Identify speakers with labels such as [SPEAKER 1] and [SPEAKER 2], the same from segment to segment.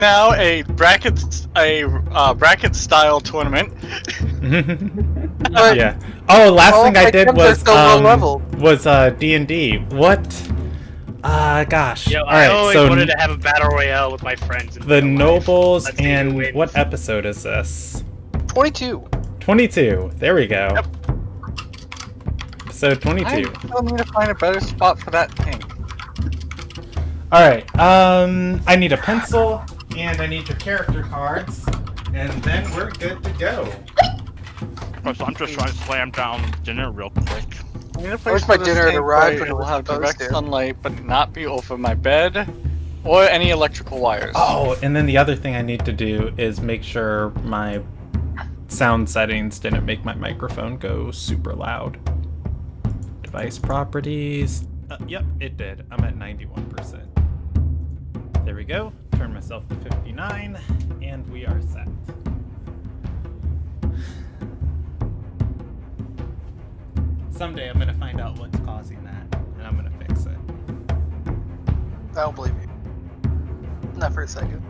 [SPEAKER 1] now a bracket style tournament.
[SPEAKER 2] But
[SPEAKER 3] Yeah. Oh, last thing I did
[SPEAKER 2] items are so low level.
[SPEAKER 3] was D&D. What? Gosh.
[SPEAKER 4] Yo,
[SPEAKER 3] All
[SPEAKER 4] I
[SPEAKER 3] right.
[SPEAKER 4] always
[SPEAKER 3] So
[SPEAKER 4] wanted to have a battle royale with my friends. In
[SPEAKER 3] the
[SPEAKER 4] real life.
[SPEAKER 3] nobles
[SPEAKER 4] Let's see who
[SPEAKER 3] and
[SPEAKER 4] wins.
[SPEAKER 3] what episode is this?
[SPEAKER 2] 22.
[SPEAKER 3] 22. There we go.
[SPEAKER 1] Yep.
[SPEAKER 3] Episode 22.
[SPEAKER 1] I still need to find a better spot for that tank.
[SPEAKER 3] All right. I need a pencil and I need your character cards, and then we're good to go.
[SPEAKER 4] So I'm just trying to slam down dinner real quick.
[SPEAKER 1] I need a
[SPEAKER 2] Where's
[SPEAKER 1] place
[SPEAKER 2] my
[SPEAKER 1] for this
[SPEAKER 2] dinner to
[SPEAKER 1] tank
[SPEAKER 2] arrive
[SPEAKER 1] where
[SPEAKER 2] when
[SPEAKER 1] it
[SPEAKER 2] it
[SPEAKER 1] will
[SPEAKER 2] was
[SPEAKER 1] have
[SPEAKER 2] supposed
[SPEAKER 1] direct
[SPEAKER 2] to?
[SPEAKER 1] sunlight, but not be over my bed or any electrical wires.
[SPEAKER 3] Oh, and then the other thing I need to do is make sure my sound settings didn't make my microphone go super loud. Device properties. Yep, it did. I'm at 91%. There we go. Turn myself to 59, and we are set. Someday I'm gonna find out what's causing that, and I'm gonna fix it.
[SPEAKER 2] I don't believe you. Not for a second.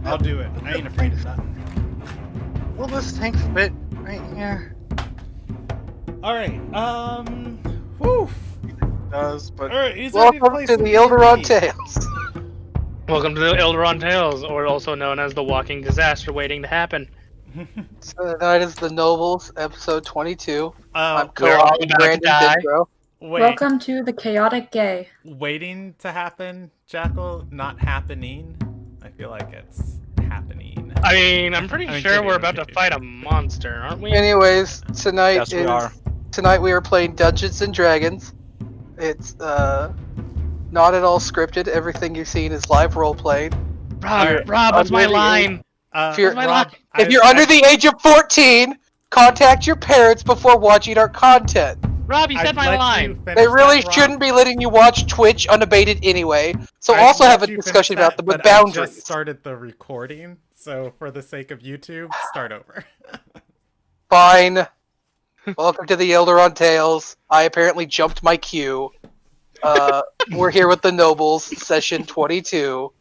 [SPEAKER 3] I'll do it. I ain't afraid of nothing.
[SPEAKER 1] Will this tank fit right here?
[SPEAKER 3] Alright, whew.
[SPEAKER 1] It does, but
[SPEAKER 3] Alright, he's ready
[SPEAKER 2] Welcome
[SPEAKER 3] play
[SPEAKER 2] to
[SPEAKER 3] some
[SPEAKER 2] the Ilderon
[SPEAKER 3] D&D.
[SPEAKER 2] Tales.
[SPEAKER 4] Welcome to the Ilderon Tales, or also known as the walking disaster waiting to happen.
[SPEAKER 2] So tonight is the Nobles, episode 22. I'm
[SPEAKER 4] We're all
[SPEAKER 2] co-opting
[SPEAKER 4] about to
[SPEAKER 2] Brandon
[SPEAKER 4] die.
[SPEAKER 2] Dindro.
[SPEAKER 3] Wait,
[SPEAKER 5] Welcome to the Chaotic Gay.
[SPEAKER 3] waiting to happen, Jackal, not happening. I feel like it's happening.
[SPEAKER 4] I mean, I'm pretty
[SPEAKER 3] I'm
[SPEAKER 4] sure
[SPEAKER 3] kidding,
[SPEAKER 4] we're
[SPEAKER 3] I'm
[SPEAKER 4] about to
[SPEAKER 3] kidding.
[SPEAKER 4] fight a monster, aren't we?
[SPEAKER 2] Anyways, tonight
[SPEAKER 4] Yes, we are.
[SPEAKER 2] tonight we are playing Dungeons and Dragons. It's not at all scripted. Everything you've seen is live role played.
[SPEAKER 4] Rob, what's my
[SPEAKER 2] under the
[SPEAKER 4] line?
[SPEAKER 2] If you're,
[SPEAKER 3] Rob,
[SPEAKER 2] if you're under the age of 14, contact your parents before watching our content.
[SPEAKER 4] Rob, you said my line.
[SPEAKER 2] They really shouldn't be letting you watch Twitch unabated anyway. So also have a discussion about them with
[SPEAKER 3] I just
[SPEAKER 2] boundaries.
[SPEAKER 3] started the recording, so for the sake of YouTube, start over.
[SPEAKER 2] Fine. Welcome to the Ilderon Tales. I apparently jumped my queue. We're here with the Nobles, session 22.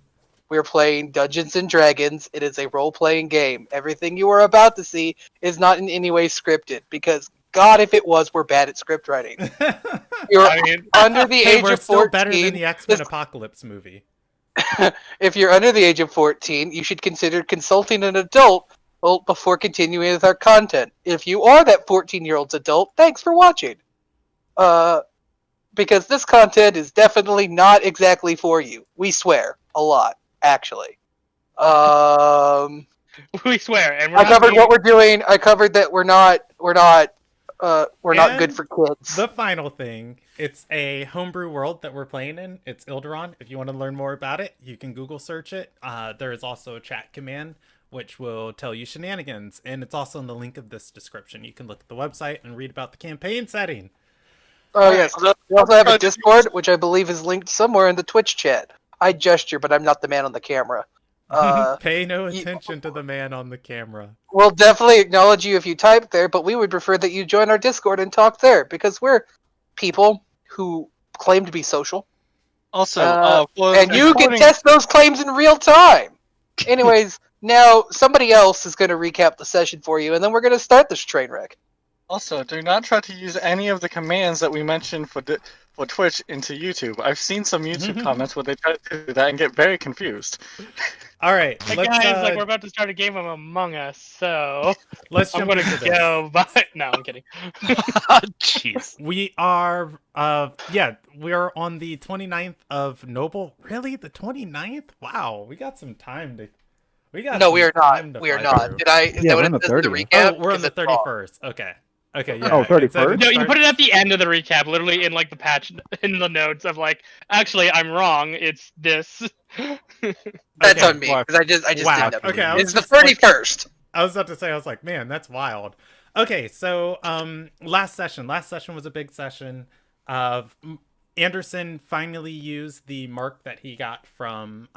[SPEAKER 2] We're playing Dungeons and Dragons. It is a role-playing game. Everything you are about to see is not in any way scripted, because God, if it was, we're bad at script writing. You're under the age
[SPEAKER 3] we're
[SPEAKER 2] of 14.
[SPEAKER 3] still better than the X-Men Apocalypse movie.
[SPEAKER 2] If you're under the age of 14, you should consider consulting an adult before continuing with our content. If you are that 14-year-old's adult, thanks for watching. Because this content is definitely not exactly for you. We swear a lot, actually.
[SPEAKER 4] We swear, and we're
[SPEAKER 2] I
[SPEAKER 4] not
[SPEAKER 2] covered
[SPEAKER 4] being-
[SPEAKER 2] what we're doing. I covered that we're not good for kids.
[SPEAKER 3] The final thing, it's a homebrew world that we're playing in. It's Ilderon. If you want to learn more about it, you can Google search it. There is also a chat command which will tell you shenanigans, and it's also in the link of this description. You can look at the website and read about the campaign setting.
[SPEAKER 2] Oh yes, we also have a Discord, which I believe is linked somewhere in the Twitch chat. I gesture, but I'm not the man on the camera.
[SPEAKER 3] Pay no attention to the man on the camera.
[SPEAKER 2] We'll definitely acknowledge you if you type there, but we would prefer that you join our Discord and talk there, because we're people who claim to be social.
[SPEAKER 1] Also,
[SPEAKER 2] and you can test those claims in real time. Anyways, now somebody else is going to recap the session for you, and then we're going to start this train wreck.
[SPEAKER 1] Also, do not try to use any of the commands that we mentioned for Twitch into YouTube. I've seen some YouTube comments where they try to do that and get very confused.
[SPEAKER 3] All right,
[SPEAKER 4] Hey
[SPEAKER 3] let's,
[SPEAKER 4] guys, like we're about to start a game of Among Us, so
[SPEAKER 3] let's
[SPEAKER 4] I'm
[SPEAKER 3] jump
[SPEAKER 4] gonna
[SPEAKER 3] into this.
[SPEAKER 4] go. But no, I'm kidding.
[SPEAKER 1] Jeez.
[SPEAKER 3] We are, we are on the 29th of Noble. Really, the 29th? Wow, we got some time to.
[SPEAKER 2] No, we are not. We are not.
[SPEAKER 3] Through.
[SPEAKER 2] Did I? Is that what it says in the recap?
[SPEAKER 3] Oh, we're on the
[SPEAKER 2] Is it wrong?
[SPEAKER 3] 31st. Okay. Okay, yeah.
[SPEAKER 6] Oh, 31st?
[SPEAKER 4] No, you put it at the end of the recap, literally in like the patch in the notes of like, actually, I'm wrong. It's this.
[SPEAKER 2] That's
[SPEAKER 3] Okay.
[SPEAKER 2] on me because I just
[SPEAKER 3] Wow.
[SPEAKER 2] did that.
[SPEAKER 3] Okay, I was
[SPEAKER 2] It's the
[SPEAKER 3] just like-
[SPEAKER 2] 31st.
[SPEAKER 3] I was about to say, I was like, man, that's wild. Okay, so last session was a big session. Anderson finally used the mark that he got from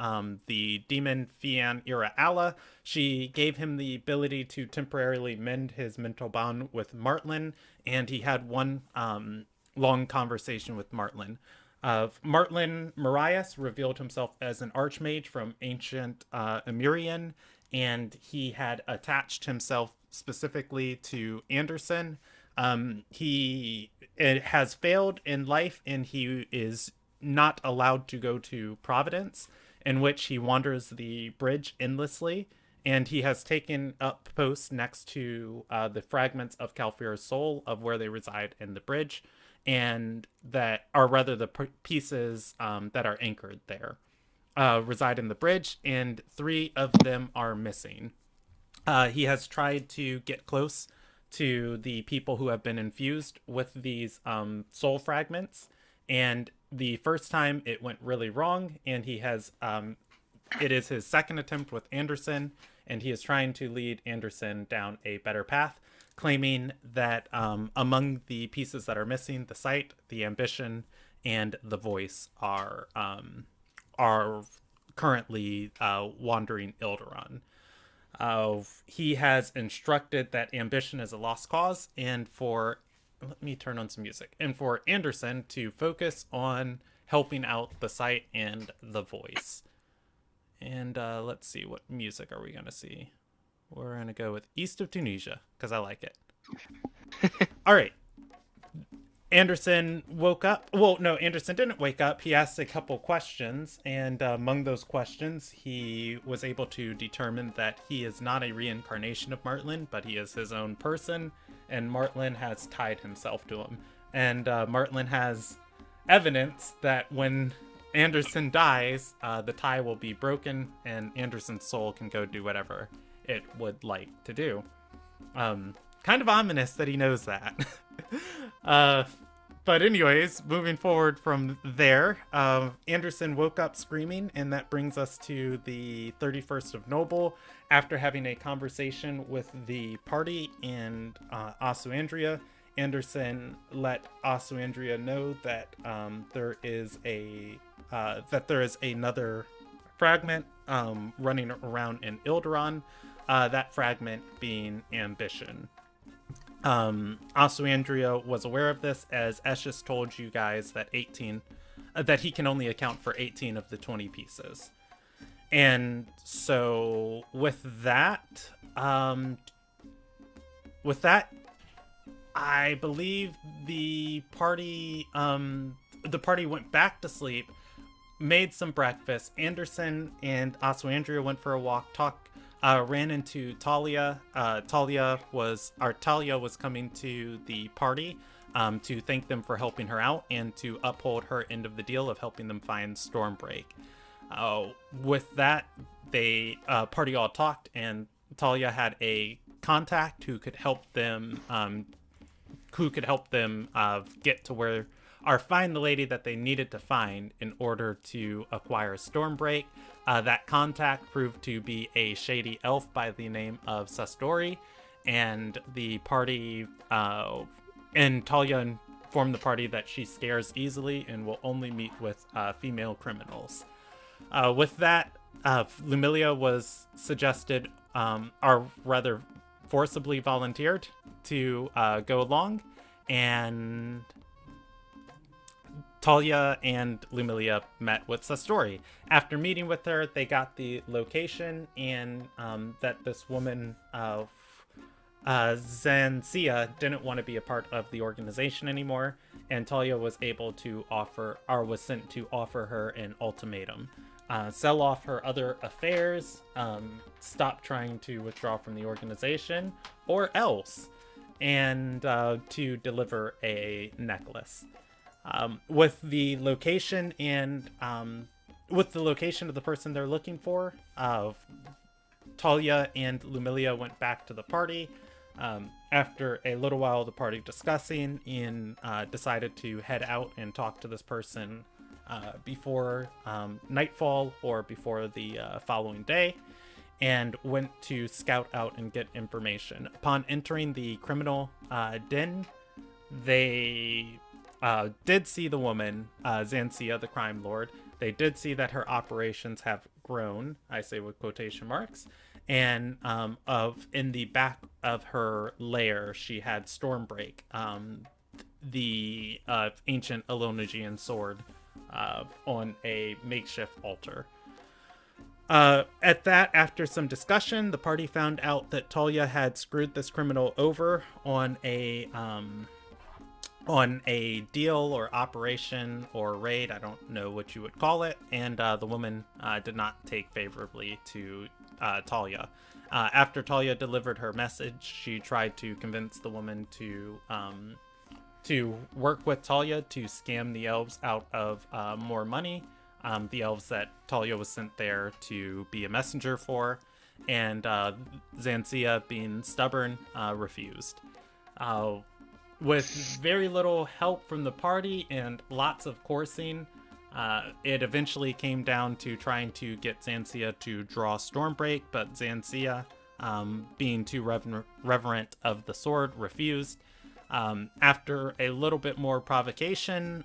[SPEAKER 3] the demon Fian Ira Alla. She gave him the ability to temporarily mend his mental bond with Martlin, and he had one long conversation with Martlin. Martlin Marias revealed himself as an archmage from ancient Emirian, and he had attached himself specifically to Anderson. He it has failed in life, and he is not allowed to go to Providence, in which he wanders the bridge endlessly. And he has taken up posts next to the fragments of Calfear's soul of where they reside in the bridge, and that are rather the pieces that are anchored there reside in the bridge, and 3 of them are missing. He has tried to get close to the people who have been infused with these soul fragments, and the first time it went really wrong, and he has it is his second attempt with Anderson, and he is trying to lead Anderson down a better path, claiming that among the pieces that are missing, the sight, the ambition, and the voice are currently wandering Ilderon. He has instructed that ambition is a lost cause, and for let me turn on some music, and for Anderson to focus on helping out the sight and the voice. And let's see, what music are we gonna see? We're gonna go with East of Tunisia because I like it. All right. Anderson woke up. Well, no, Anderson didn't wake up. He asked a couple questions, and among those questions, he was able to determine that he is not a reincarnation of Martlin, but he is his own person, and Martlin has tied himself to him. And Martlin has evidence that when Anderson dies, the tie will be broken, and Anderson's soul can go do whatever it would like to do. Kind of ominous that he knows that. But anyways, moving forward from there, Anderson woke up screaming, and that brings us to the 31st of Noble. After having a conversation with the party and Asuandria, Anderson let Asuandria know that there is another fragment running around in Ilderon. That fragment being ambition. Asuandria was aware of this, as Eshes told you guys that that he can only account for 18 of the 20 pieces. And so with that, I believe the party went back to sleep, made some breakfast. Anderson and Asuandria went for a walk, ran into Talia. Talia was coming to the party to thank them for helping her out and to uphold her end of the deal of helping them find Stormbreak. With that, they party all talked, and Talia had a contact who could help them get to where or find the lady that they needed to find in order to acquire Stormbreak. That contact proved to be a shady elf by the name of Sastori, and the party and Talia informed the party that she scares easily and will only meet with female criminals. With that, Lumilia was suggested, or rather forcibly volunteered to go along, and Talia and Lumilia met with Sastori. After meeting with her, they got the location and that this woman, Zancia, didn't want to be a part of the organization anymore, and Talia was able to was sent to offer her an ultimatum. Sell off her other affairs, stop trying to withdraw from the organization, or else, and to deliver a necklace. With the location of the person they're looking for, Talia and Lumilia went back to the party. After a little while, the party discussing and decided to head out and talk to this person before nightfall or before the following day, and went to scout out and get information. Upon entering the criminal den, they did see the woman, Zancia, the crime lord. They did see that her operations have grown, I say with quotation marks, and in the back of her lair, she had Stormbreak, the ancient Elonagian sword, on a makeshift altar. At that, after some discussion, the party found out that Talia had screwed this criminal over on a deal or operation or raid, I don't know what you would call it, and the woman did not take favorably to Talia. After Talia delivered her message, she tried to convince the woman to work with Talia to scam the elves out of more money. The elves that Talia was sent there to be a messenger for, and Xansia, being stubborn, refused. With very little help from the party and lots of coursing, it eventually came down to trying to get Xansia to draw Stormbreak, but Xansia, being too reverent of the sword, refused. After a little bit more provocation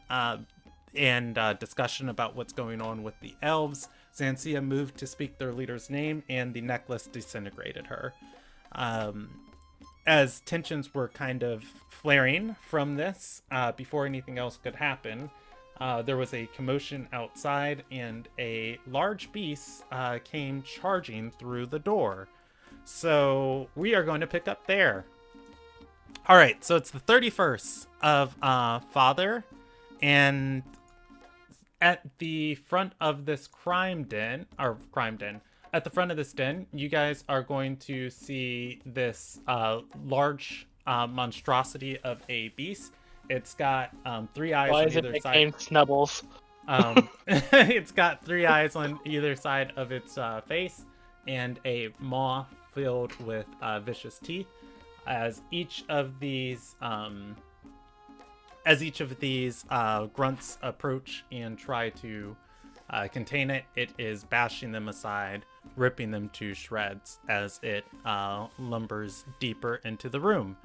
[SPEAKER 3] and discussion about what's going on with the elves, Xansia moved to speak their leader's name, and the necklace disintegrated her. As tensions were kind of flaring from this, before anything else could happen, there was a commotion outside, and a large beast came charging through the door. So we are going to pick up there. All right, so it's the 31st of Father, and at the front of this at the front of this den, you guys are going to see this large monstrosity of a beast. It's got 3 eyes on either side.
[SPEAKER 4] Why is it Snubbles?
[SPEAKER 3] It's got 3 eyes on either side of its face, and a maw filled with vicious teeth. As each of these grunts approach and try to contain it, it is bashing them aside, ripping them to shreds as it lumbers deeper into the room.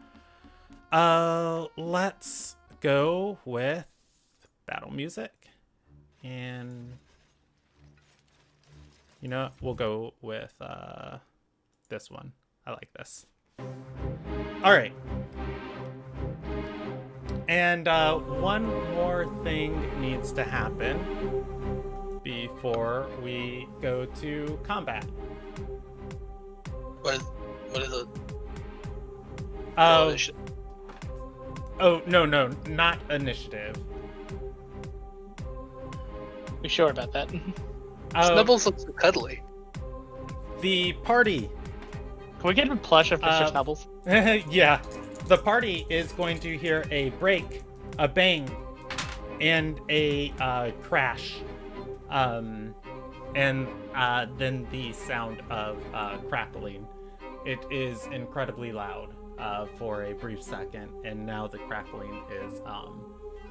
[SPEAKER 3] Let's go with battle music, and you know what? We'll go with this one. I like this. All right. And one more thing needs to happen before we go to combat.
[SPEAKER 2] What is it?
[SPEAKER 3] Oh, no, not initiative.
[SPEAKER 4] You sure about that?
[SPEAKER 2] Snubbles looks so cuddly.
[SPEAKER 3] The party.
[SPEAKER 4] Can we get a plush of Mr. Snubbles?
[SPEAKER 3] Yeah. The party is going to hear a break, a bang, and a crash. And then the sound of crackling. It is incredibly loud for a brief second, and now the crackling is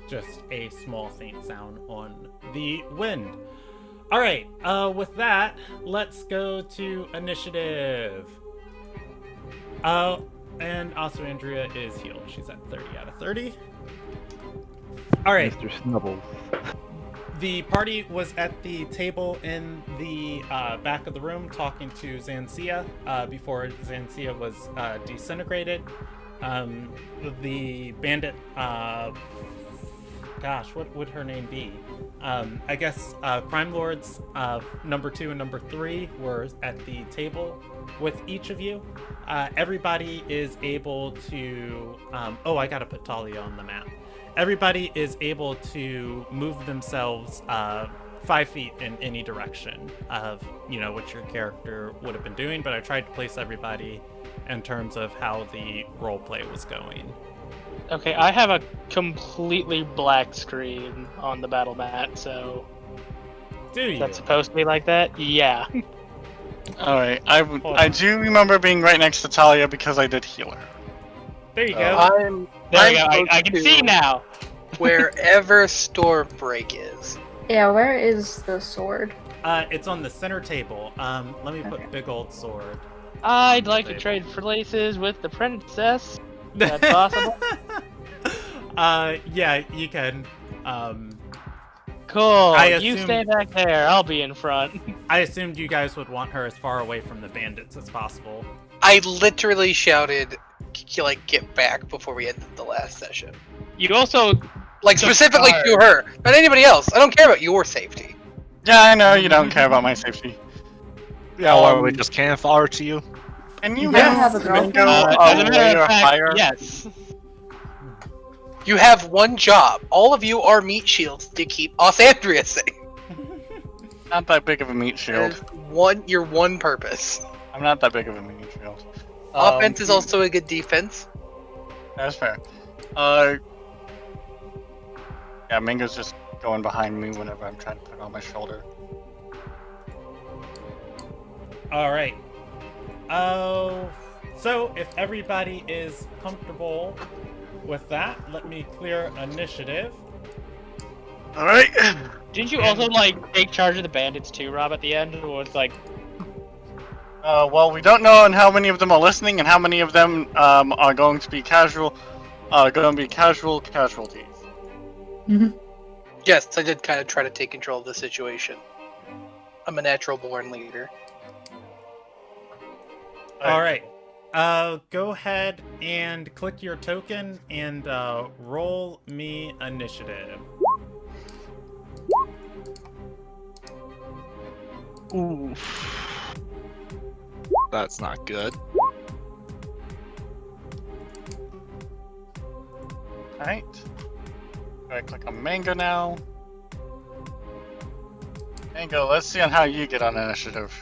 [SPEAKER 3] just a small faint sound on the wind. All right, with that, let's go to initiative. And also Andrea is healed. She's at 30 out of 30. All right.
[SPEAKER 6] Mr. Snubbles.
[SPEAKER 3] The party was at the table in the back of the room talking to Xansia before Xansia was disintegrated. The bandit, gosh, what would her name be? I guess Crime Lords number 2 and number 3 were at the table with each of you. Everybody is able to... I gotta put Talia on the map. Everybody is able to move themselves 5 feet in any direction of, what your character would have been doing, but I tried to place everybody in terms of how the roleplay was going.
[SPEAKER 4] Okay, I have a completely black screen on the battle mat, so...
[SPEAKER 3] Do you?
[SPEAKER 4] That's supposed to be like that? Yeah.
[SPEAKER 1] Alright, I do remember being right next to Talia because I did heal her.
[SPEAKER 3] There you go.
[SPEAKER 4] There you go, I can see now!
[SPEAKER 2] Wherever Stormbreak is.
[SPEAKER 5] Yeah, where is the sword?
[SPEAKER 3] It's on the center table. Let me put big old sword.
[SPEAKER 4] I'd like to trade places with the princess. Is that possible?
[SPEAKER 3] Yeah, you can.
[SPEAKER 4] Cool. You stay back there. I'll be in front.
[SPEAKER 3] I assumed you guys would want her as far away from the bandits as possible.
[SPEAKER 2] I literally shouted, get back before we ended the last session.
[SPEAKER 4] You also,
[SPEAKER 2] Like, specifically to her. Not anybody else. I don't care about your safety.
[SPEAKER 1] Yeah, I know you don't care about my safety.
[SPEAKER 6] Yeah, or we just can't fire to you.
[SPEAKER 1] Can you
[SPEAKER 5] Yeah,
[SPEAKER 1] have
[SPEAKER 5] have a
[SPEAKER 1] Mingo
[SPEAKER 5] girlfriend?
[SPEAKER 4] As a
[SPEAKER 1] a
[SPEAKER 4] matter
[SPEAKER 1] layer
[SPEAKER 4] of fact,
[SPEAKER 1] higher?
[SPEAKER 4] yes.
[SPEAKER 2] You have one job. All of you are meat shields to keep Osandria safe.
[SPEAKER 1] Not that big of a meat shield.
[SPEAKER 2] Your one purpose.
[SPEAKER 1] I'm not that big of a meat shield.
[SPEAKER 2] Offense is also a good defense.
[SPEAKER 1] That's fair. Yeah, Mingo's just going behind me whenever I'm trying to put it on my shoulder.
[SPEAKER 3] All right. Oh, so if everybody is comfortable with that, let me clear initiative.
[SPEAKER 1] All right.
[SPEAKER 4] Didn't you also like take charge of the bandits too, Rob? At the end, or was like,
[SPEAKER 1] Well, we don't know on how many of them are listening and how many of them are going to be casualties.
[SPEAKER 2] Yes, I did kind of try to take control of the situation. I'm a natural born leader.
[SPEAKER 3] All right. Go ahead and click your token and roll me initiative.
[SPEAKER 6] Oof. That's not good.
[SPEAKER 1] Alright. I click on Mango now. Mango, let's see on how you get on initiative.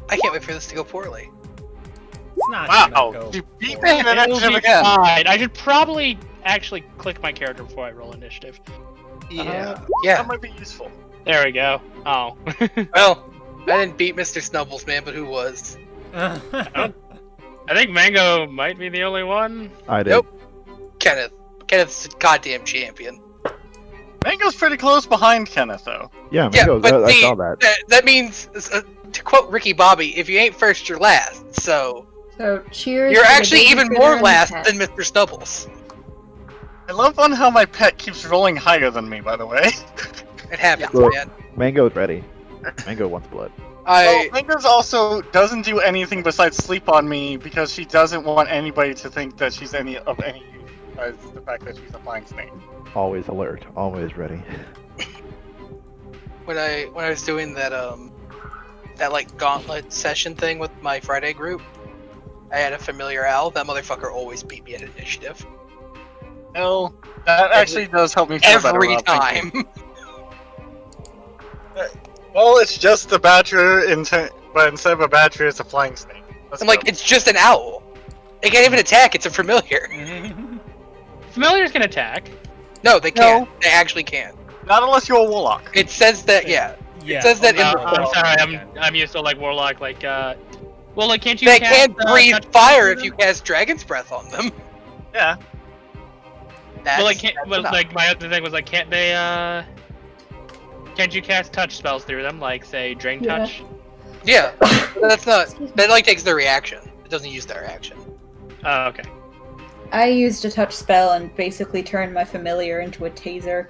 [SPEAKER 2] I can't wait for this to go poorly.
[SPEAKER 3] It's not gonna
[SPEAKER 1] Wow,
[SPEAKER 3] go
[SPEAKER 1] you beat
[SPEAKER 3] poorly.
[SPEAKER 1] me in
[SPEAKER 4] it'll
[SPEAKER 1] initiative
[SPEAKER 4] be
[SPEAKER 1] again.
[SPEAKER 4] fine. I should probably actually click my character before I roll initiative.
[SPEAKER 6] Yeah.
[SPEAKER 2] Yeah.
[SPEAKER 1] That might be useful.
[SPEAKER 4] There we go. Oh.
[SPEAKER 2] Well, I didn't beat Mr. Snubbles, man, but who was?
[SPEAKER 4] I think Mango might be the only one.
[SPEAKER 7] I did.
[SPEAKER 2] Nope. Kenneth. Kenneth's a goddamn champion.
[SPEAKER 1] Mango's pretty close behind Kenneth, though.
[SPEAKER 7] Yeah,
[SPEAKER 2] Yeah,
[SPEAKER 7] Mango,
[SPEAKER 2] but
[SPEAKER 7] I saw that.
[SPEAKER 2] that means, to quote Ricky Bobby, if you ain't first, you're last. So
[SPEAKER 5] So cheers.
[SPEAKER 2] you're
[SPEAKER 5] to the
[SPEAKER 2] actually
[SPEAKER 5] baby
[SPEAKER 2] even
[SPEAKER 5] critter
[SPEAKER 2] more
[SPEAKER 5] and the
[SPEAKER 2] last
[SPEAKER 5] pet.
[SPEAKER 2] than Mr. Snubbles.
[SPEAKER 1] I love on how my pet keeps rolling higher than me, by the way.
[SPEAKER 2] It happens,
[SPEAKER 7] Look.
[SPEAKER 2] man.
[SPEAKER 7] Mango's ready. Mango wants blood.
[SPEAKER 1] Well, Mango's also doesn't do anything besides sleep on me because she doesn't want anybody to think that she's any use, as the fact that she's a flying snake.
[SPEAKER 7] Always alert. Always ready.
[SPEAKER 2] when I was doing that that like gauntlet session thing with my Friday group, I had a familiar owl. That motherfucker always beat me at initiative.
[SPEAKER 1] No, that actually does help me feel better.
[SPEAKER 2] Every
[SPEAKER 1] Rob, thank you.
[SPEAKER 2] time.
[SPEAKER 1] Well, it's just a badger, but instead of a badger, it's a flying snake. Let's
[SPEAKER 2] I'm like,
[SPEAKER 1] go.
[SPEAKER 2] it's just an owl. It can't even attack. It's a familiar.
[SPEAKER 4] Familiars can attack.
[SPEAKER 2] No, they can't. They actually can't.
[SPEAKER 1] Not unless you're a warlock.
[SPEAKER 2] It says that. Yeah.
[SPEAKER 3] Yeah.
[SPEAKER 2] It says that in
[SPEAKER 4] Oh,
[SPEAKER 2] the
[SPEAKER 4] I'm
[SPEAKER 2] book.
[SPEAKER 4] sorry. I'm used to like warlock. Like well, like can't you?
[SPEAKER 2] They
[SPEAKER 4] cast,
[SPEAKER 2] can't breathe
[SPEAKER 4] touch
[SPEAKER 2] fire
[SPEAKER 4] spells
[SPEAKER 2] if
[SPEAKER 4] through
[SPEAKER 2] you
[SPEAKER 4] them?
[SPEAKER 2] cast Dragon's Breath on them.
[SPEAKER 1] Yeah.
[SPEAKER 2] That's,
[SPEAKER 4] Well, like can't.
[SPEAKER 2] that's
[SPEAKER 4] Well,
[SPEAKER 2] enough.
[SPEAKER 4] like my other thing was like, can't they? Can't you cast touch spells through them? Like say drain
[SPEAKER 5] Yeah.
[SPEAKER 4] touch.
[SPEAKER 2] Yeah, that's not. That like takes their reaction. It doesn't use their action.
[SPEAKER 4] Oh, okay.
[SPEAKER 5] I used a touch spell and basically turned my familiar into a taser.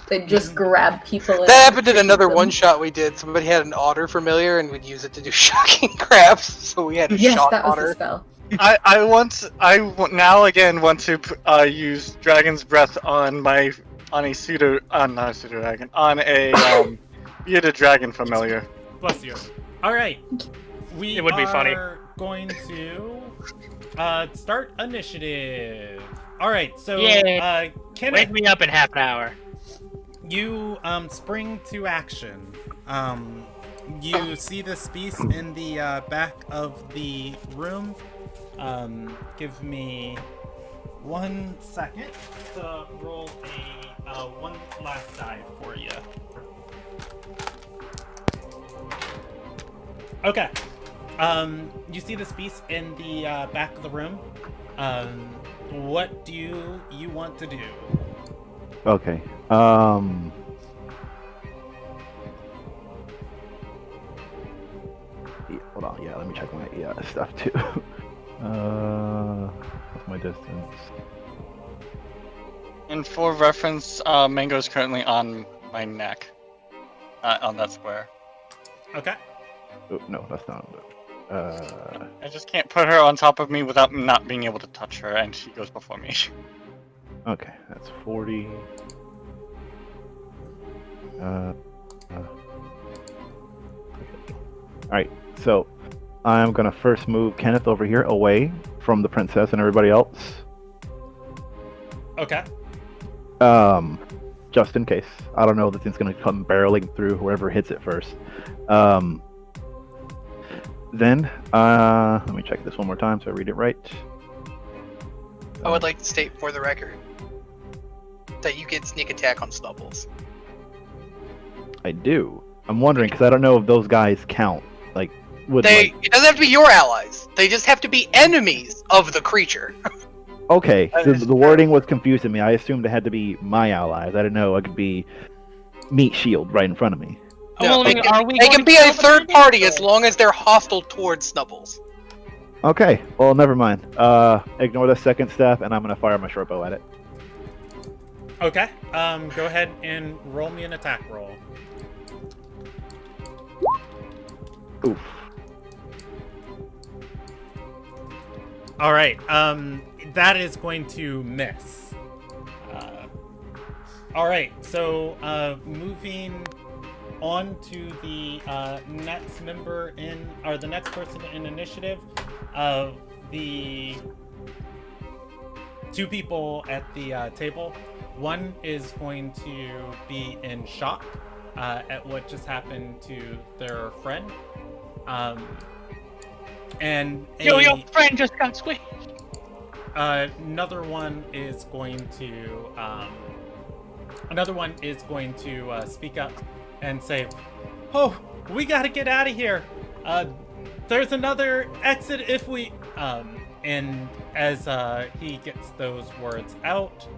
[SPEAKER 5] They just grab people. and
[SPEAKER 2] That happened in
[SPEAKER 5] shoot
[SPEAKER 2] another
[SPEAKER 5] them.
[SPEAKER 2] one shot we did. Somebody had an otter familiar and would use it to do shocking grabs. So we had a
[SPEAKER 5] Yes,
[SPEAKER 2] shock
[SPEAKER 5] that was the
[SPEAKER 2] otter.
[SPEAKER 5] spell.
[SPEAKER 1] Now again want to use Dragon's Breath on a bearded dragon familiar.
[SPEAKER 3] Bless you. All right. We
[SPEAKER 4] It would be funny.
[SPEAKER 3] are going to start initiative. All right. So,
[SPEAKER 4] Yay.
[SPEAKER 3] Kenneth,
[SPEAKER 4] Wake me up in half an hour.
[SPEAKER 3] you spring to action. You see this piece in the back of the room. Give me 1 second to roll a one last die for you. Okay. You see this piece in the back of the room. What do you want to do?
[SPEAKER 7] Okay. Yeah, hold on. Yeah, let me check my stuff too. What's my distance?
[SPEAKER 1] And for reference, Mango's currently on my neck, on that square.
[SPEAKER 3] Okay.
[SPEAKER 7] Oh, no, that's not.
[SPEAKER 1] I just can't put her on top of me without not being able to touch her, and she goes before me.
[SPEAKER 7] Okay, that's 40. Alright, so I'm gonna first move Kenneth over here away from the princess and everybody else.
[SPEAKER 3] Okay.
[SPEAKER 7] Just in case. I don't know that thing's gonna come barreling through whoever hits it first. Then, let me check this one more time so I read it right.
[SPEAKER 2] I would like to state for the record that you get sneak attack on Snubbles.
[SPEAKER 7] I do. I'm wondering because I don't know if those guys count. Like, would
[SPEAKER 2] It doesn't have to be your allies. They just have to be enemies of the creature.
[SPEAKER 7] Okay, so the wording was confusing me. I assumed it had to be my allies. I didn't know it could be meat shield right in front of me.
[SPEAKER 2] No,
[SPEAKER 4] Well,
[SPEAKER 2] they
[SPEAKER 4] then
[SPEAKER 2] can,
[SPEAKER 4] are we
[SPEAKER 2] they
[SPEAKER 4] going
[SPEAKER 2] can
[SPEAKER 4] to
[SPEAKER 2] be
[SPEAKER 4] kill
[SPEAKER 2] a
[SPEAKER 4] the
[SPEAKER 2] third
[SPEAKER 4] baby?
[SPEAKER 2] party as long as they're hostile towards Snubbles.
[SPEAKER 7] Okay, well, never mind. Ignore the second step, and I'm gonna fire my short bow at it.
[SPEAKER 3] Okay. Go ahead and roll me an attack roll.
[SPEAKER 7] Oof.
[SPEAKER 3] All right. That is going to miss. All right. So, moving on to the next member in, or the next person in initiative, the two people at the table. One is going to be in shock at what just happened to their friend. And
[SPEAKER 4] Your friend just got squished.
[SPEAKER 3] another one is going to speak up and say, "Oh, we gotta get out of here. There's another exit if we." And as he gets those words out,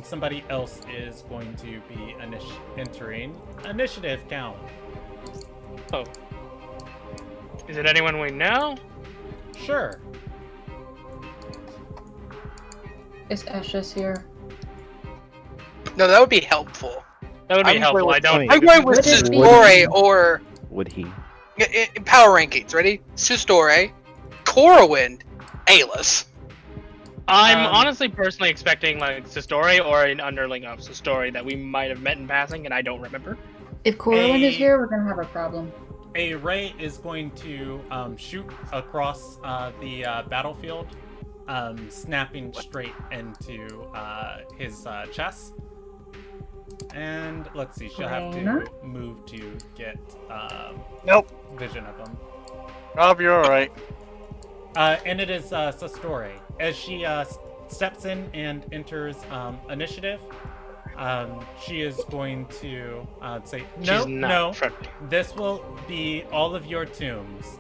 [SPEAKER 3] somebody else is going to be entering initiative count.
[SPEAKER 4] Oh. Is it anyone we know?
[SPEAKER 3] Sure.
[SPEAKER 5] Is Ashes here?
[SPEAKER 2] No, that would be helpful.
[SPEAKER 4] That would be
[SPEAKER 2] I'm
[SPEAKER 4] helpful.
[SPEAKER 2] going
[SPEAKER 4] I don't.
[SPEAKER 2] I'm going with
[SPEAKER 5] Would it be-
[SPEAKER 2] Sistore or
[SPEAKER 7] Would he?
[SPEAKER 2] power rankings. Ready? Sistore, Corwind, Aelus.
[SPEAKER 4] I'm honestly personally expecting like Sistore or an underling of Sistore that we might have met in passing and I don't remember.
[SPEAKER 5] If Corwin is
[SPEAKER 3] A-
[SPEAKER 5] here, we're gonna have a problem.
[SPEAKER 3] A ray is going to shoot across the battlefield, snapping straight into his chest. And let's see, she'll have to
[SPEAKER 5] Rainer?
[SPEAKER 3] move to get
[SPEAKER 1] Nope.
[SPEAKER 3] vision of him.
[SPEAKER 1] Rob, you're alright.
[SPEAKER 3] And it is Sastore. As she steps in and enters initiative, she is going to say, "No,
[SPEAKER 4] She's not
[SPEAKER 3] no,
[SPEAKER 4] friendly.
[SPEAKER 3] this will be all of your tombs.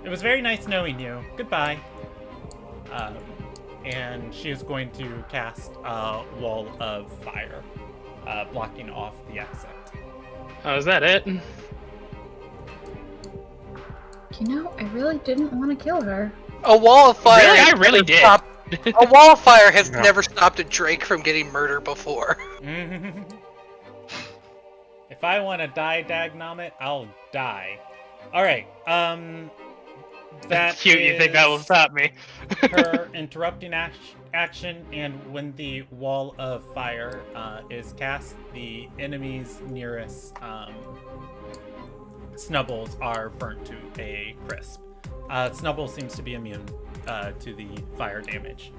[SPEAKER 3] It was very nice knowing you. Goodbye." And she is going to cast a wall of fire, blocking off the exit.
[SPEAKER 4] Oh, is that it?
[SPEAKER 5] You know, I really didn't want to kill her.
[SPEAKER 2] A wall of fire.
[SPEAKER 4] Really? I
[SPEAKER 2] has
[SPEAKER 4] really
[SPEAKER 2] never
[SPEAKER 4] did.
[SPEAKER 2] stopped- a wall of fire has
[SPEAKER 6] Yeah.
[SPEAKER 2] never stopped a Drake from getting murdered before.
[SPEAKER 3] If I want to die, Dagnammit, I'll die. All right.
[SPEAKER 4] That's cute. You think that will
[SPEAKER 3] is
[SPEAKER 4] stop me?
[SPEAKER 3] her interrupting action, and when the wall of fire is cast, the enemies nearest Snubbles are burnt to a crisp. Snubbles seems to be immune to the fire damage.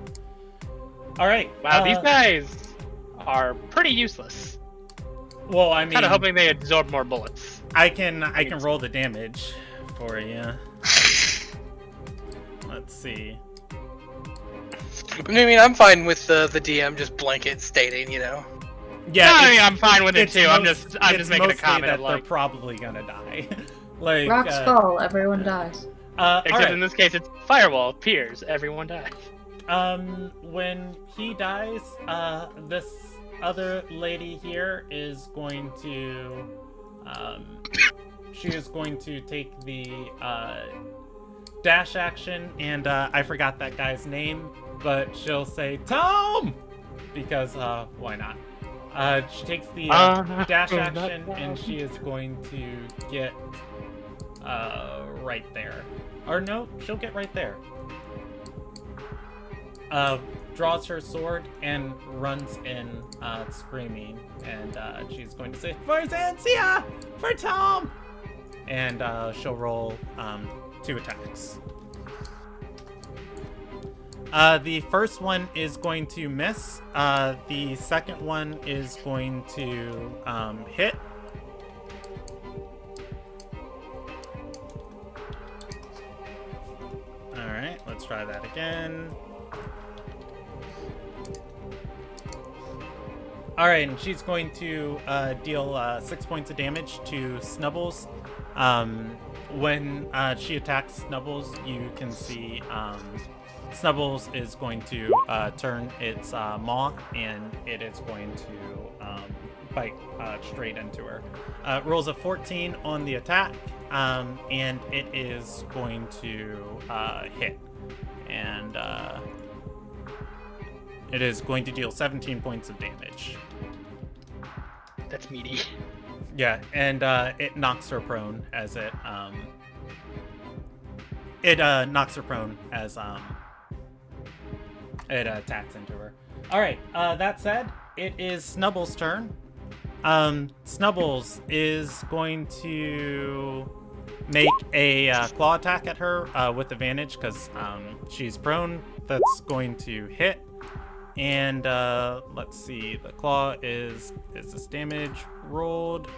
[SPEAKER 3] All right.
[SPEAKER 4] Wow, these guys are pretty useless.
[SPEAKER 3] Well, I mean,
[SPEAKER 4] Kind of hoping they absorb more bullets.
[SPEAKER 3] I can roll the damage for you. Let's see.
[SPEAKER 2] I mean, I'm fine with the DM just blanket stating, you know.
[SPEAKER 3] Yeah,
[SPEAKER 4] I mean,
[SPEAKER 3] it's-
[SPEAKER 4] I'm fine with it
[SPEAKER 3] it's
[SPEAKER 4] too. I'm
[SPEAKER 3] most-
[SPEAKER 4] just
[SPEAKER 3] it's
[SPEAKER 4] making a
[SPEAKER 3] mostly
[SPEAKER 4] comment.
[SPEAKER 3] that
[SPEAKER 4] Like,
[SPEAKER 3] they're probably gonna die. Like
[SPEAKER 5] Rocks fall, everyone dies.
[SPEAKER 3] all
[SPEAKER 4] except
[SPEAKER 3] right.
[SPEAKER 4] in this case, it's firewall appears. Everyone dies.
[SPEAKER 3] When he dies, this other lady here is going to, she is going to take the dash action, and I forgot that guy's name, but she'll say Tom, because why not? She takes the dash action, and she is going to get right there. Or no, she'll get right there. draws her sword and runs in, screaming, and she's going to say, "For Xansia! For Tom!" And she'll roll 2 attacks. The first one is going to miss. The second one is going to hit. Alright, let's try that again. Alright, and she's going to deal 6 points of damage to Snubbles. When she attacks Snubbles, you can see Snubbles is going to turn its maw, and it is going to bite straight into her. Rolls a 14 on the attack, and it is going to hit. And it is going to deal 17 points of damage.
[SPEAKER 4] That's meaty.
[SPEAKER 3] Yeah, and it knocks her prone as it knocks her prone as it attacks into her. Alright, that said, it is Snubbles' turn. Snubbles is going to make a claw attack at her with advantage because she's prone. That's going to hit. And let's see, the claw is this damage rolled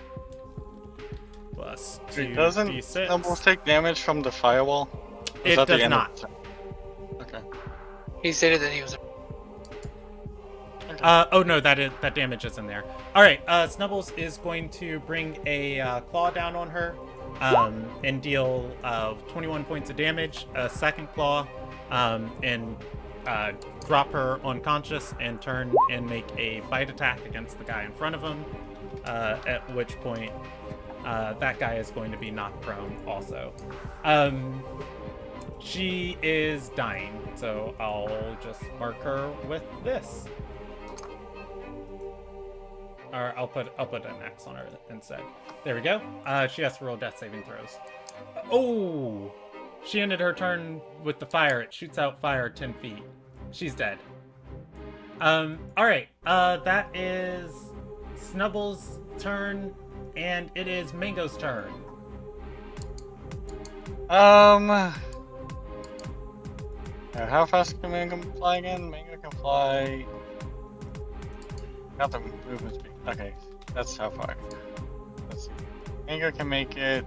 [SPEAKER 3] plus 2d6.
[SPEAKER 1] Doesn't Snubbles take damage from the firewall?
[SPEAKER 3] It does not.
[SPEAKER 1] Okay.
[SPEAKER 2] He stated that he was.
[SPEAKER 3] Oh no, that damage is in there. All right, Snubbles is going to bring a claw down on her, and deal 21 points of damage. A second claw, and drop her unconscious and turn and make a bite attack against the guy in front of him. At which point, that guy is going to be knocked prone also. She is dying, so I'll just mark her with this. Or I'll put an X on her instead. There we go. She has to roll death saving throws. Oh! She ended her turn with the fire. It shoots out fire 10 feet. She's dead. Alright. That is Snubbles' turn, and it is Mango's turn.
[SPEAKER 1] How fast can Mango fly again? Mango can fly. Not the movement speed. Okay, that's how far. Let's see. Mango can make it.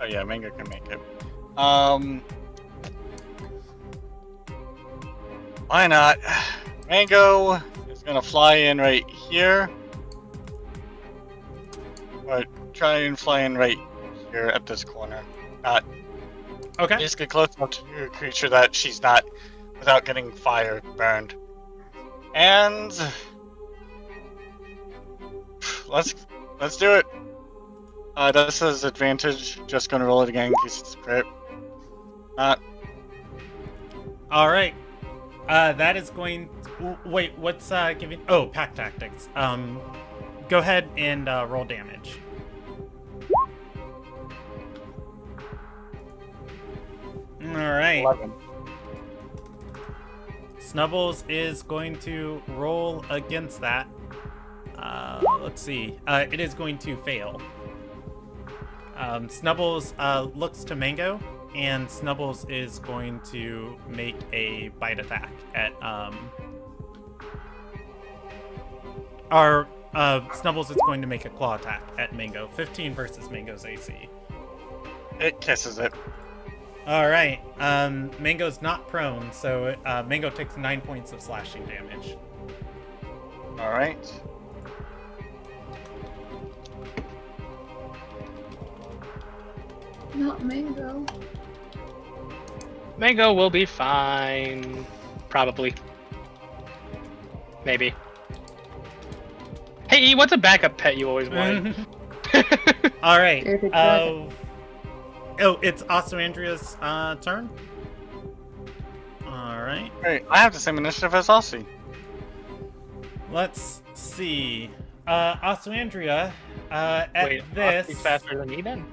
[SPEAKER 1] Oh yeah, Mango can make it. Why not? Mango is gonna fly in right here. Or try and fly in right here at this corner. Not.
[SPEAKER 3] Okay.
[SPEAKER 1] Just get close enough to a creature that she's not without getting fire burned. And let's do it. This is advantage. Just gonna roll it again in case it's a crit. Not.
[SPEAKER 3] All right. That is going. Wait, what's giving? Oh, pack tactics. Go ahead and roll damage. All right.
[SPEAKER 1] 11.
[SPEAKER 3] Snubbles is going to roll against that. Let's see. It is going to fail. Snubbles looks to Mango, and Snubbles is going to make a bite attack at Snubbles is going to make a claw attack at Mango. 15 versus Mango's AC.
[SPEAKER 1] It kisses it.
[SPEAKER 3] All right. Mango's not prone, so Mango takes 9 points of slashing damage.
[SPEAKER 1] All right.
[SPEAKER 5] Not Mango.
[SPEAKER 4] Mango will be fine. Probably. Maybe. Hey, E, what's a backup pet you always wanted?
[SPEAKER 3] All right.
[SPEAKER 5] Bearded dragon.
[SPEAKER 3] Oh, it's Oswandria's turn. All right.
[SPEAKER 1] Great. I have the same initiative as Aussie.
[SPEAKER 3] Let's see. Oswandria, at
[SPEAKER 4] Wait,
[SPEAKER 3] this.
[SPEAKER 4] he's faster than me then?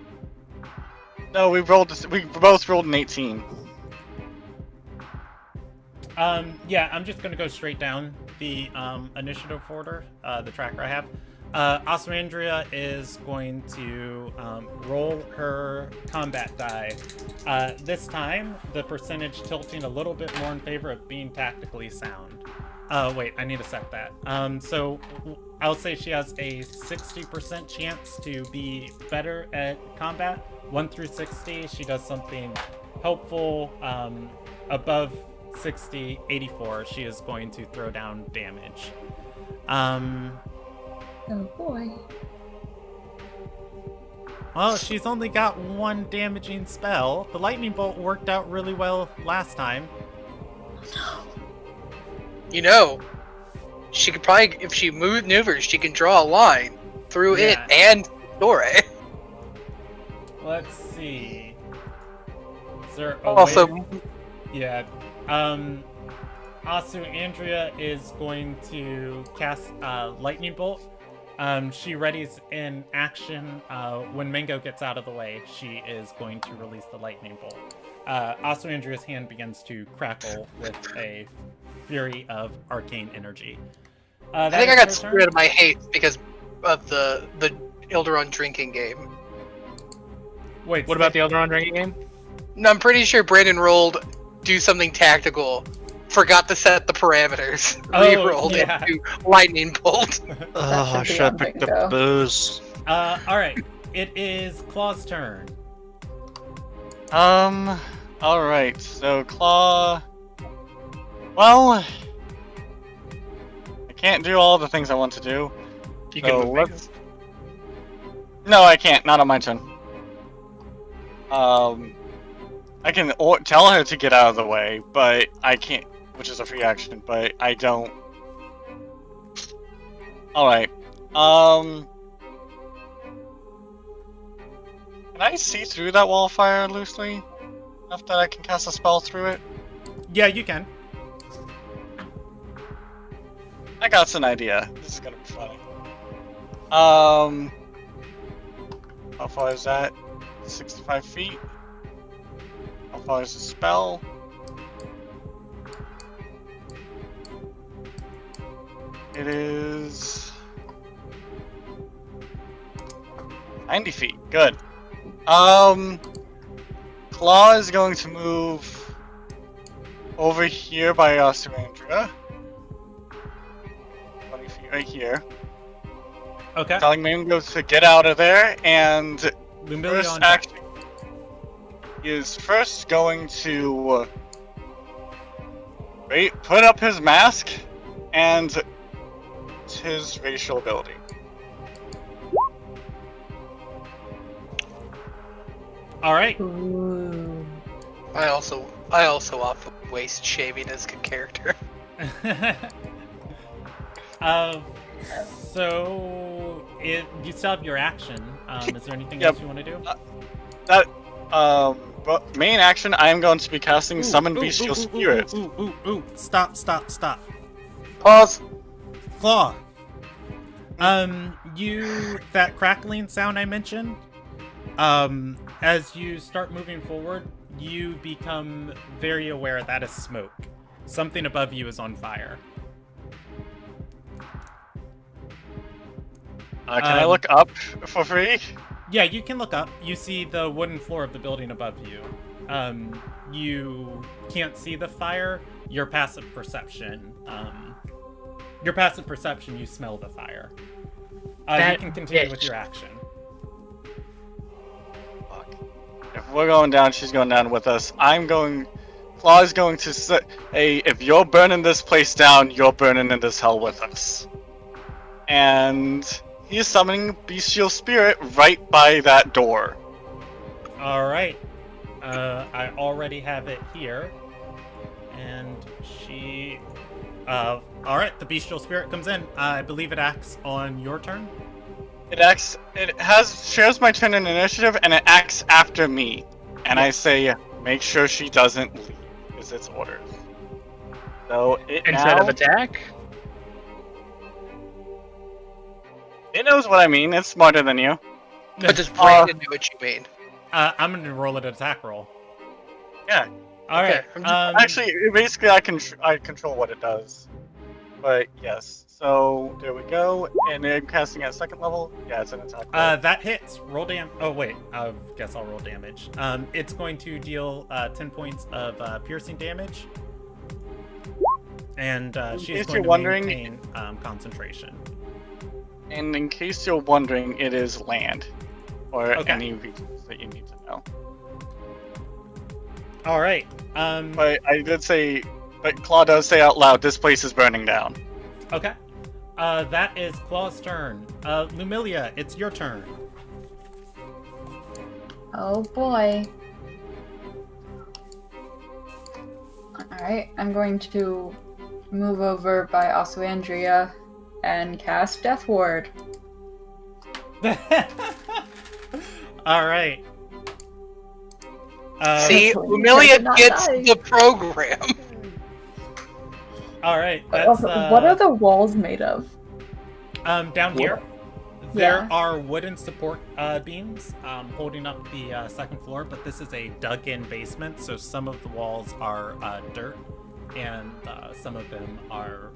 [SPEAKER 1] No, we both rolled an 18.
[SPEAKER 3] Yeah, I'm just gonna go straight down the initiative order, the tracker I have. Osmandria is going to roll her combat die. This time, the percentage tilting a little bit more in favor of being tactically sound. Wait, I need to set that. So I'll say she has a 60% chance to be better at combat. 1 through 60, she does something helpful. Above 60, 84, she is going to throw down damage.
[SPEAKER 5] Oh boy.
[SPEAKER 3] Well, she's only got 1 damaging spell. The lightning bolt worked out really well last time.
[SPEAKER 2] You know, she could probably, if she maneuvers, she can draw a line through it and Dore.
[SPEAKER 3] Let's see. Is there a
[SPEAKER 2] Also,
[SPEAKER 3] way... Yeah. Asu Andrea is going to cast lightning bolt. She readies in action. When Mango gets out of the way, she is going to release the lightning bolt. Asu Andrea's hand begins to crackle with a fury of arcane energy.
[SPEAKER 2] I think I got rid of my hate because of the Ilderon drinking game.
[SPEAKER 3] Wait,
[SPEAKER 4] What about the Ilderon drinking game?
[SPEAKER 2] No, I'm pretty sure Brandon rolled do something tactical, forgot to set the parameters, re-rolled it to lightning bolt.
[SPEAKER 6] Oh, I should have picked the booze.
[SPEAKER 3] Alright. It is Claw's turn.
[SPEAKER 1] Alright, so Claw... Well... I can't do all the things I want to do.
[SPEAKER 4] You can move Mango.
[SPEAKER 1] No, I can't. Not on my turn. I can tell her to get out of the way, but I can't, which is a free action, but I don't. Alright. Can I see through that wall of fire loosely? Enough that I can cast a spell through it?
[SPEAKER 3] Yeah, you can.
[SPEAKER 1] I got an idea. This is gonna be funny. How far is that? 65 feet? How far is the spell? It is 90 feet. Good. Claw is going to move over here by Ostrandra. 20 feet right here.
[SPEAKER 3] Okay.
[SPEAKER 1] Telling Mango to get out of there, and
[SPEAKER 3] Lumbillia
[SPEAKER 1] first
[SPEAKER 3] on deck.
[SPEAKER 1] action is first going to put up his mask and his racial ability.
[SPEAKER 3] All right.
[SPEAKER 5] Ooh.
[SPEAKER 2] I also opt for waist shaving as a character.
[SPEAKER 3] So you still have your action. Is there anything
[SPEAKER 1] Yep.
[SPEAKER 3] else you want to do?
[SPEAKER 1] But main action, I am going to be casting Summon Bestial Spirit.
[SPEAKER 3] Ooh. Stop.
[SPEAKER 2] Pause.
[SPEAKER 3] Claw. That crackling sound I mentioned, as you start moving forward, you become very aware that is smoke. Something above you is on fire.
[SPEAKER 1] Can I look up for free?
[SPEAKER 3] Yeah, you can look up. You see the wooden floor of the building above you. You can't see the fire. Your passive perception. You smell the fire. You can continue with your action.
[SPEAKER 1] Fuck. If we're going down, she's going down with us. Claw's going to say, hey, if you're burning this place down, you're burning in this hell with us. And he's summoning Bestial Spirit right by that door.
[SPEAKER 3] Alright. I already have it here. And she... Alright, the Bestial Spirit comes in. I believe it acts on your turn.
[SPEAKER 1] It shares my turn in initiative, and it acts after me. And I say, make sure she doesn't leave, is its orders. So it
[SPEAKER 4] Instead of attack?
[SPEAKER 1] It knows what I mean. It's smarter than you.
[SPEAKER 2] But does Brandon know what you mean?
[SPEAKER 3] I'm going to roll an attack roll.
[SPEAKER 1] Yeah.
[SPEAKER 3] All right.
[SPEAKER 2] I'm just-
[SPEAKER 1] Actually, basically, I control what it does. But yes, so there we go. And I'm casting at second level. Yeah, it's an attack.
[SPEAKER 3] That hits. Roll Oh wait, I guess I'll roll damage. It's going to deal 10 points of piercing damage, and she's going to maintain concentration.
[SPEAKER 1] And in case you're wondering, it is land, or
[SPEAKER 3] Okay.
[SPEAKER 1] any regions that you need to know.
[SPEAKER 3] All right.
[SPEAKER 1] But I did say, but Claw does say out loud, this place is burning down.
[SPEAKER 3] Okay. That is Claw's turn. Lumilia, it's your turn.
[SPEAKER 5] Oh boy. Alright, I'm going to move over by Oswandria and cast Death Ward.
[SPEAKER 3] All right.
[SPEAKER 2] See,
[SPEAKER 5] Hopefully
[SPEAKER 2] Amelia
[SPEAKER 5] not
[SPEAKER 2] gets
[SPEAKER 5] die.
[SPEAKER 2] the program.
[SPEAKER 3] All right.
[SPEAKER 5] But
[SPEAKER 3] That's
[SPEAKER 5] also, what are the walls made of?
[SPEAKER 3] down here. There
[SPEAKER 5] Yeah.
[SPEAKER 3] are wooden support beams holding up the second floor, but this is a dug-in basement, so some of the walls are dirt, and some of them are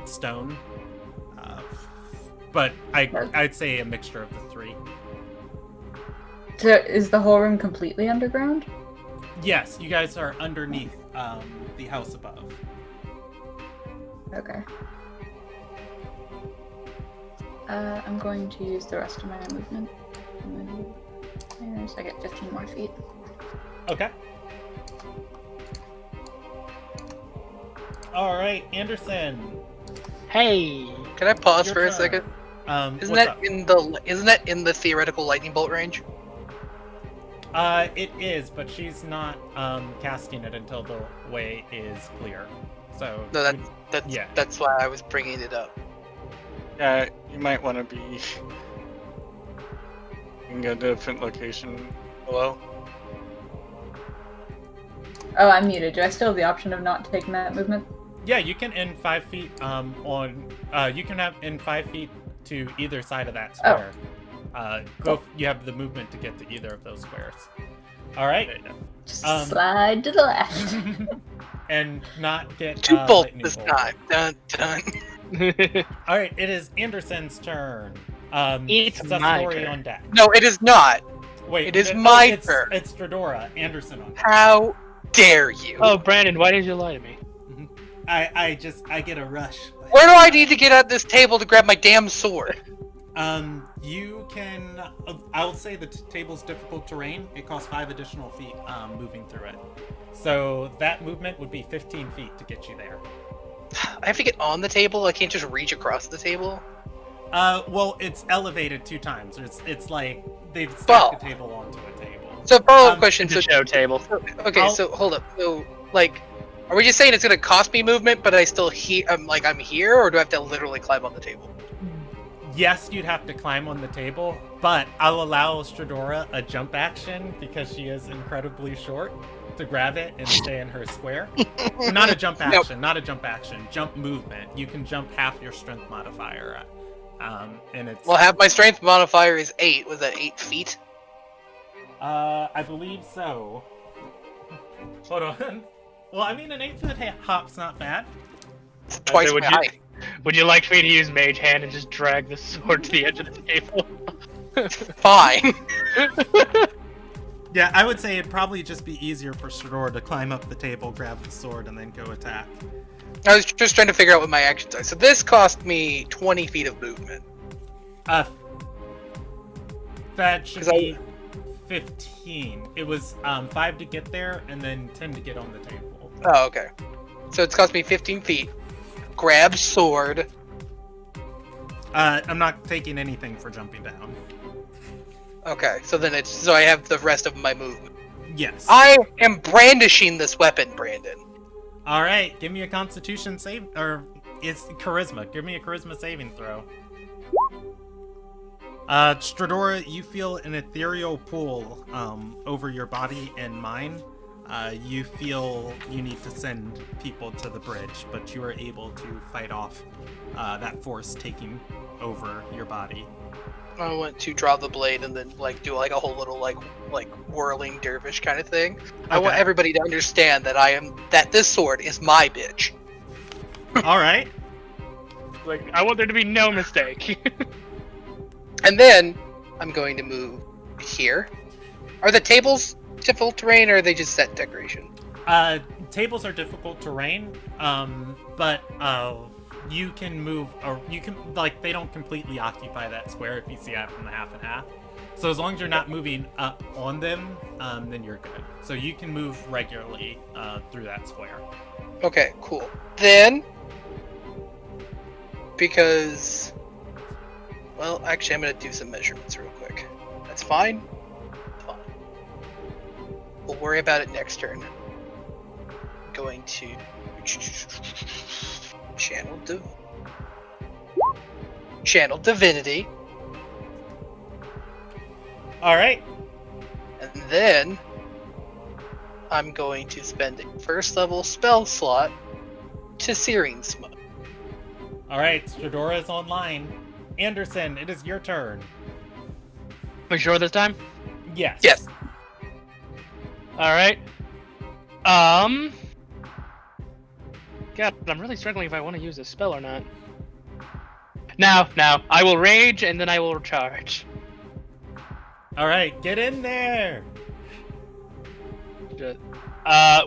[SPEAKER 3] stone. But I'd say a mixture of the three.
[SPEAKER 5] So is the whole room completely underground?
[SPEAKER 3] Yes, you guys are underneath the house above.
[SPEAKER 5] Okay. I'm going to use the rest of my movement. So I get 15 more feet.
[SPEAKER 3] Okay. All right, Anderson.
[SPEAKER 4] Hey.
[SPEAKER 2] Can I pause
[SPEAKER 3] Your
[SPEAKER 2] for a
[SPEAKER 3] turn.
[SPEAKER 2] second?
[SPEAKER 3] What's
[SPEAKER 2] Isn't that
[SPEAKER 3] up?
[SPEAKER 2] in the theoretical lightning bolt range?
[SPEAKER 3] It is, but she's not casting it until the way is clear. So
[SPEAKER 2] No, that's
[SPEAKER 3] yeah.
[SPEAKER 2] that's why I was bringing it up.
[SPEAKER 1] Yeah, you might want to be in a different location below.
[SPEAKER 5] Oh, I'm muted. Do I still have the option of not taking that movement?
[SPEAKER 3] Yeah, you can end 5 feet you can have in 5 feet to either side of that square. You have the movement to get to either of those squares. All right.
[SPEAKER 5] Just
[SPEAKER 3] Um,
[SPEAKER 5] slide to the left.
[SPEAKER 3] And not get
[SPEAKER 2] 2 bolts
[SPEAKER 3] lightning
[SPEAKER 2] this
[SPEAKER 3] bolt.
[SPEAKER 2] time. Dun dun.
[SPEAKER 3] All right, it is Anderson's turn.
[SPEAKER 4] It's my
[SPEAKER 3] Sasori
[SPEAKER 4] turn.
[SPEAKER 3] on deck.
[SPEAKER 2] No, it is not.
[SPEAKER 3] Wait,
[SPEAKER 2] It is my turn.
[SPEAKER 3] It's Stradora. Anderson on deck.
[SPEAKER 2] How dare you?
[SPEAKER 4] Oh, Brandon, why did you lie to me?
[SPEAKER 3] I get a rush.
[SPEAKER 2] Where do I need to get at this table to grab my damn sword?
[SPEAKER 3] You can. I'll say the table's difficult terrain. It costs 5 additional feet moving through it. So that movement would be 15 feet to get you there.
[SPEAKER 2] I have to get on the table. I can't just reach across the table.
[SPEAKER 3] Well, it's elevated 2 times. It's like they've stacked
[SPEAKER 2] Well.
[SPEAKER 3] a table onto a table.
[SPEAKER 2] So follow-up question.
[SPEAKER 4] It's a
[SPEAKER 2] So,
[SPEAKER 4] show table.
[SPEAKER 2] okay, so hold up. So like, are we just saying it's gonna cost me movement, but I still I'm here, or do I have to literally climb on the table?
[SPEAKER 3] Yes, you'd have to climb on the table, but I'll allow Stradora a jump action because she is incredibly short to grab it and stay in her square. Not a jump action, not a jump action. Jump movement. You can jump half your strength modifier. And it's.
[SPEAKER 2] Well, half my strength modifier is 8. Was that 8 feet?
[SPEAKER 3] I believe so. Hold on. Well, I mean, an 8-foot hop's not bad.
[SPEAKER 2] It's twice
[SPEAKER 4] would
[SPEAKER 2] my
[SPEAKER 4] you-
[SPEAKER 2] height.
[SPEAKER 4] Would you like me to use Mage Hand and just drag the sword to the edge of the table?
[SPEAKER 2] Fine.
[SPEAKER 3] Yeah, I would say it'd probably just be easier for Stradora to climb up the table, grab the sword, and then go attack.
[SPEAKER 2] I was just trying to figure out what my actions are. So this cost me 20 feet of movement.
[SPEAKER 3] That should
[SPEAKER 2] 'Cause
[SPEAKER 3] be 15. It was 5 to get there, and then 10 to get on the table.
[SPEAKER 2] Oh, okay. So it's cost me 15 feet. Grab sword.
[SPEAKER 3] I'm not taking anything for jumping down.
[SPEAKER 2] Okay, so then so I have the rest of my movement.
[SPEAKER 3] Yes.
[SPEAKER 2] I am brandishing this weapon, Brandon.
[SPEAKER 3] All right, give me a Constitution save, or it's Charisma. Give me a Charisma saving throw. Stradora, you feel an ethereal pull over your body and mind. You feel you need to send people to the bridge, but you are able to fight off that force taking over your body.
[SPEAKER 2] I want to draw the blade and then like do like a whole little like whirling dervish kind of thing. I want
[SPEAKER 3] Okay.
[SPEAKER 2] everybody to understand that this sword is my bitch.
[SPEAKER 3] All right.
[SPEAKER 4] Like, I want there to be no mistake.
[SPEAKER 2] And then I'm going to move here. Are the tables difficult terrain or are they just set decoration?
[SPEAKER 3] Tables are difficult terrain, but you can move, or you can, like, they don't completely occupy that square if you see that from the half and half. So as long as you're not moving up on them, then you're good. So you can move regularly through that square.
[SPEAKER 2] Okay, cool. Then, because, well, actually I'm going to do some measurements real quick. That's fine. Fine. We'll worry about it next turn. I'm going to channel divinity.
[SPEAKER 3] All right.
[SPEAKER 2] And then I'm going to spend a first level spell slot to Searing Smoke.
[SPEAKER 3] All right, Stradora's online. Anderson, it is your turn.
[SPEAKER 4] Are you sure this time?
[SPEAKER 3] Yes.
[SPEAKER 2] Yes.
[SPEAKER 4] Alright. God, I'm really struggling if I want to use this spell or not. Now, I will rage and then I will charge.
[SPEAKER 3] All right, get in there.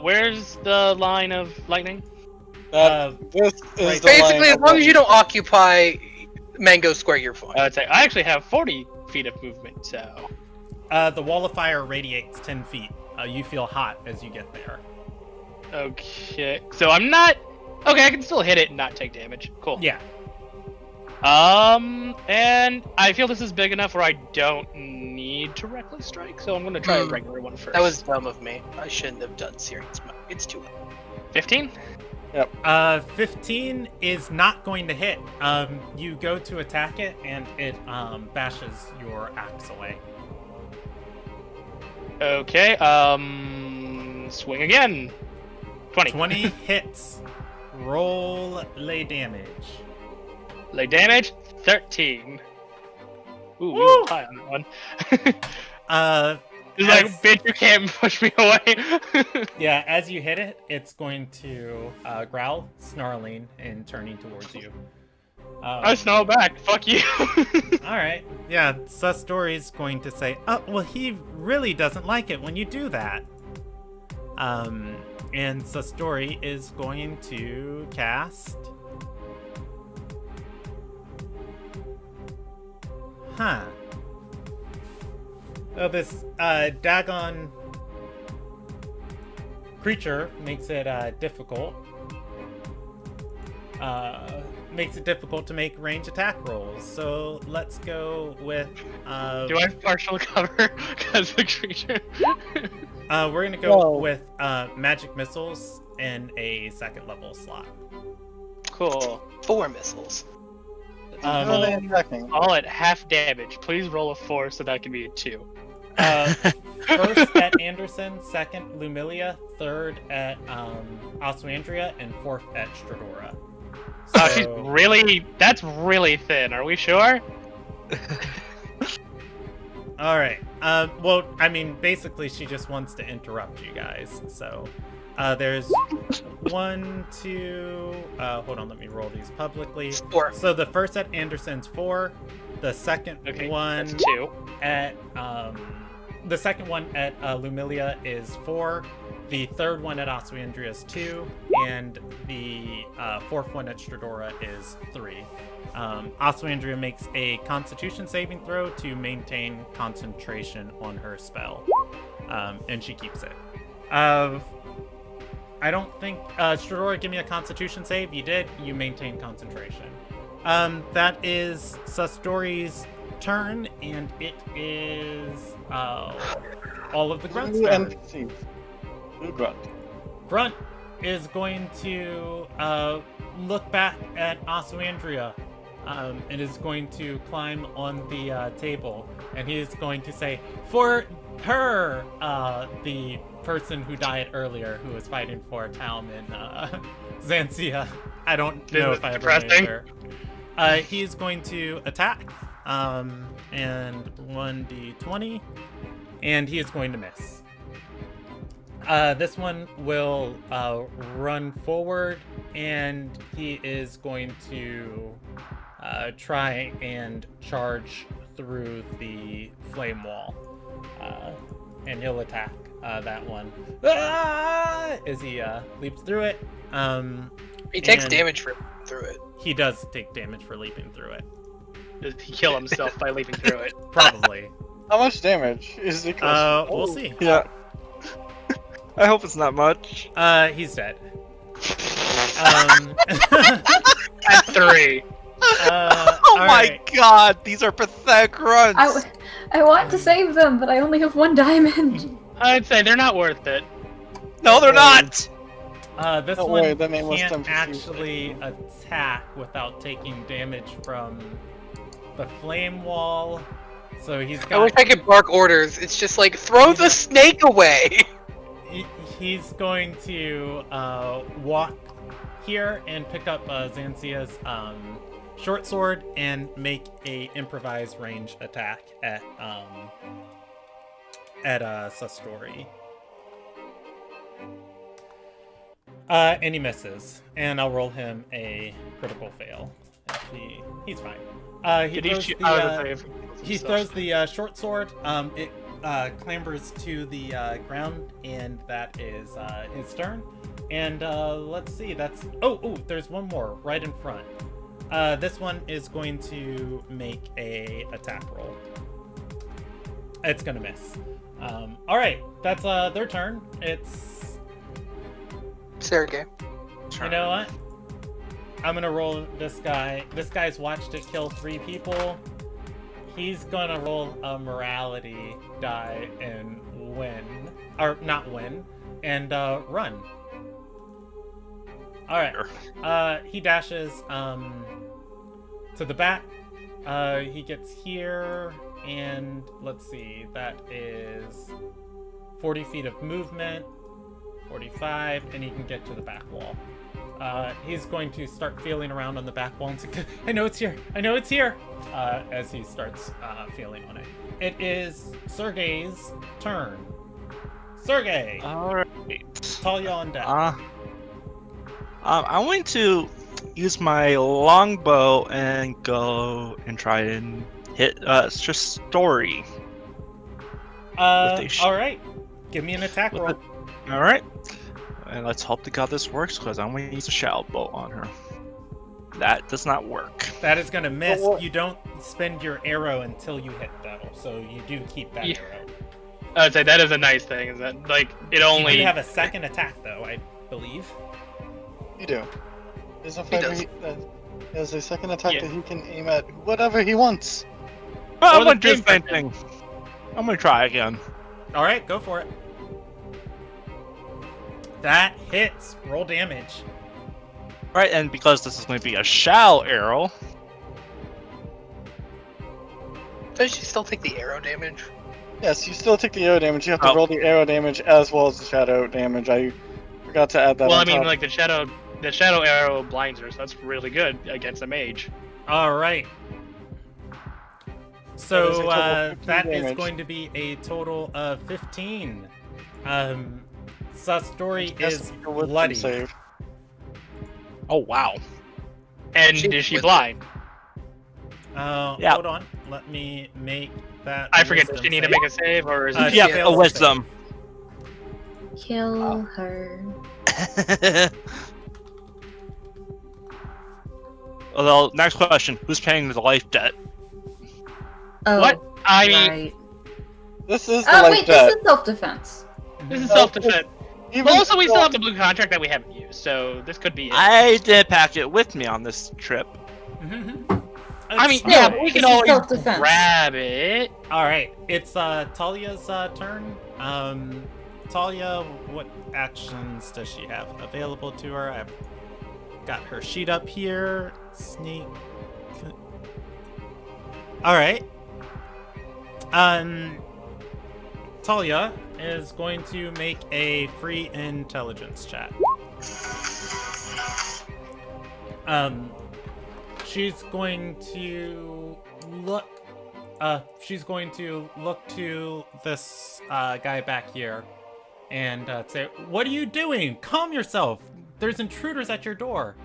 [SPEAKER 4] Where's the line of lightning?
[SPEAKER 1] This is
[SPEAKER 3] right.
[SPEAKER 1] the line
[SPEAKER 2] Basically, as
[SPEAKER 1] of
[SPEAKER 2] long as you don't
[SPEAKER 1] lightning.
[SPEAKER 2] occupy Mango Square, you're fine.
[SPEAKER 4] I'd say I actually have 40 feet of movement, so.
[SPEAKER 3] The wall of fire radiates 10 feet. You feel hot as you get there.
[SPEAKER 4] Okay, so I'm not. Okay, I can still hit it and not take damage. Cool.
[SPEAKER 3] Yeah.
[SPEAKER 4] And I feel this is big enough where I don't need to reckless strike, so I'm gonna try a regular one first.
[SPEAKER 2] That was dumb of me. I shouldn't have done Searing Smoke. It's too late.
[SPEAKER 4] 15.
[SPEAKER 3] 15 is not going to hit. You go to attack it, and it bashes your axe away.
[SPEAKER 4] Okay, swing again. 20.
[SPEAKER 3] 20 hits. Roll lay damage.
[SPEAKER 4] Lay damage, 13. Ooh, we
[SPEAKER 3] Woo!
[SPEAKER 4] were high on that one. It's like,
[SPEAKER 3] As-
[SPEAKER 4] bitch, you can't push me away.
[SPEAKER 3] Yeah, as you hit it, it's going to growl, snarling, and turning towards you.
[SPEAKER 4] I snarl back. Fuck you.
[SPEAKER 3] Alright. Yeah, Sustori's going to say, oh, well, he really doesn't like it when you do that. And Sustori is going to cast... Huh. Oh, this Dagon creature makes it difficult. Makes it difficult to make range attack rolls. So let's go with.
[SPEAKER 4] Do I have partial cover because the creature?
[SPEAKER 3] We're gonna go
[SPEAKER 1] Whoa.
[SPEAKER 3] with magic missiles in a second level slot.
[SPEAKER 4] Cool.
[SPEAKER 2] 4 missiles.
[SPEAKER 1] How are they attacking?
[SPEAKER 4] All at half damage. Please roll a 4 so that can be a 2.
[SPEAKER 3] First at Anderson, second Lumilia, third at Oswandria, and fourth at Stradora.
[SPEAKER 4] Oh, she's really. That's really thin. Are we sure?
[SPEAKER 3] All right. Well, I mean, basically, she just wants to interrupt you guys. So, there's 1, 2. Hold on, let me roll these publicly.
[SPEAKER 2] 4.
[SPEAKER 3] So the first at Anderson's 4. The second
[SPEAKER 4] Okay,
[SPEAKER 3] one
[SPEAKER 4] that's 2.
[SPEAKER 3] at the second one at Lumilia is 4. The third one at Oswandria is 2, and the fourth one at Stradora is 3. Oswandria makes a Constitution saving throw to maintain concentration on her spell, and she keeps it. I don't think Stradora, give me a Constitution save. You did. You maintain concentration. That is Sustori's turn, and it is all of the grunts'
[SPEAKER 1] New
[SPEAKER 3] turn.
[SPEAKER 1] NPCs. New grunt.
[SPEAKER 3] Grunt is going to look back at Oswandria and is going to climb on the table, and he is going to say, for her, the person who died earlier, who was fighting for a town in Xansia. I don't know if I ever named her. He is going to attack and 1d20, and he is going to miss. This one will run forward, and he is going to try and charge through the flame wall. And he'll attack that one. As he leaps through it.
[SPEAKER 2] He takes damage through it.
[SPEAKER 3] He does take damage for leaping through it.
[SPEAKER 4] Does he kill himself by leaping through it?
[SPEAKER 3] Probably.
[SPEAKER 1] How much damage is it?
[SPEAKER 3] We'll see.
[SPEAKER 6] Yeah. I hope it's not much.
[SPEAKER 3] He's dead.
[SPEAKER 4] At 3.
[SPEAKER 6] Oh my
[SPEAKER 3] right.
[SPEAKER 6] god, these are pathetic runs.
[SPEAKER 5] I want to save them, but I only have 1 diamond.
[SPEAKER 4] I'd say they're not worth it.
[SPEAKER 6] No, they're not.
[SPEAKER 3] This
[SPEAKER 1] Don't
[SPEAKER 3] one
[SPEAKER 1] worry, that name was
[SPEAKER 3] can't
[SPEAKER 1] done for
[SPEAKER 3] actually attack without taking damage from the flame wall. So he's
[SPEAKER 2] I wish
[SPEAKER 3] got.
[SPEAKER 2] I could bark orders. It's just like, throw the snake away!
[SPEAKER 3] He's going to walk here and pick up Xanthia's short sword and make a improvised range attack at Sastori. And he misses, and I'll roll him a critical fail. He's fine. He throws the short sword. It clambers to the ground, and that is his turn. And let's see. There's one more right in front. This one is going to make a attack roll. It's gonna miss. All right, that's their turn. It's
[SPEAKER 2] Sergey.
[SPEAKER 3] You know what? I'm gonna roll this guy. This guy's watched it kill 3 people. He's gonna roll a morality die and win, or not win, and run. All right. He dashes to the back. He gets here, and let's see. That is 40 feet of movement, 45, and he can get to the back wall. He's going to start feeling around on the back wall and say, I know it's here! I know it's here! As he starts feeling on it. It is Sergey's turn. Sergey!
[SPEAKER 6] Alright.
[SPEAKER 3] Talia on deck.
[SPEAKER 6] I'm going to use my longbow and go and try and hit Story.
[SPEAKER 3] Alright. Give me an attack roll.
[SPEAKER 6] Alright. And let's hope to God this works, because I'm going to use a shadow bow on her. That does not work.
[SPEAKER 3] That is going to miss. You don't spend your arrow until you hit, though, so you do keep that arrow.
[SPEAKER 4] I'd say that is a nice thing, is that, like, it only...
[SPEAKER 3] You have a second attack, though, I believe.
[SPEAKER 1] You do. There's a second attack that he can aim at whatever he wants.
[SPEAKER 6] Well, I'm going to do the same thing. I'm going to try again.
[SPEAKER 3] Alright, go for it. That hits. Roll damage.
[SPEAKER 6] Right, and because this is going to be a shell arrow...
[SPEAKER 2] Does she still take the arrow damage?
[SPEAKER 1] Yes, you still take the arrow damage. You have to roll the arrow damage as well as the shadow damage. I forgot to add that.
[SPEAKER 4] Well, I mean, like the shadow arrow blinds her, so that's really good against a mage.
[SPEAKER 3] All right. So that is going to be a total of 15. Sastori is bloody.
[SPEAKER 1] Save.
[SPEAKER 6] Oh wow!
[SPEAKER 4] And is she blind?
[SPEAKER 6] Yeah.
[SPEAKER 3] Hold on. Let me make that.
[SPEAKER 4] I forget. Does she need to make a save, or is it?
[SPEAKER 6] Yeah, a wisdom.
[SPEAKER 5] Kill her.
[SPEAKER 6] Although, next question: who's paying the life debt?
[SPEAKER 5] Oh,
[SPEAKER 4] What? I mean,
[SPEAKER 5] right.
[SPEAKER 1] This is the life
[SPEAKER 5] wait,
[SPEAKER 1] debt.
[SPEAKER 5] this is self-defense.
[SPEAKER 4] this is self-defense.
[SPEAKER 1] Even
[SPEAKER 4] But also, we still
[SPEAKER 1] so-
[SPEAKER 4] have the blue contract that we haven't used, so this could be it.
[SPEAKER 6] I did pack it with me on this trip.
[SPEAKER 4] I mean,
[SPEAKER 5] Still,
[SPEAKER 4] yeah, but we
[SPEAKER 5] this
[SPEAKER 4] can
[SPEAKER 5] is
[SPEAKER 4] always
[SPEAKER 5] self-defense.
[SPEAKER 4] grab it.
[SPEAKER 3] All right, it's Talia's turn. Talia, what actions does she have available to her? I've got her sheet up here. Sneak. All right. Talia is going to make a free intelligence check. She's going to look she's going to look to this guy back here and say, "What are you doing? Calm yourself. There's intruders at your door."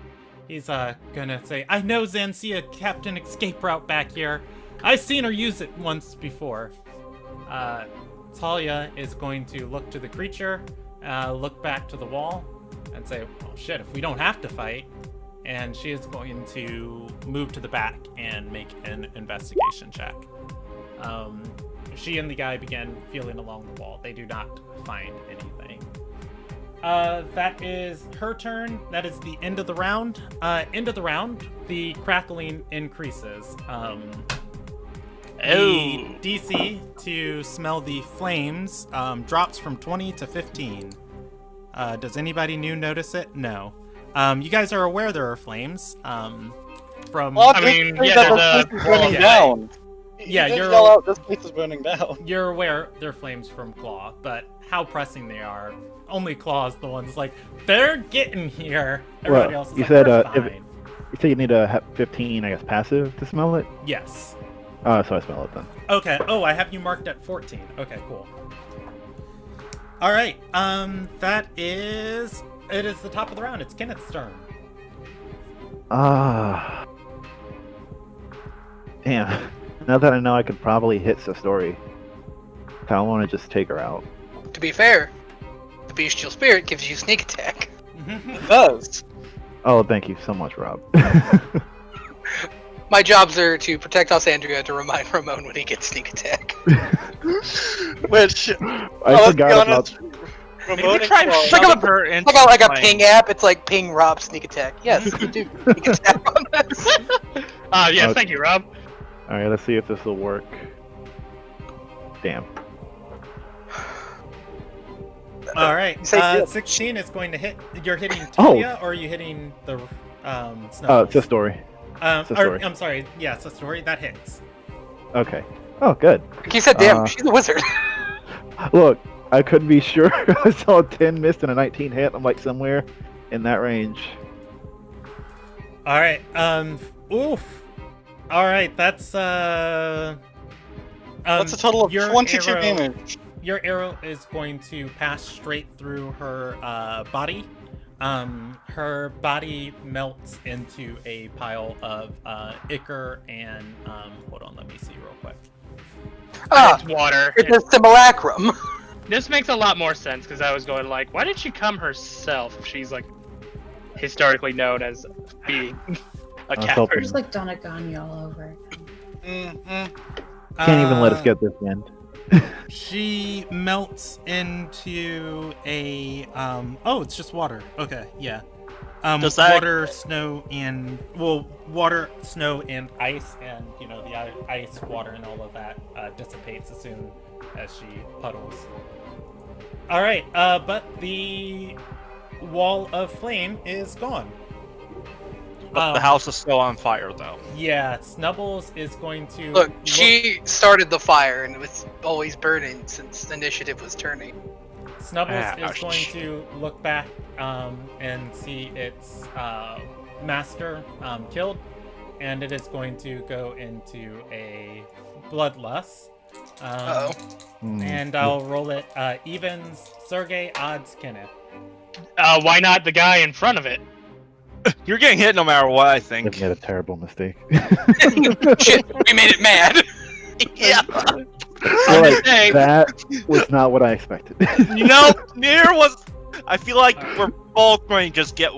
[SPEAKER 3] He's gonna say, "I know Xansia kept an escape route back here. I've seen her use it once before." Talia is going to look to the creature, look back to the wall, and say, "Oh shit, if we don't have to fight." And she is going to move to the back and make an investigation check. She and the guy begin feeling along the wall. They do not find anything. That is her turn. That is the end of the round. End of the round, the crackling increases. The DC to smell the flames drops from 20 to 15. Does anybody new notice it? No. You guys are aware there are flames. From
[SPEAKER 1] Well,
[SPEAKER 4] I mean,
[SPEAKER 1] this
[SPEAKER 4] yeah,
[SPEAKER 1] place
[SPEAKER 4] there's
[SPEAKER 1] is burning down.
[SPEAKER 3] Yeah,
[SPEAKER 1] You did
[SPEAKER 3] you're-
[SPEAKER 1] yell out, "This place is burning down."
[SPEAKER 3] You're aware they're flames from Claw, but how pressing they are, only Claw's the one's like, they're getting here. Everybody else is
[SPEAKER 7] you
[SPEAKER 3] like,
[SPEAKER 7] said,
[SPEAKER 3] "We're
[SPEAKER 7] if-
[SPEAKER 3] fine."
[SPEAKER 7] You say you need a 15, I guess, passive to smell it?
[SPEAKER 3] Yes.
[SPEAKER 7] Oh, so I smell it then.
[SPEAKER 3] Okay. Oh, I have you marked at 14. Okay, cool. All right. That is. It is the top of the round. It's Kenneth's turn.
[SPEAKER 7] Damn. Now that I know I could probably hit Sasori, I want to just take her out.
[SPEAKER 2] To be fair, the bestial spirit gives you sneak attack.
[SPEAKER 1] It does.
[SPEAKER 7] Oh, thank you so much, Rob.
[SPEAKER 2] My jobs are to protect Alessandria, to remind Ramon when he gets sneak attack.
[SPEAKER 1] Which,
[SPEAKER 7] I
[SPEAKER 1] let's be
[SPEAKER 7] forgot
[SPEAKER 1] honest,
[SPEAKER 7] about.
[SPEAKER 6] Maybe
[SPEAKER 1] Ramon and
[SPEAKER 6] try
[SPEAKER 1] Claw-
[SPEAKER 6] shoving her into
[SPEAKER 2] I got like a
[SPEAKER 6] flame.
[SPEAKER 2] ping app. It's like ping Rob sneak attack. Yes, you do sneak attack on this.
[SPEAKER 4] Yes,
[SPEAKER 7] Okay.
[SPEAKER 4] thank you, Rob.
[SPEAKER 7] All right, let's see if this will work. Damn.
[SPEAKER 3] All right.
[SPEAKER 2] You say good.
[SPEAKER 3] 16 is going to hit. You're hitting
[SPEAKER 7] Oh.
[SPEAKER 3] Talia, or are you hitting the Snowballs?
[SPEAKER 7] Sasori. Sasori.
[SPEAKER 3] I'm sorry. Yeah, Sasori. That hits.
[SPEAKER 7] Okay. Oh, good.
[SPEAKER 2] He said, "Damn,
[SPEAKER 7] Uh,
[SPEAKER 2] she's a wizard."
[SPEAKER 7] Look, I couldn't be sure. I saw a 10 missed and a 19 hit. I'm like somewhere in that range.
[SPEAKER 3] All right. Oof. All right. That's
[SPEAKER 1] That's a total of
[SPEAKER 3] your
[SPEAKER 1] 22
[SPEAKER 3] arrow-
[SPEAKER 1] damage.
[SPEAKER 3] Your arrow is going to pass straight through her body. Her body melts into a pile of ichor and hold on, let me see real quick.
[SPEAKER 4] It's water.
[SPEAKER 2] It's a simulacrum.
[SPEAKER 4] This makes a lot more sense because I was going like, why did she come herself if she's like historically known as being a cat
[SPEAKER 7] helping.
[SPEAKER 5] It's like Donaganya all over again.
[SPEAKER 1] Mm-hmm.
[SPEAKER 7] Can't even let us get this end.
[SPEAKER 3] She melts into a oh, it's just water. Okay, yeah.
[SPEAKER 6] Does that-
[SPEAKER 3] water, snow, and water, snow, and ice, and you know the ice, water, and all of that dissipates as soon as she puddles. All right, but the wall of flame is gone.
[SPEAKER 6] But the house is still on fire, though.
[SPEAKER 3] Yeah, Snubbles is going to
[SPEAKER 2] Look, she started the fire and it was always burning since the initiative was turning.
[SPEAKER 3] Snubbles is
[SPEAKER 6] Ouch.
[SPEAKER 3] going to look back and see its master killed, and it is going to go into a bloodlust.
[SPEAKER 2] Uh-oh.
[SPEAKER 3] And I'll roll it evens, Sergey, odds, Kenneth.
[SPEAKER 4] Why not the guy in front of it?
[SPEAKER 6] You're getting hit no matter what, I
[SPEAKER 7] I
[SPEAKER 6] think.
[SPEAKER 7] made a terrible mistake.
[SPEAKER 2] Shit, we made it mad.
[SPEAKER 6] Yeah.
[SPEAKER 7] I'm
[SPEAKER 6] just saying.
[SPEAKER 7] That was not what I expected.
[SPEAKER 6] Near was. I feel like we're both going to just get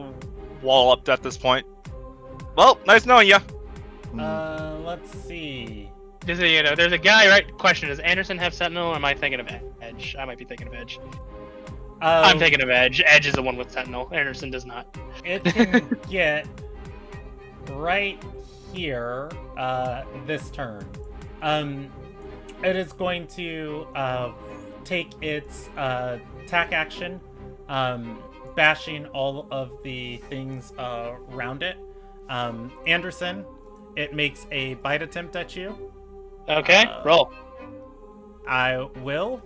[SPEAKER 6] walloped at this point. Well, nice knowing you.
[SPEAKER 3] Let's see.
[SPEAKER 4] Just so you know, there's a guy, right? Question, does Anderson have Sentinel, or am I thinking of Edge? I might be thinking of Edge. I'm thinking of Edge. Edge is the one with Sentinel. Anderson does not.
[SPEAKER 3] It can get right here this turn. It is going to take its attack action, bashing all of the things around it. Anderson, it makes a bite attempt at you.
[SPEAKER 4] Okay, roll.
[SPEAKER 3] I will.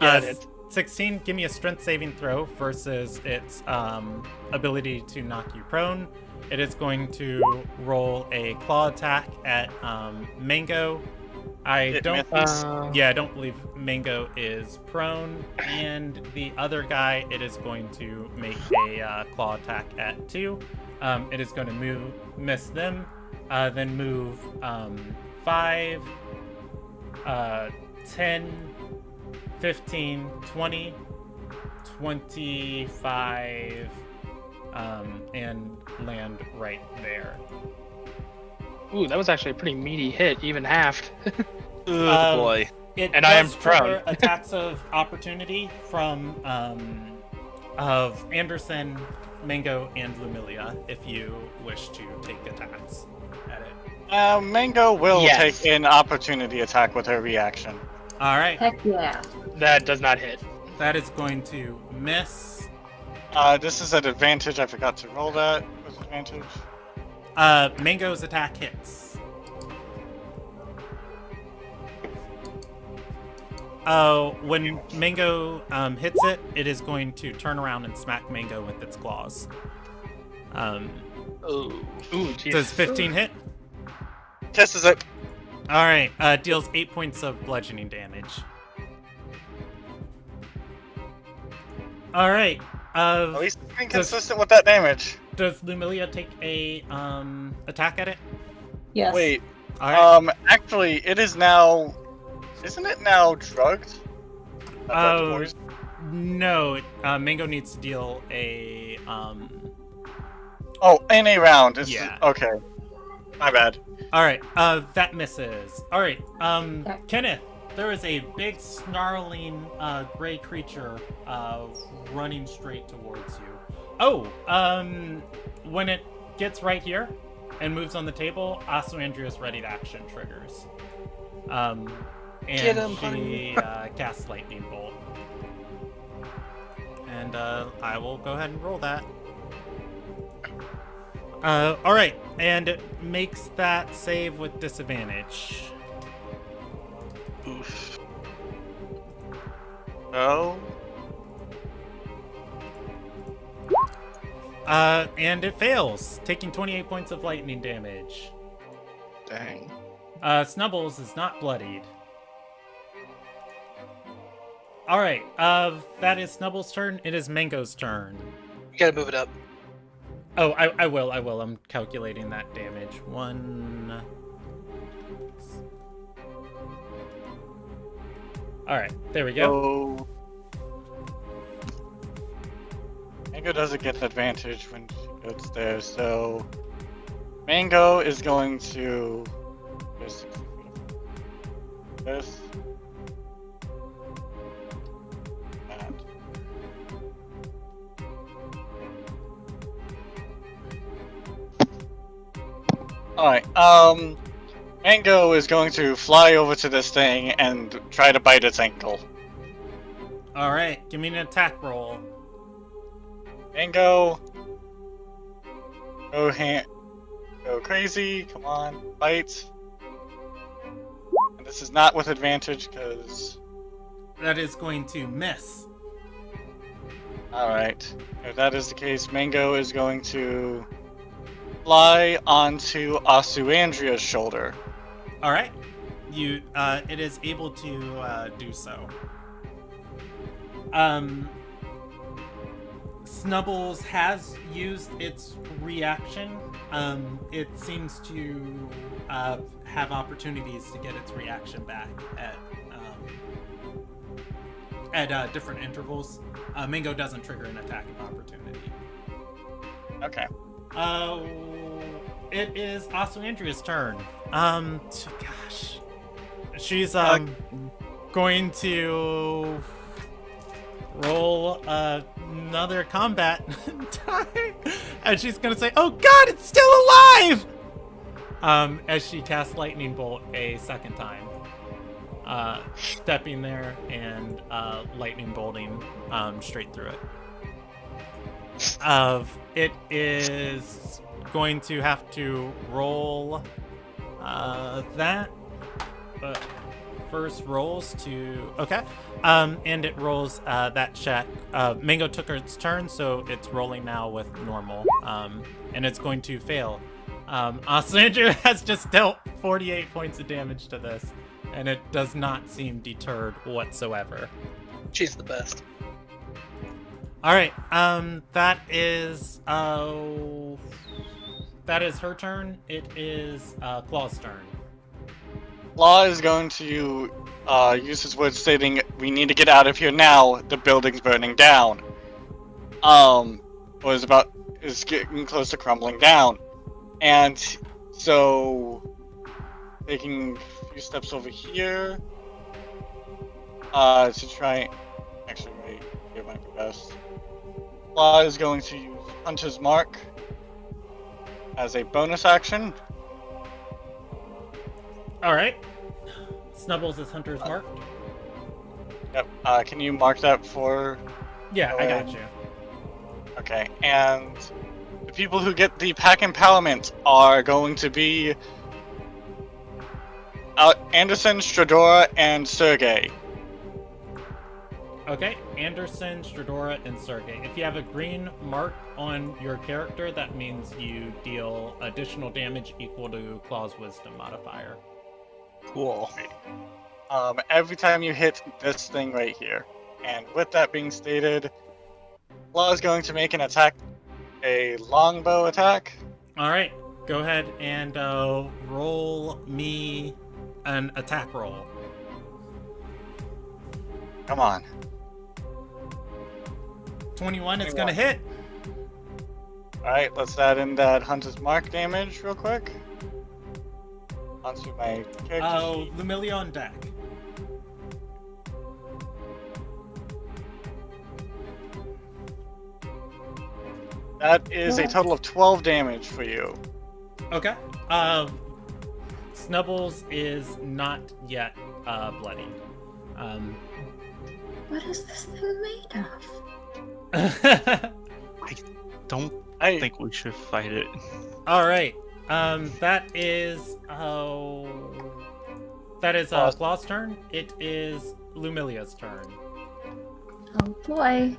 [SPEAKER 4] Yeah, it is.
[SPEAKER 3] 16, give me a strength saving throw versus its ability to knock you prone. it is going to roll a claw attack at Mango. I don't believe Mango is prone, and the other guy, it is going to make a claw attack at 2. It is going to miss them, then move 5, 10, 15, 20, 25, and land right there.
[SPEAKER 4] Ooh, that was actually a pretty meaty hit, even halved.
[SPEAKER 6] Oh boy.
[SPEAKER 3] And
[SPEAKER 4] I am
[SPEAKER 3] trigger
[SPEAKER 4] proud.
[SPEAKER 3] attacks of opportunity from of Anderson, Mango, and Lumilia if you wish to take attacks at it.
[SPEAKER 1] Mango will
[SPEAKER 4] Yes.
[SPEAKER 1] take an opportunity attack with her reaction.
[SPEAKER 3] All right,
[SPEAKER 5] Heck yeah.
[SPEAKER 4] That does not hit.
[SPEAKER 3] that is going to miss.
[SPEAKER 1] This is an advantage. I forgot to roll that with advantage.
[SPEAKER 3] Mango's attack hits. When Mango hits it, it is going to turn around and smack Mango with its claws.
[SPEAKER 4] Ooh, geez.
[SPEAKER 3] Does 15 hit?
[SPEAKER 1] Kisses it.
[SPEAKER 3] All right, deals 8 points of bludgeoning damage. All right.
[SPEAKER 1] At least it's being consistent with that damage.
[SPEAKER 3] Does Lumilia take a attack at it?
[SPEAKER 5] Yes.
[SPEAKER 1] Wait.
[SPEAKER 3] All right.
[SPEAKER 1] Actually, it is now. Isn't it now drugged? Poison?
[SPEAKER 3] No. Mango needs to deal a
[SPEAKER 1] Oh, in a round.
[SPEAKER 3] Yeah.
[SPEAKER 1] Okay. My bad.
[SPEAKER 3] All right. That misses. All right. Kenneth, there is a big snarling gray creature running straight towards you. Oh, when it gets right here and moves on the table, Asu Andrea's ready to action triggers.
[SPEAKER 2] Get
[SPEAKER 3] And
[SPEAKER 2] him,
[SPEAKER 3] she casts Lightning Bolt. And I will go ahead and roll that. Alright, and it makes that save with disadvantage.
[SPEAKER 1] Oof. Oh.
[SPEAKER 3] And it fails, taking 28 points of lightning damage.
[SPEAKER 6] Dang.
[SPEAKER 3] Snubbles is not bloodied. Alright, that is Snubbles' turn. It is Mango's turn.
[SPEAKER 2] You gotta move it up.
[SPEAKER 3] Oh, I will. I'm calculating that damage. 1. Alright, there we go.
[SPEAKER 1] So... Mango doesn't get the advantage when she goes there, so... Mango is going to... This. That. Alright, Mango is going to fly over to this thing and try to bite its ankle.
[SPEAKER 3] Alright, give me an attack roll.
[SPEAKER 1] Mango. Go crazy, come on, bite. And this is not with advantage, because...
[SPEAKER 3] That is going to miss.
[SPEAKER 1] Alright, if that is the case, Mango is going to fly onto Asuandria's shoulder.
[SPEAKER 3] Alright. It is able to do so. Snubbles has used its reaction. It seems to have opportunities to get its reaction back at different intervals. Mango doesn't trigger an attack of opportunity.
[SPEAKER 1] Okay.
[SPEAKER 3] It is Asuandria's turn. Gosh. She's going to roll another combat die, and she's gonna say, "Oh God, it's still alive!" As she casts Lightning Bolt a second time, stepping there and lightning bolting straight through it. It is going to have to roll that, but first rolls to and it rolls that check. Mango took its turn, so it's rolling now with normal, and it's going to fail. Asandru has just dealt 48 points of damage to this, and it does not seem deterred whatsoever.
[SPEAKER 2] She's the best.
[SPEAKER 3] All right, that is her turn. It is Claw's turn.
[SPEAKER 1] Claw is going to use his words stating, "We need to get out of here now. The building's burning down." Is getting close to crumbling down, and so taking a few steps over here to try. Actually, right here might be best. Claw is going to use Hunter's Mark as a bonus action.
[SPEAKER 3] All right. Snubbles is Hunter's Mark.
[SPEAKER 1] Yep. Can you mark that for?
[SPEAKER 3] Yeah, I got you.
[SPEAKER 1] Okay. And the people who get the pack empowerment are going to be Anderson, Stradora, and Sergey.
[SPEAKER 3] Okay, Anderson, Stradora, and Sergey. If you have a green mark on your character, that means you deal additional damage equal to Claw's Wisdom modifier.
[SPEAKER 6] Cool.
[SPEAKER 1] Every time you hit this thing right here. And with that being stated, Claw is going to make an attack, a longbow attack.
[SPEAKER 3] All right, go ahead and roll me an attack roll.
[SPEAKER 1] Come on.
[SPEAKER 3] 21, it's gonna hit.
[SPEAKER 1] Alright, let's add in that Hunter's Mark damage real quick. Onto my character sheet.
[SPEAKER 3] Lumilia on deck.
[SPEAKER 1] That is a total of 12 damage for you.
[SPEAKER 3] Okay. Snubbles is not yet bloodied.
[SPEAKER 5] What is this thing made of?
[SPEAKER 6] I don't think we should fight it.
[SPEAKER 3] All right. That is Claw's turn. It is Lumilia's turn.
[SPEAKER 5] Oh boy.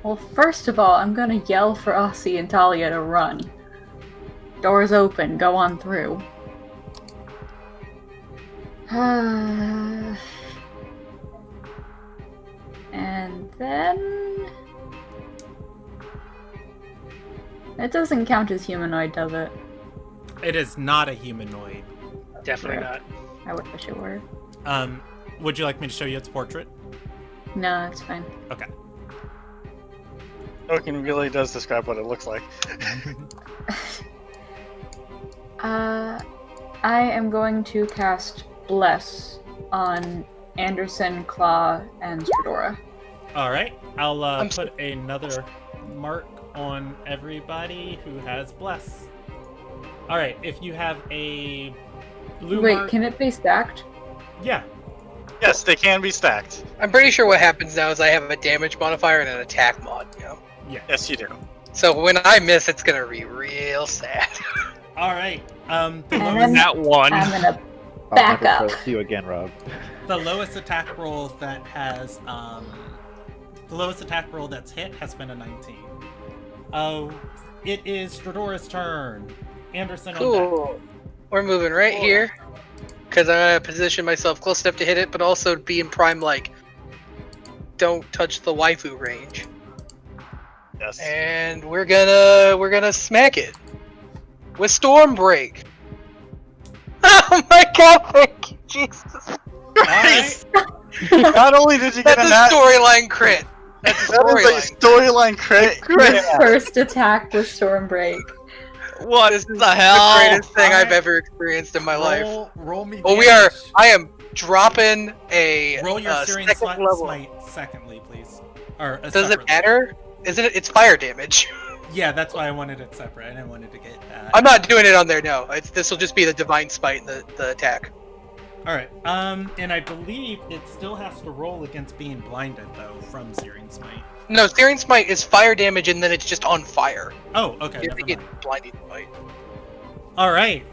[SPEAKER 5] Well, first of all, I'm gonna yell for Aussie and Talia to run. Doors open, go on through. And then... It doesn't count as humanoid, does it?
[SPEAKER 3] It is not a humanoid.
[SPEAKER 4] Definitely not.
[SPEAKER 5] I wish it were.
[SPEAKER 3] Would you like me to show you its portrait?
[SPEAKER 5] No, it's fine.
[SPEAKER 3] Okay.
[SPEAKER 1] Token really does describe what it looks like.
[SPEAKER 5] I am going to cast Bless on Anderson, Claw, and Stradora.
[SPEAKER 3] All right. I'll put another mark on everybody who has Bless. All right. If you have a blue
[SPEAKER 5] Wait,
[SPEAKER 3] mark...
[SPEAKER 5] can it be stacked?
[SPEAKER 3] Yeah.
[SPEAKER 1] Yes, they can be stacked.
[SPEAKER 2] I'm pretty sure what happens now is I have a damage modifier and an attack mod, you know?
[SPEAKER 3] Yeah.
[SPEAKER 1] Yes, you do.
[SPEAKER 2] So when I miss, it's gonna be real sad.
[SPEAKER 3] All right. The
[SPEAKER 5] And
[SPEAKER 3] lowest,
[SPEAKER 5] then
[SPEAKER 6] That one.
[SPEAKER 5] I'm gonna
[SPEAKER 7] I'll
[SPEAKER 5] back
[SPEAKER 7] never
[SPEAKER 5] up.
[SPEAKER 7] trust you again, Rob.
[SPEAKER 3] the lowest attack roll that has the lowest attack roll that's hit has been a 19. It is Stradora's turn. Anderson on
[SPEAKER 2] Cool. We're moving right here. Because I'm gonna position myself close enough to hit it, but also be in prime, like, don't touch the waifu range.
[SPEAKER 1] Yes.
[SPEAKER 2] And we're gonna smack it with Stormbreak. Oh my god! Thank you, Jesus.
[SPEAKER 1] Nice! Not only did you get
[SPEAKER 2] That's
[SPEAKER 1] a
[SPEAKER 2] a
[SPEAKER 1] nat,
[SPEAKER 2] storyline crit. That's a
[SPEAKER 1] that is a
[SPEAKER 2] storyline.
[SPEAKER 1] storyline crit.
[SPEAKER 5] The first attack was Stormbreak.
[SPEAKER 6] What
[SPEAKER 2] This is
[SPEAKER 6] the hell?
[SPEAKER 2] the greatest thing I've
[SPEAKER 3] Alright.
[SPEAKER 2] ever experienced in my life.
[SPEAKER 3] Roll me.
[SPEAKER 2] Oh,
[SPEAKER 3] damage.
[SPEAKER 2] I am dropping a
[SPEAKER 3] Roll your Searing
[SPEAKER 2] second level.
[SPEAKER 3] Smite secondly, please. Or
[SPEAKER 2] Does it
[SPEAKER 3] separately.
[SPEAKER 2] matter? Isn't it? It's fire damage.
[SPEAKER 3] Yeah, that's why I wanted it separate. I didn't want it to get.
[SPEAKER 2] I'm not doing it on there. No, this will just be the divine spite and the attack.
[SPEAKER 3] All right. And I believe it still has to roll against being blinded though from Searing Smite.
[SPEAKER 2] No, Searing Smite is fire damage, and then it's just on fire.
[SPEAKER 3] Oh, okay.
[SPEAKER 2] You
[SPEAKER 3] Never
[SPEAKER 2] get
[SPEAKER 3] mind.
[SPEAKER 2] blinding smite.
[SPEAKER 3] All right.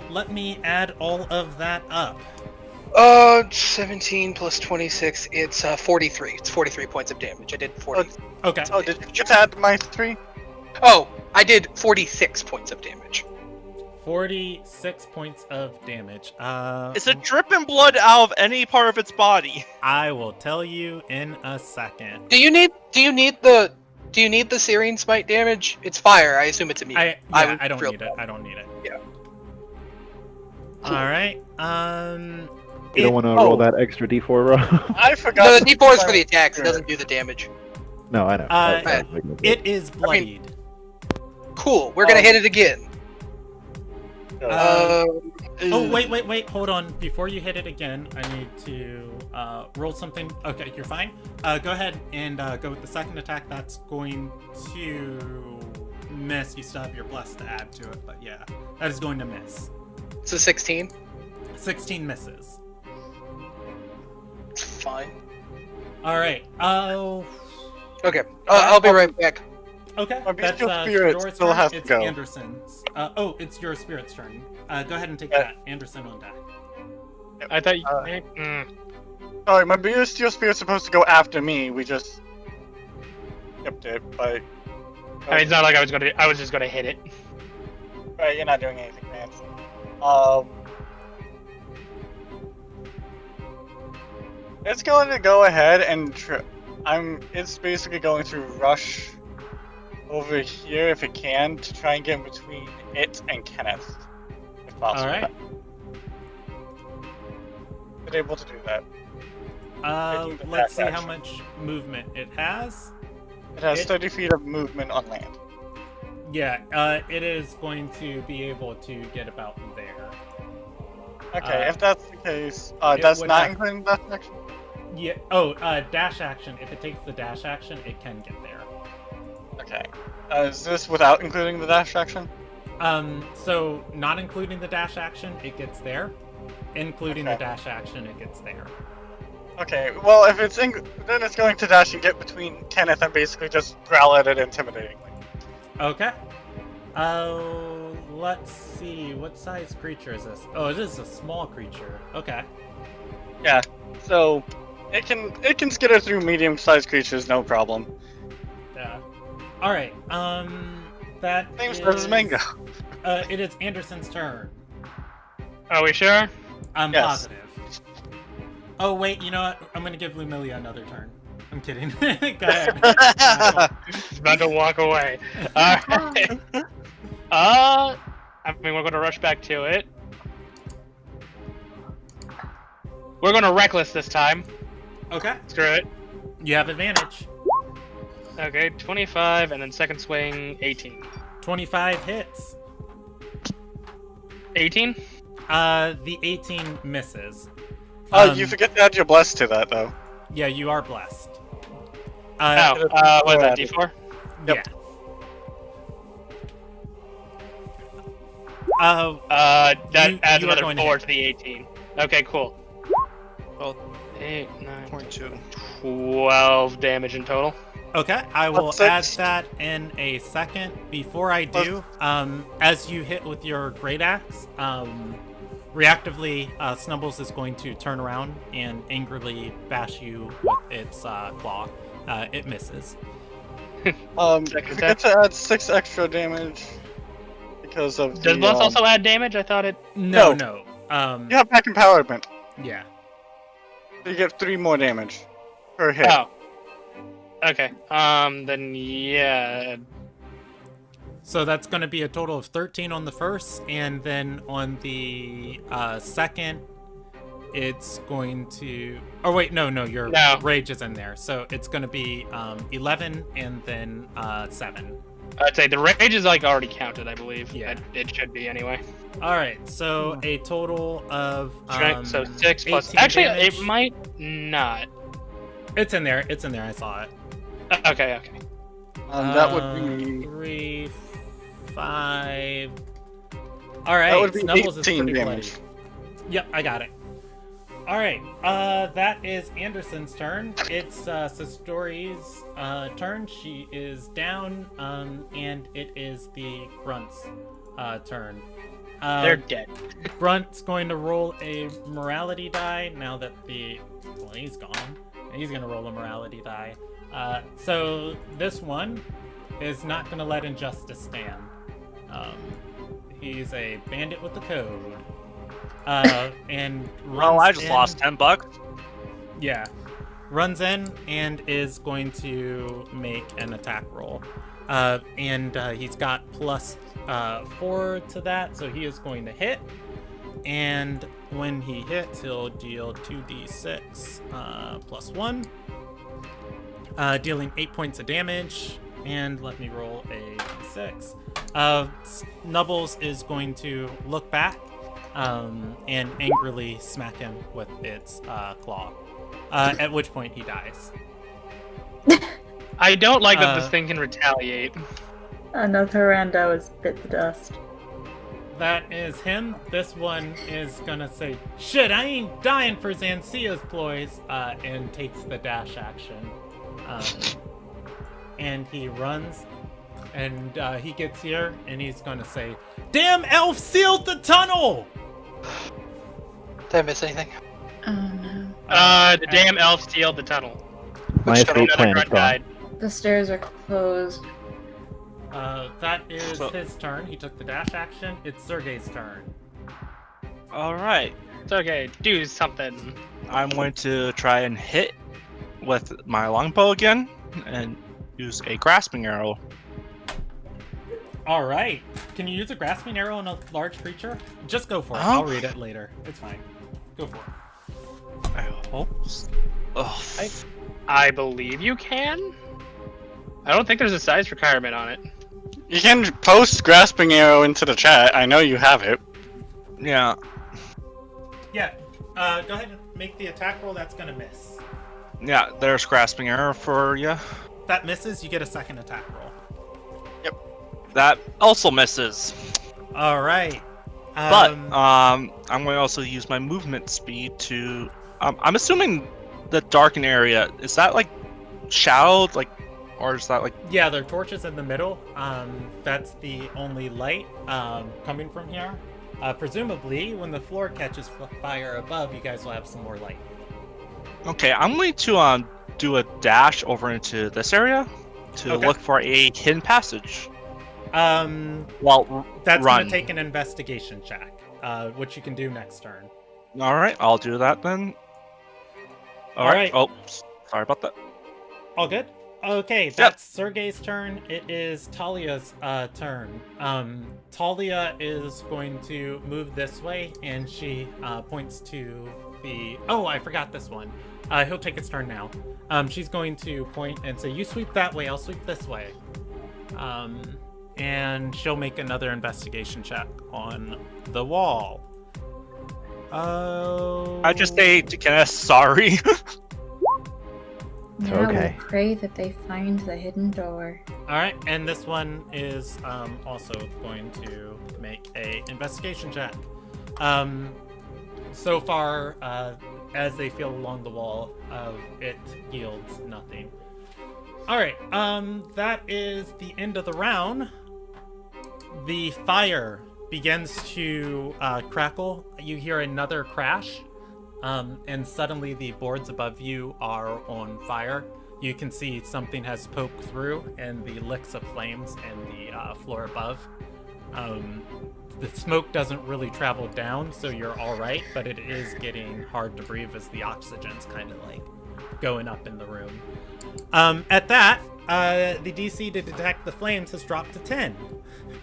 [SPEAKER 3] Let me add all of that up.
[SPEAKER 2] 17 plus 26, it's 43. It's 43 points of damage. I did 40.
[SPEAKER 3] Okay.
[SPEAKER 1] Oh, did you get to add my 3?
[SPEAKER 2] Oh, I did 46 points of damage.
[SPEAKER 3] 46 points of damage.
[SPEAKER 6] Is it dripping blood out of any part of its body?
[SPEAKER 3] I will tell you in a second.
[SPEAKER 2] Do you need the Serene Smite damage? It's fire. I assume it's immune.
[SPEAKER 3] I don't need it. I don't need it.
[SPEAKER 2] Yeah.
[SPEAKER 3] All right.
[SPEAKER 7] You don't want to roll that extra D4 roll?
[SPEAKER 1] I forgot.
[SPEAKER 2] No, the D4 is for the attacks. It doesn't do the damage.
[SPEAKER 7] No, I know.
[SPEAKER 3] It is bloodied.
[SPEAKER 2] Cool. We're gonna hit it again.
[SPEAKER 3] Oh, wait. Hold on. Before you hit it again, I need to roll something. Okay, you're fine. Go ahead and go with the second attack. That's going to miss. You still have your bless to add to it, but yeah, that is going to miss.
[SPEAKER 2] It's a 16.
[SPEAKER 3] 16 misses.
[SPEAKER 2] It's fine.
[SPEAKER 3] All right. Oh.
[SPEAKER 2] Okay. I'll be right back.
[SPEAKER 3] Okay.
[SPEAKER 1] My
[SPEAKER 3] That's
[SPEAKER 1] bestial spirit
[SPEAKER 3] Dora's
[SPEAKER 1] still
[SPEAKER 3] turn.
[SPEAKER 1] has to
[SPEAKER 3] It's
[SPEAKER 1] go.
[SPEAKER 3] Anderson's. It's your spirit's turn. Go ahead and take that. Anderson on deck.
[SPEAKER 4] I thought you.
[SPEAKER 1] Sorry, my bestial spirit's supposed to go after me. We just skipped it, but
[SPEAKER 4] I mean, it's not like I was just gonna hit it.
[SPEAKER 1] right, you're not doing anything fancy. It's going to go ahead and it's basically going to rush over here if it can to try and get in between it and Kenneth, if possible.
[SPEAKER 3] All right.
[SPEAKER 1] It's able to do that.
[SPEAKER 3] Let's see
[SPEAKER 1] action.
[SPEAKER 3] how much movement it has.
[SPEAKER 1] It has 30 feet of movement on land.
[SPEAKER 3] Yeah, it is going to be able to get about there.
[SPEAKER 1] Okay, if that's the case,
[SPEAKER 3] it
[SPEAKER 1] that's
[SPEAKER 3] would
[SPEAKER 1] not
[SPEAKER 3] have-
[SPEAKER 1] including that section.
[SPEAKER 3] Yeah. Dash action. If it takes the dash action, it can get there.
[SPEAKER 1] Okay. Is this without including the dash action?
[SPEAKER 3] So not including the dash action, it gets there. Including the
[SPEAKER 1] Okay.
[SPEAKER 3] dash action, it gets there.
[SPEAKER 1] Okay, well, if it's then it's going to dash and get between Kenneth and basically just growl at it intimidatingly.
[SPEAKER 3] Okay. Let's see. What size creature is this? Oh, it is a small creature. Okay.
[SPEAKER 1] Yeah. So it can skitter through medium-sized creatures, no problem.
[SPEAKER 3] Yeah. All right. That
[SPEAKER 1] Same
[SPEAKER 3] is...
[SPEAKER 1] as Mango.
[SPEAKER 3] It is Anderson's turn.
[SPEAKER 4] Are we sure?
[SPEAKER 3] I'm
[SPEAKER 1] Yes.
[SPEAKER 3] positive. Oh wait, you know what? I'm gonna give Lumilia another turn. I'm kidding. Go ahead.
[SPEAKER 4] He's about to walk away. Alright. I mean, we're gonna rush back to it. We're gonna reckless this time.
[SPEAKER 3] Okay.
[SPEAKER 4] Screw it.
[SPEAKER 3] You have advantage.
[SPEAKER 4] Okay, 25, and then second swing, 18.
[SPEAKER 3] 25 hits.
[SPEAKER 4] 18?
[SPEAKER 3] The 18 misses.
[SPEAKER 1] You forget to add your bless to that, though.
[SPEAKER 3] Yeah, you are blessed.
[SPEAKER 4] What is that, D4?
[SPEAKER 1] Yep.
[SPEAKER 3] Yeah.
[SPEAKER 4] That
[SPEAKER 3] You-
[SPEAKER 4] adds
[SPEAKER 3] you are
[SPEAKER 4] another
[SPEAKER 3] going to
[SPEAKER 4] 4
[SPEAKER 3] hit.
[SPEAKER 4] to the 18. Okay, cool.
[SPEAKER 6] Well,
[SPEAKER 4] 8, 9,
[SPEAKER 6] 0.2.
[SPEAKER 4] 12 damage in total.
[SPEAKER 3] Okay, I will
[SPEAKER 1] Let's
[SPEAKER 3] add
[SPEAKER 1] see.
[SPEAKER 3] that in a second. Before I do, as you hit with your great axe, reactively, Snubbles is going to turn around and angrily bash you with its claw. It misses.
[SPEAKER 1] Forget to add 6 extra damage because of
[SPEAKER 4] Does
[SPEAKER 1] the,
[SPEAKER 4] Bless also add damage? I thought it...
[SPEAKER 3] No.
[SPEAKER 1] You have pack empowerment.
[SPEAKER 3] Yeah.
[SPEAKER 1] So you get 3 more damage per hit.
[SPEAKER 4] Oh. Okay. Then yeah.
[SPEAKER 3] So that's going to be a total of 13 on the first, and then on the second, it's going to... Oh, wait, no, your
[SPEAKER 4] No.
[SPEAKER 3] rage is in there. So it's going to be 11 and then 7.
[SPEAKER 4] I'd say the rage is like already counted, I believe.
[SPEAKER 3] Yeah.
[SPEAKER 4] It should be anyway.
[SPEAKER 3] All right, so a total of
[SPEAKER 4] So 6 plus...
[SPEAKER 3] 18
[SPEAKER 4] Actually,
[SPEAKER 3] damage.
[SPEAKER 4] it might not.
[SPEAKER 3] It's in there. I saw it.
[SPEAKER 4] Okay.
[SPEAKER 1] That would be
[SPEAKER 3] 3, 5. All right,
[SPEAKER 1] that would be
[SPEAKER 3] Snubbles is
[SPEAKER 1] 18
[SPEAKER 3] pretty
[SPEAKER 1] damage.
[SPEAKER 3] bloody. Yep, I got it. All right, that is Anderson's turn. It's Sastori's turn. She is down, and it is the grunt's turn.
[SPEAKER 4] They're dead.
[SPEAKER 3] Grunt's going to roll a morality die now that he's gone. He's going to roll a morality die. So this one is not going to let injustice stand. He's a bandit with the code. And runs
[SPEAKER 6] I just
[SPEAKER 3] in.
[SPEAKER 6] lost $10.
[SPEAKER 3] Yeah. Runs in and is going to make an attack roll. And he's got plus 4 to that, so he is going to hit. And when he hits, he'll deal 2d6 plus 1, dealing 8 points of damage. And let me roll a d6. Nubbles is going to look back and angrily smack him with its claw. At which point he dies.
[SPEAKER 4] I don't like that this thing can retaliate.
[SPEAKER 5] Another rando is bit the dust.
[SPEAKER 3] That is him. This one is gonna say, "Shit, I ain't dying for Zansia's ploys," and takes the dash action. And he runs, and he gets here, and he's gonna say, "Damn elf sealed the tunnel!"
[SPEAKER 2] Did I miss anything?
[SPEAKER 5] Oh no.
[SPEAKER 4] The damn elf sealed the tunnel.
[SPEAKER 7] My escape
[SPEAKER 4] Another
[SPEAKER 7] plan is
[SPEAKER 4] grunt
[SPEAKER 7] gone.
[SPEAKER 4] died.
[SPEAKER 5] The stairs are closed.
[SPEAKER 3] That is his turn. He took the dash action. It's Sergei's turn.
[SPEAKER 6] All right.
[SPEAKER 4] It's okay. Do something.
[SPEAKER 6] I'm going to try and hit with my longbow again and use a grasping arrow.
[SPEAKER 3] All right. Can you use a grasping arrow on a large creature? Just go for it.
[SPEAKER 6] Oh.
[SPEAKER 3] I'll read it later. It's fine. Go for it.
[SPEAKER 6] I hope. Oh.
[SPEAKER 4] I believe you can. I don't think there's a size requirement on it.
[SPEAKER 1] You can post grasping arrow into the chat. I know you have it.
[SPEAKER 6] Yeah.
[SPEAKER 3] Yeah. Go ahead and make the attack roll. That's gonna miss.
[SPEAKER 6] Yeah, there's grasping arrow for you.
[SPEAKER 3] That misses. You get a second attack roll.
[SPEAKER 6] That also misses.
[SPEAKER 3] All right.
[SPEAKER 6] But I'm going to also use my movement speed to. I'm assuming the darkened area is that like shadowed, like, or is that like?
[SPEAKER 3] Yeah, there are torches in the middle. That's the only light coming from here. Presumably, when the floor catches fire above, you guys will have some more light.
[SPEAKER 6] Okay, I'm going to do a dash over into this area to
[SPEAKER 3] Okay.
[SPEAKER 6] look for a hidden passage.
[SPEAKER 3] Well, that's
[SPEAKER 6] run.
[SPEAKER 3] gonna take an investigation check, which you can do next turn.
[SPEAKER 6] All right, I'll do that then.
[SPEAKER 3] All
[SPEAKER 6] All
[SPEAKER 3] right.
[SPEAKER 6] right. Oh, sorry about that.
[SPEAKER 3] All good? Okay, that's Sergei's turn. It is Talia's turn. Talia is going to move this way, and she points to the... Oh, I forgot this one. He'll take his turn now. She's going to point and say, "You sweep that way, I'll sweep this way." And she'll make another investigation check on the wall. Oh.
[SPEAKER 6] I just say to Kenneth, sorry.
[SPEAKER 5] Now
[SPEAKER 7] okay.
[SPEAKER 5] we pray that they find the hidden door.
[SPEAKER 3] All right, and this one is also going to make a investigation check. So far, as they feel along the wall, it yields nothing. All right, that is the end of the round. The fire begins to crackle. You hear another crash, and suddenly the boards above you are on fire. You can see something has poked through, and the licks of flames in the floor above. The smoke doesn't really travel down, so you're all right, but it is getting hard to breathe as the oxygen's kind of like going up in the room. At that, the DC to detect the flames has dropped to 10.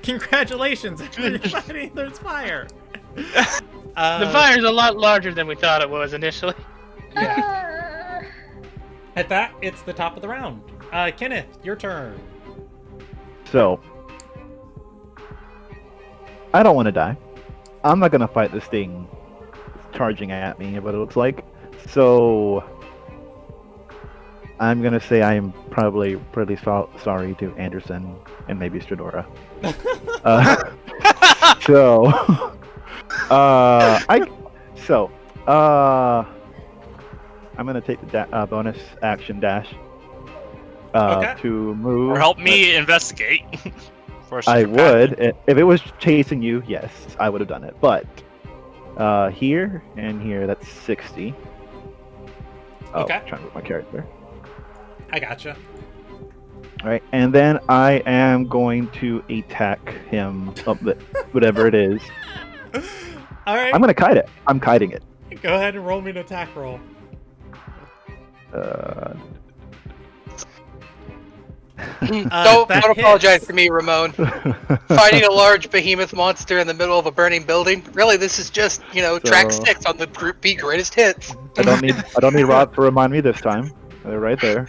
[SPEAKER 3] Congratulations, everybody! There's fire.
[SPEAKER 4] The fire's a lot larger than we thought it was initially.
[SPEAKER 3] Yeah. At that, it's the top of the round. Kenneth, your turn.
[SPEAKER 7] So, I don't want to die. I'm not gonna fight this thing charging at me, what it looks like. So, I'm gonna say I am probably pretty sorry to Anderson and maybe Stradora. I'm gonna take the bonus action dash
[SPEAKER 3] Okay.
[SPEAKER 7] to move.
[SPEAKER 6] Or help me investigate. Versus
[SPEAKER 7] I
[SPEAKER 6] your
[SPEAKER 7] would.
[SPEAKER 6] passive.
[SPEAKER 7] If it was chasing you, yes, I would have done it. But here and here, that's 60. Oh,
[SPEAKER 3] Okay.
[SPEAKER 7] trying to move my character.
[SPEAKER 3] I gotcha.
[SPEAKER 7] All right, and then I am going to attack him, whatever it is.
[SPEAKER 3] All right.
[SPEAKER 7] I'm gonna kite it. I'm kiting it.
[SPEAKER 3] Go ahead and roll me an attack roll.
[SPEAKER 2] Don't
[SPEAKER 3] that
[SPEAKER 2] apologize
[SPEAKER 3] hits.
[SPEAKER 2] for me, Ramon. Fighting a large behemoth monster in the middle of a burning building. Really, this is just, track
[SPEAKER 7] So-
[SPEAKER 2] 6 on the Group B greatest hits.
[SPEAKER 7] I don't need Rob to remind me this time. They're right there.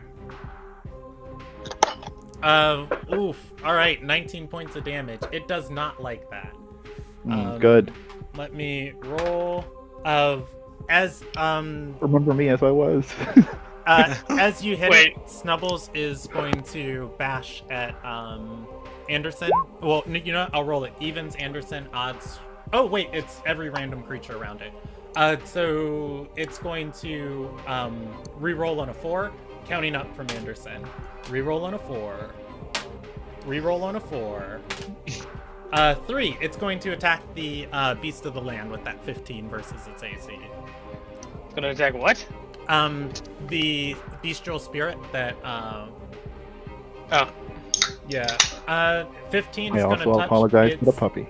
[SPEAKER 3] Oof. All right, 19 points of damage. It does not like that.
[SPEAKER 7] Good.
[SPEAKER 3] Let me roll.
[SPEAKER 7] Remember me as I was.
[SPEAKER 3] As you hit
[SPEAKER 4] Wait.
[SPEAKER 3] it, Snubbles is going to bash at Anderson. Well, you know what? I'll roll it. Evens, Anderson, odds. Oh wait, it's every random creature around it. So it's going to re-roll on a 4, counting up from Anderson. Re-roll on a 4. Re-roll on a 4. 3. It's going to attack the Beast of the Land with that 15 versus its AC.
[SPEAKER 4] It's gonna attack what?
[SPEAKER 3] The bestial spirit that.
[SPEAKER 4] Oh.
[SPEAKER 3] Yeah. 15
[SPEAKER 7] I
[SPEAKER 3] is going to
[SPEAKER 7] also
[SPEAKER 3] touch.
[SPEAKER 7] apologize for the
[SPEAKER 3] its-
[SPEAKER 7] puppy.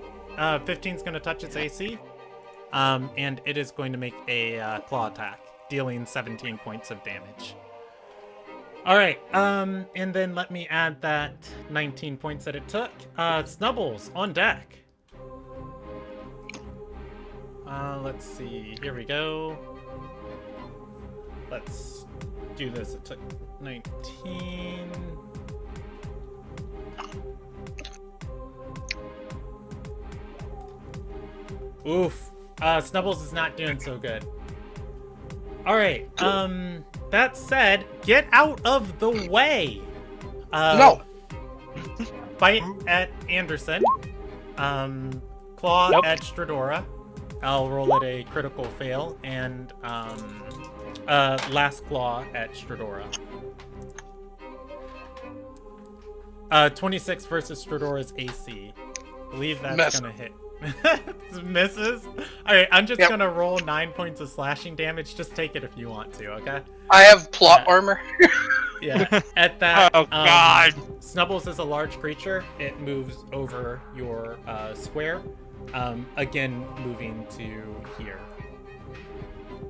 [SPEAKER 3] 15 is going to touch its AC. And it is going to make a claw attack, dealing 17 points of damage. All right. And then let me add that 19 points that it took. Snubbles on deck. Let's see. Here we go. Let's do this. It took 19. Oof. Snubbles is not doing so good. Alright, that said, get out of the way!
[SPEAKER 2] No.
[SPEAKER 3] Bite at Anderson. Claw
[SPEAKER 4] Nope.
[SPEAKER 3] at Stradora. I'll roll it a critical fail, and last claw at Stradora. 26 versus Stradora's AC. Believe that's
[SPEAKER 2] Miss.
[SPEAKER 3] gonna hit. Misses? Alright, I'm just
[SPEAKER 2] Yep.
[SPEAKER 3] gonna roll 9 points of slashing damage. Just take it if you want to, okay?
[SPEAKER 2] I have plot
[SPEAKER 3] Yeah.
[SPEAKER 2] armor.
[SPEAKER 3] Yeah. At that,
[SPEAKER 6] Oh, God.
[SPEAKER 3] Snubbles is a large creature. It moves over your square. Again, moving to here.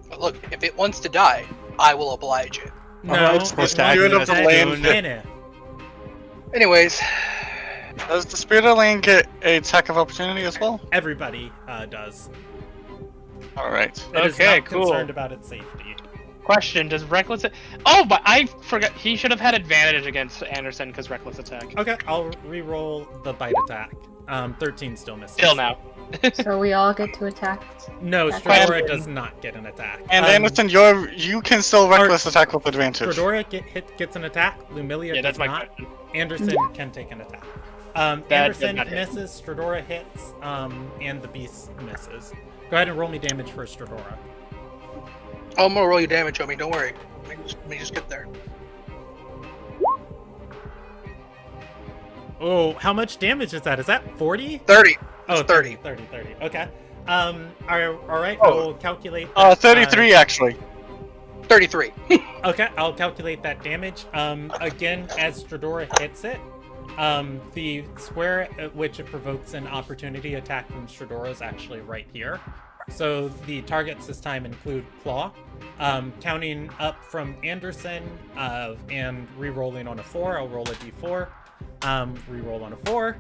[SPEAKER 2] But look, if it wants to die, I will oblige it.
[SPEAKER 3] No,
[SPEAKER 6] Alright,
[SPEAKER 3] it
[SPEAKER 6] so
[SPEAKER 3] wants
[SPEAKER 6] Spirit
[SPEAKER 3] to
[SPEAKER 6] of the
[SPEAKER 3] attack
[SPEAKER 1] Land-
[SPEAKER 3] Minute.
[SPEAKER 2] Anyways,
[SPEAKER 1] Does the Spirit of the Land get a attack of opportunity as well?
[SPEAKER 3] Everybody does.
[SPEAKER 1] Alright.
[SPEAKER 3] It is
[SPEAKER 4] Okay,
[SPEAKER 3] not
[SPEAKER 4] cool.
[SPEAKER 3] concerned about its safety.
[SPEAKER 4] Question: does reckless? Oh, but I forgot. He should have had advantage against Anderson because reckless attack.
[SPEAKER 3] Okay, I'll re-roll the bite attack. 13 still misses.
[SPEAKER 4] Still now.
[SPEAKER 5] So we all get to attack.
[SPEAKER 3] No,
[SPEAKER 5] That's
[SPEAKER 3] Stradora
[SPEAKER 4] right.
[SPEAKER 3] does not get an attack.
[SPEAKER 1] And Anderson, you can still reckless attack with advantage.
[SPEAKER 3] Stradora gets an attack. Lumilia
[SPEAKER 4] Yeah,
[SPEAKER 3] does
[SPEAKER 4] that's my
[SPEAKER 3] not.
[SPEAKER 4] question.
[SPEAKER 3] Anderson can take an attack.
[SPEAKER 4] did
[SPEAKER 3] Anderson
[SPEAKER 4] not hit.
[SPEAKER 3] misses, Stradora hits, and the beast misses. Go ahead and roll me damage for Stradora.
[SPEAKER 2] Oh, I'm gonna roll you damage on me. Don't worry. Let me just get there.
[SPEAKER 3] Oh, how much damage is that? Is that 40?
[SPEAKER 2] 30.
[SPEAKER 3] Oh,
[SPEAKER 2] It's 30.
[SPEAKER 3] 30. Okay. All right.
[SPEAKER 1] Oh.
[SPEAKER 3] I'll calculate. That,
[SPEAKER 1] 33 actually.
[SPEAKER 2] 33.
[SPEAKER 3] Okay, I'll calculate that damage. Again, as Stradora hits it, the square at which it provokes an opportunity attack from Stradora is actually right here. So the targets this time include Claw, counting up from Anderson, and re-rolling on a 4. I'll roll a d4. Re-roll on a 4.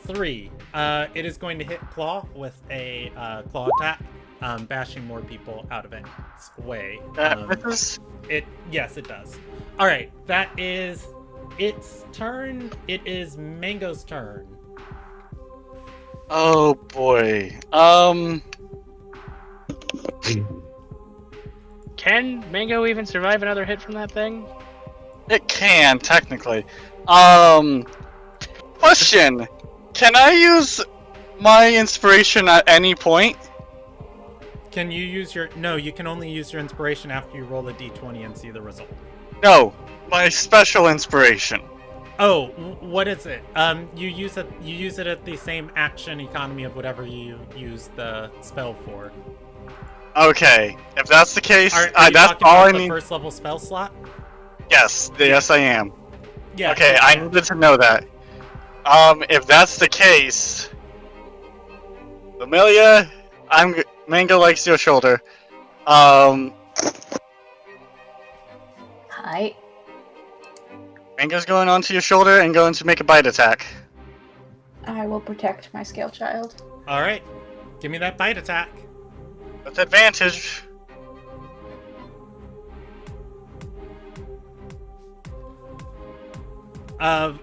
[SPEAKER 3] 3. It is going to hit Claw with a claw attack, bashing more people out of its way. Yes, it does. All right, that is its turn. It is Mango's turn.
[SPEAKER 1] Oh boy.
[SPEAKER 4] Can Mango even survive another hit from that thing?
[SPEAKER 1] It can technically. Question: can I use my inspiration at any point?
[SPEAKER 3] Can you use your... No, you can only use your inspiration after you roll a d20 and see the result.
[SPEAKER 1] No, my special inspiration.
[SPEAKER 3] Oh, what is it? You use it. You use it at the same action economy of whatever you use the spell for.
[SPEAKER 1] Okay, if that's the case,
[SPEAKER 3] Are you
[SPEAKER 1] that's
[SPEAKER 3] talking
[SPEAKER 1] all
[SPEAKER 3] about
[SPEAKER 1] I
[SPEAKER 3] the
[SPEAKER 1] need.
[SPEAKER 3] first level spell slot?
[SPEAKER 1] Yes, yes, I am.
[SPEAKER 3] Yeah.
[SPEAKER 1] Okay, I needed to know that. If that's the case, Amelia, Mango likes your shoulder.
[SPEAKER 5] Hi.
[SPEAKER 1] Mango's going onto your shoulder and going to make a bite attack.
[SPEAKER 5] I will protect my scale child.
[SPEAKER 3] All right. Give me that bite attack.
[SPEAKER 1] With advantage.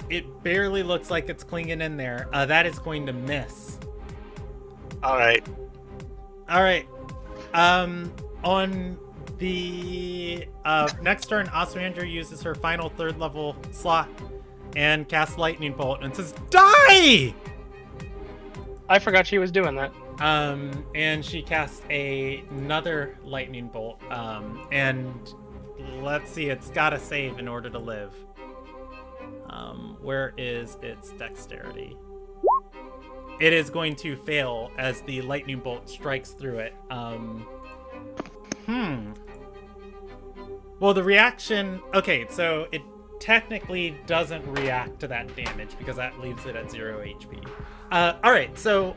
[SPEAKER 3] It barely looks like it's clinging in there. That is going to miss.
[SPEAKER 1] Alright.
[SPEAKER 3] All right. On the next turn, Ostrander uses her final third level slot and casts Lightning Bolt and says, "Die!"
[SPEAKER 4] I forgot she was doing that.
[SPEAKER 3] And she casts another Lightning Bolt. And let's see, it's got to save in order to live. Where is its dexterity? It is going to fail as the lightning bolt strikes through it. Well, the reaction... Okay, so it technically doesn't react to that damage because that leaves it at 0 HP. Alright, so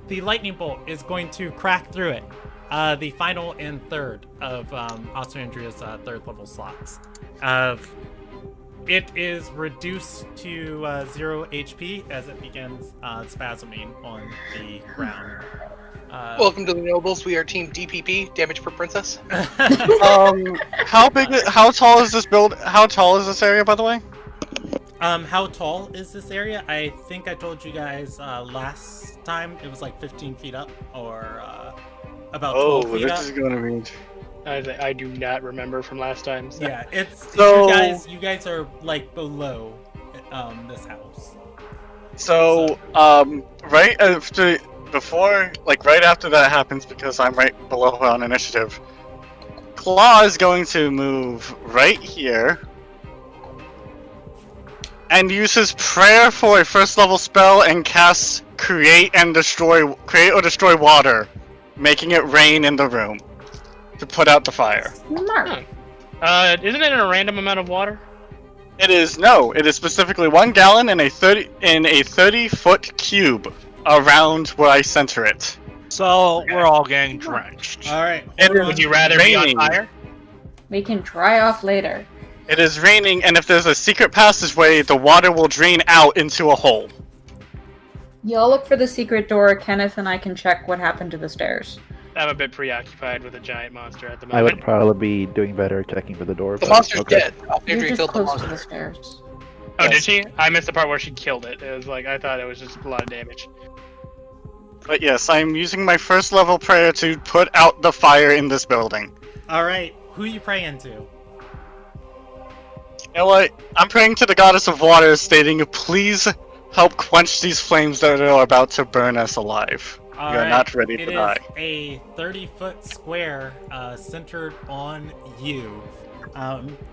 [SPEAKER 3] the lightning bolt is going to crack through it. The final and third of Ostrandria's third level slots. It is reduced to 0 HP as it begins spasming on the ground.
[SPEAKER 2] Welcome to the Nobles. We are Team DPP, Damage per Princess.
[SPEAKER 1] How tall is this build? How tall is this area, by the way?
[SPEAKER 3] How tall is this area? I think I told you guys last time it was like 15 feet up, or about 12 feet up.
[SPEAKER 1] This is going to be...
[SPEAKER 4] I do not remember from last time. So.
[SPEAKER 3] Yeah, it's
[SPEAKER 1] So-
[SPEAKER 3] you guys are like below this house.
[SPEAKER 1] So, right after, right after that happens, because I'm right below her on initiative, Claw is going to move right here and use his prayer for a first level spell and cast create or destroy water, making it rain in the room to put out the fire.
[SPEAKER 5] Smart.
[SPEAKER 4] Isn't it in a random amount of water?
[SPEAKER 1] It is specifically 1 gallon in a 30-foot cube around where I center it.
[SPEAKER 6] So we're all getting drenched.
[SPEAKER 3] All right.
[SPEAKER 1] It
[SPEAKER 3] hold on.
[SPEAKER 4] Would you rather be on
[SPEAKER 1] Raining.
[SPEAKER 4] fire?
[SPEAKER 5] We can dry off later.
[SPEAKER 1] It is raining, and if there's a secret passageway, the water will drain out into a hole.
[SPEAKER 5] Y'all look for the secret door. Kenneth and I can check what happened to the stairs.
[SPEAKER 4] I'm a bit preoccupied with a giant monster at the
[SPEAKER 7] I would
[SPEAKER 4] moment.
[SPEAKER 7] probably be doing better checking for the door.
[SPEAKER 2] The
[SPEAKER 7] but
[SPEAKER 2] monster's
[SPEAKER 7] okay.
[SPEAKER 2] dead.
[SPEAKER 5] You're
[SPEAKER 2] Alexandria
[SPEAKER 5] just
[SPEAKER 2] killed the
[SPEAKER 5] close to the
[SPEAKER 2] monster.
[SPEAKER 5] stairs.
[SPEAKER 4] Oh,
[SPEAKER 2] Yes.
[SPEAKER 4] did she? I missed the part where she killed it. It was like, I thought it was just a lot of damage.
[SPEAKER 1] But yes, I'm using my first level prayer to put out the fire in this building.
[SPEAKER 3] All right. Who you praying to?
[SPEAKER 1] You know what? I'm praying to the goddess of water, stating, please help quench these flames that are about to burn us alive.
[SPEAKER 3] All
[SPEAKER 1] We are
[SPEAKER 3] right.
[SPEAKER 1] not ready
[SPEAKER 3] It
[SPEAKER 1] to
[SPEAKER 3] is
[SPEAKER 1] die.
[SPEAKER 3] a 30-foot square centered on you.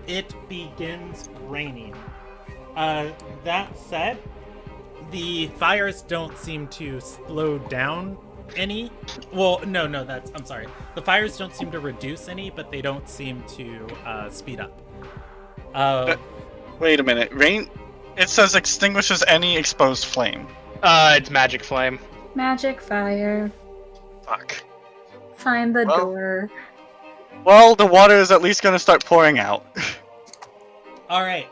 [SPEAKER 3] It begins raining. That said, the fires don't seem to slow down any. Well, no, I'm sorry. The fires don't seem to reduce any, but they don't seem to speed up.
[SPEAKER 1] Wait a minute. Rain... It says extinguishes any exposed flame.
[SPEAKER 4] It's magic flame.
[SPEAKER 5] Magic fire.
[SPEAKER 1] Fuck.
[SPEAKER 5] Find the
[SPEAKER 1] Well-
[SPEAKER 5] door.
[SPEAKER 1] Well, the water is at least going to start pouring out.
[SPEAKER 3] All right.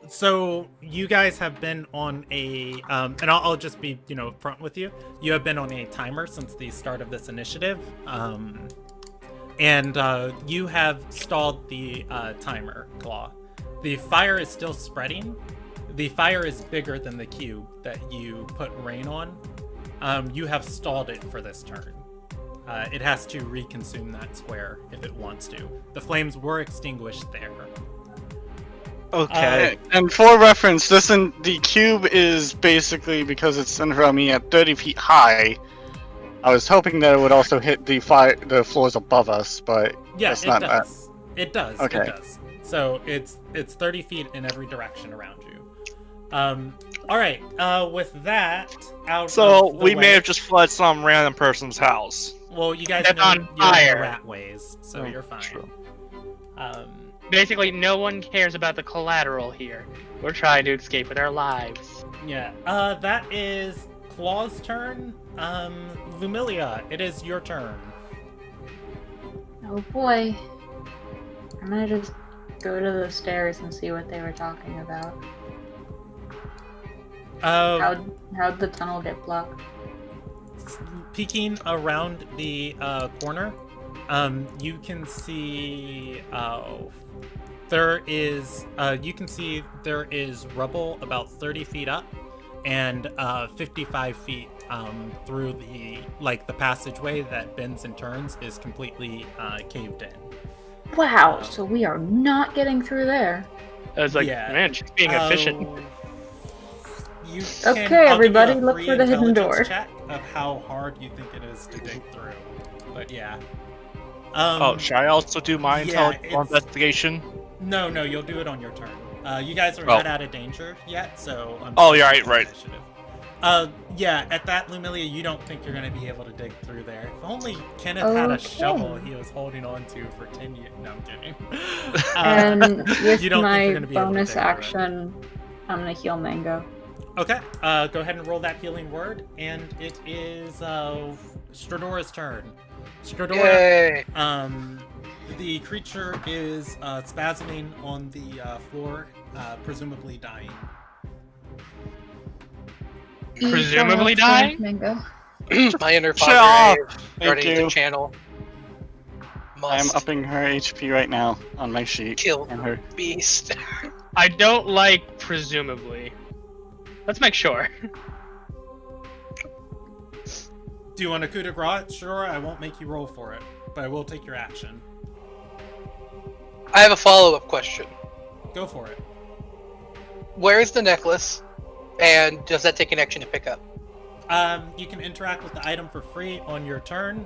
[SPEAKER 3] So you guys have been on a, and I'll just be, upfront with you. You have been on a timer since the start of this initiative, and you have stalled the timer, Claw. The fire is still spreading. The fire is bigger than the cube that you put rain on. You have stalled it for this turn. It has to reconsume that square if it wants to. The flames were extinguished there.
[SPEAKER 6] Okay.
[SPEAKER 1] And for reference, the cube is basically, because it's in front of me at 30 feet high. I was hoping that it would also hit the floors above us, but
[SPEAKER 3] Yeah,
[SPEAKER 1] that's
[SPEAKER 3] it
[SPEAKER 1] not
[SPEAKER 3] does. It does.
[SPEAKER 1] Okay.
[SPEAKER 3] It does. So it's 30 feet in every direction around you. All right. With that out
[SPEAKER 6] So
[SPEAKER 3] of the
[SPEAKER 6] we
[SPEAKER 3] way,
[SPEAKER 6] may have just flooded some random person's house.
[SPEAKER 3] Well, you guys
[SPEAKER 4] That's
[SPEAKER 3] know
[SPEAKER 4] on
[SPEAKER 3] you're in
[SPEAKER 4] fire.
[SPEAKER 3] the rat ways, so
[SPEAKER 6] Oh,
[SPEAKER 3] you're fine.
[SPEAKER 6] true.
[SPEAKER 4] Basically, no one cares about the collateral here. We're trying to escape with our lives.
[SPEAKER 3] Yeah. That is Claw's turn. Lumilia, it is your turn.
[SPEAKER 5] Oh boy. I'm gonna just go to the stairs and see what they were talking about. How'd the tunnel get blocked?
[SPEAKER 3] Peeking around the corner, you can see there is rubble about 30 feet up and 55 feet through the passageway that bends and turns is completely caved in.
[SPEAKER 5] Wow, so we are not getting through there.
[SPEAKER 4] I was like,
[SPEAKER 3] Yeah.
[SPEAKER 4] man, she's being efficient.
[SPEAKER 3] You
[SPEAKER 5] Okay,
[SPEAKER 3] I'll
[SPEAKER 5] everybody,
[SPEAKER 3] give you a
[SPEAKER 5] look
[SPEAKER 3] free
[SPEAKER 5] for the hidden
[SPEAKER 3] intelligence
[SPEAKER 5] door.
[SPEAKER 3] check of how hard you think it is to dig through. But yeah.
[SPEAKER 6] Should I also do my
[SPEAKER 3] yeah,
[SPEAKER 6] investigation?
[SPEAKER 3] No, you'll do it on your turn. You guys are not out of danger yet, so I'm
[SPEAKER 6] yeah, right.
[SPEAKER 3] Initiative. Yeah, at that Lumilia, you don't think you're going to be able to dig through there. If only Kenneth had a shovel he was holding on to for 10 years. No, I'm kidding.
[SPEAKER 5] And with
[SPEAKER 3] you don't think
[SPEAKER 5] my
[SPEAKER 3] you're gonna be able to
[SPEAKER 5] bonus
[SPEAKER 3] dig through it.
[SPEAKER 5] action, I'm gonna heal Mango.
[SPEAKER 3] Okay, go ahead and roll that healing word, and it is Stradora's turn. Stradora,
[SPEAKER 2] Yay!
[SPEAKER 3] the creature is spasming on the floor, presumably dying.
[SPEAKER 4] Presumably dying?
[SPEAKER 5] Mango.
[SPEAKER 2] My inner
[SPEAKER 1] Shut up!
[SPEAKER 2] father
[SPEAKER 1] Thank
[SPEAKER 2] starting
[SPEAKER 1] you.
[SPEAKER 2] to channel.
[SPEAKER 1] I'm
[SPEAKER 2] Must
[SPEAKER 1] upping her HP right now on my sheet.
[SPEAKER 2] kill
[SPEAKER 1] And her.
[SPEAKER 2] beast.
[SPEAKER 4] I don't like presumably. Let's make sure.
[SPEAKER 3] Do you want a coup de grace? Sure, I won't make you roll for it, but I will take your action.
[SPEAKER 2] I have a follow-up question.
[SPEAKER 3] Go for it.
[SPEAKER 2] Where is the necklace? And does that take an action to pick up?
[SPEAKER 3] You can interact with the item for free on your turn.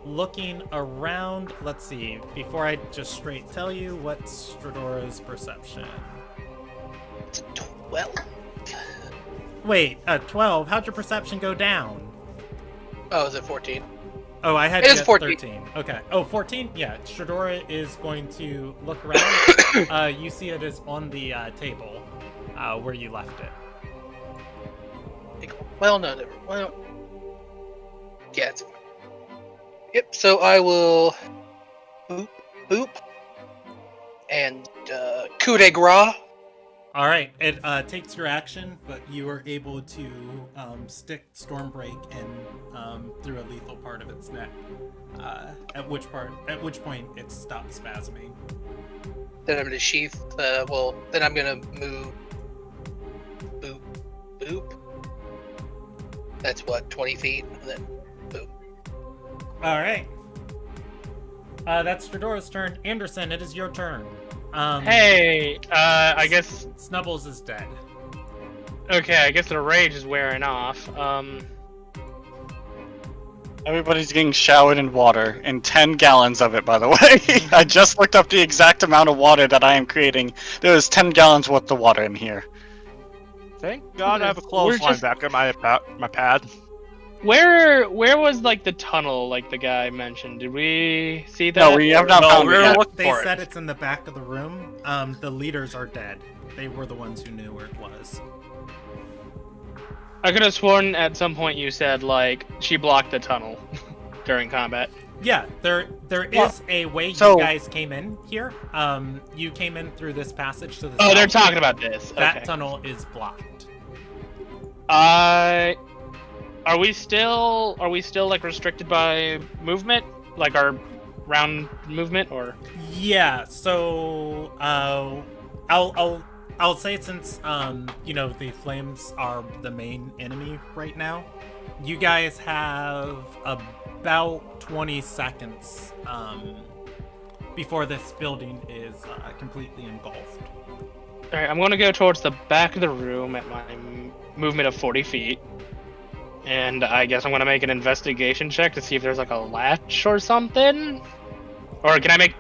[SPEAKER 3] Looking around, let's see, before I just straight tell you, what's Stradora's perception?
[SPEAKER 2] 12.
[SPEAKER 3] Wait, 12? How'd your perception go down?
[SPEAKER 2] Oh, is it 14?
[SPEAKER 3] Oh, I had
[SPEAKER 2] It
[SPEAKER 3] you
[SPEAKER 2] is
[SPEAKER 3] at
[SPEAKER 2] 14.
[SPEAKER 3] 13. Okay. Oh, 14? Yeah, Stradora is going to look around. You see it is on the table where you left it.
[SPEAKER 2] Well, no, never. Well, yeah, it's fine. Yep. So I will boop, and coup de grace.
[SPEAKER 3] All right, it takes your action, but you are able to stick Stormbreak in through a lethal part of its neck. At which point it stops spasming.
[SPEAKER 2] Then I'm gonna sheath. Then I'm gonna move. Boop. That's what, 20 feet, and then boom.
[SPEAKER 3] All right. That's Stradora's turn. Anderson, it is your turn.
[SPEAKER 4] Hey, I guess.
[SPEAKER 3] Snubbles is dead.
[SPEAKER 4] Okay, I guess the rage is wearing off.
[SPEAKER 1] Everybody's getting showered in water, and 10 gallons of it, by the way. I just looked up the exact amount of water that I am creating. There is 10 gallons worth of water in here.
[SPEAKER 6] Thank God I have a
[SPEAKER 4] We're
[SPEAKER 6] clothesline
[SPEAKER 4] just-
[SPEAKER 6] back at my pad.
[SPEAKER 4] Where was like the tunnel like the guy mentioned? Did we see that?
[SPEAKER 1] No, we have not
[SPEAKER 6] No,
[SPEAKER 1] found
[SPEAKER 6] we're
[SPEAKER 1] it yet.
[SPEAKER 6] looking
[SPEAKER 3] They
[SPEAKER 6] for
[SPEAKER 3] said
[SPEAKER 6] it.
[SPEAKER 3] it's in the back of the room. The leaders are dead. They were the ones who knew where it was.
[SPEAKER 4] I could have sworn at some point you said like she blocked the tunnel during combat.
[SPEAKER 3] Yeah, there
[SPEAKER 1] Well,
[SPEAKER 3] is a way
[SPEAKER 1] so-
[SPEAKER 3] you guys came in here. You came in through this passage to the
[SPEAKER 4] Oh, they're
[SPEAKER 3] south.
[SPEAKER 4] talking about this.
[SPEAKER 3] That
[SPEAKER 4] Okay.
[SPEAKER 3] tunnel is blocked.
[SPEAKER 4] Are we still like restricted by movement, like our round movement, or?
[SPEAKER 3] Yeah, so I'll say since the flames are the main enemy right now, you guys have about 20 seconds before this building is completely engulfed.
[SPEAKER 4] All right, I'm gonna go towards the back of the room at my movement of 40 feet, and I guess I'm gonna make an investigation check to see if there's like a latch or something. Or can I make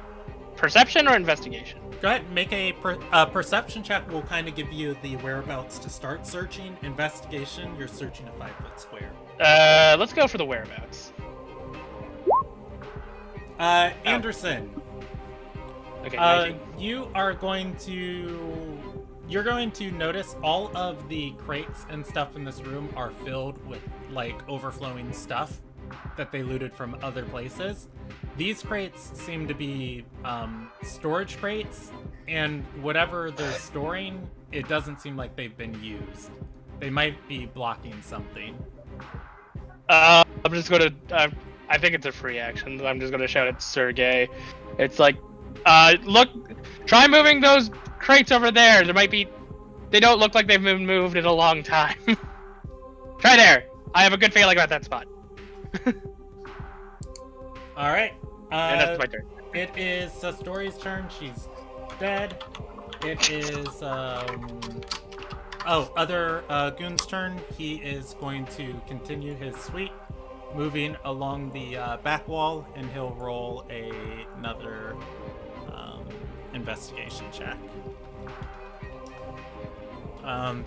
[SPEAKER 4] perception or investigation?
[SPEAKER 3] Go ahead and make a perception check. Will kind of give you the whereabouts to start searching. Investigation, you're searching a 5-foot square.
[SPEAKER 4] Let's go for the whereabouts.
[SPEAKER 3] Anderson.
[SPEAKER 4] Okay.
[SPEAKER 3] You're going to notice all of the crates and stuff in this room are filled with like overflowing stuff that they looted from other places. These crates seem to be storage crates, and whatever they're storing, it doesn't seem like they've been used. They might be blocking something.
[SPEAKER 4] I'm just gonna. I think it's a free action. I'm just gonna shout at Sergey. It's like, look, try moving those crates over there. There might be. They don't look like they've been moved in a long time. Try there. I have a good feeling about that spot.
[SPEAKER 3] All right.
[SPEAKER 4] And that's my turn.
[SPEAKER 3] It is Sastori's turn. She's dead. It is other Goon's turn. He is going to continue his sweep, moving along the back wall, and he'll roll another investigation check.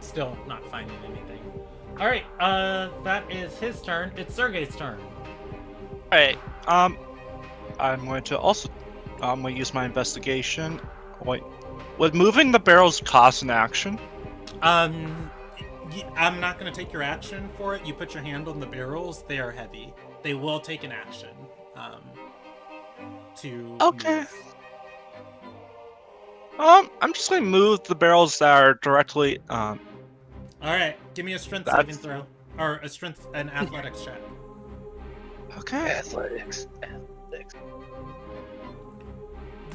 [SPEAKER 3] Still not finding anything. All right, that is his turn. It's Sergey's turn.
[SPEAKER 6] Alright, I'm going to also, I'm going to use my investigation. Wait, would moving the barrels cost an action?
[SPEAKER 3] I'm not going to take your action for it. You put your hand on the barrels. They are heavy. They will take an action.
[SPEAKER 6] Okay.
[SPEAKER 3] Move.
[SPEAKER 6] I'm just going to move the barrels that are directly,
[SPEAKER 3] All right, give me a strength
[SPEAKER 6] That's-
[SPEAKER 3] saving throw, or an athletics check.
[SPEAKER 6] okay.
[SPEAKER 2] Athletics.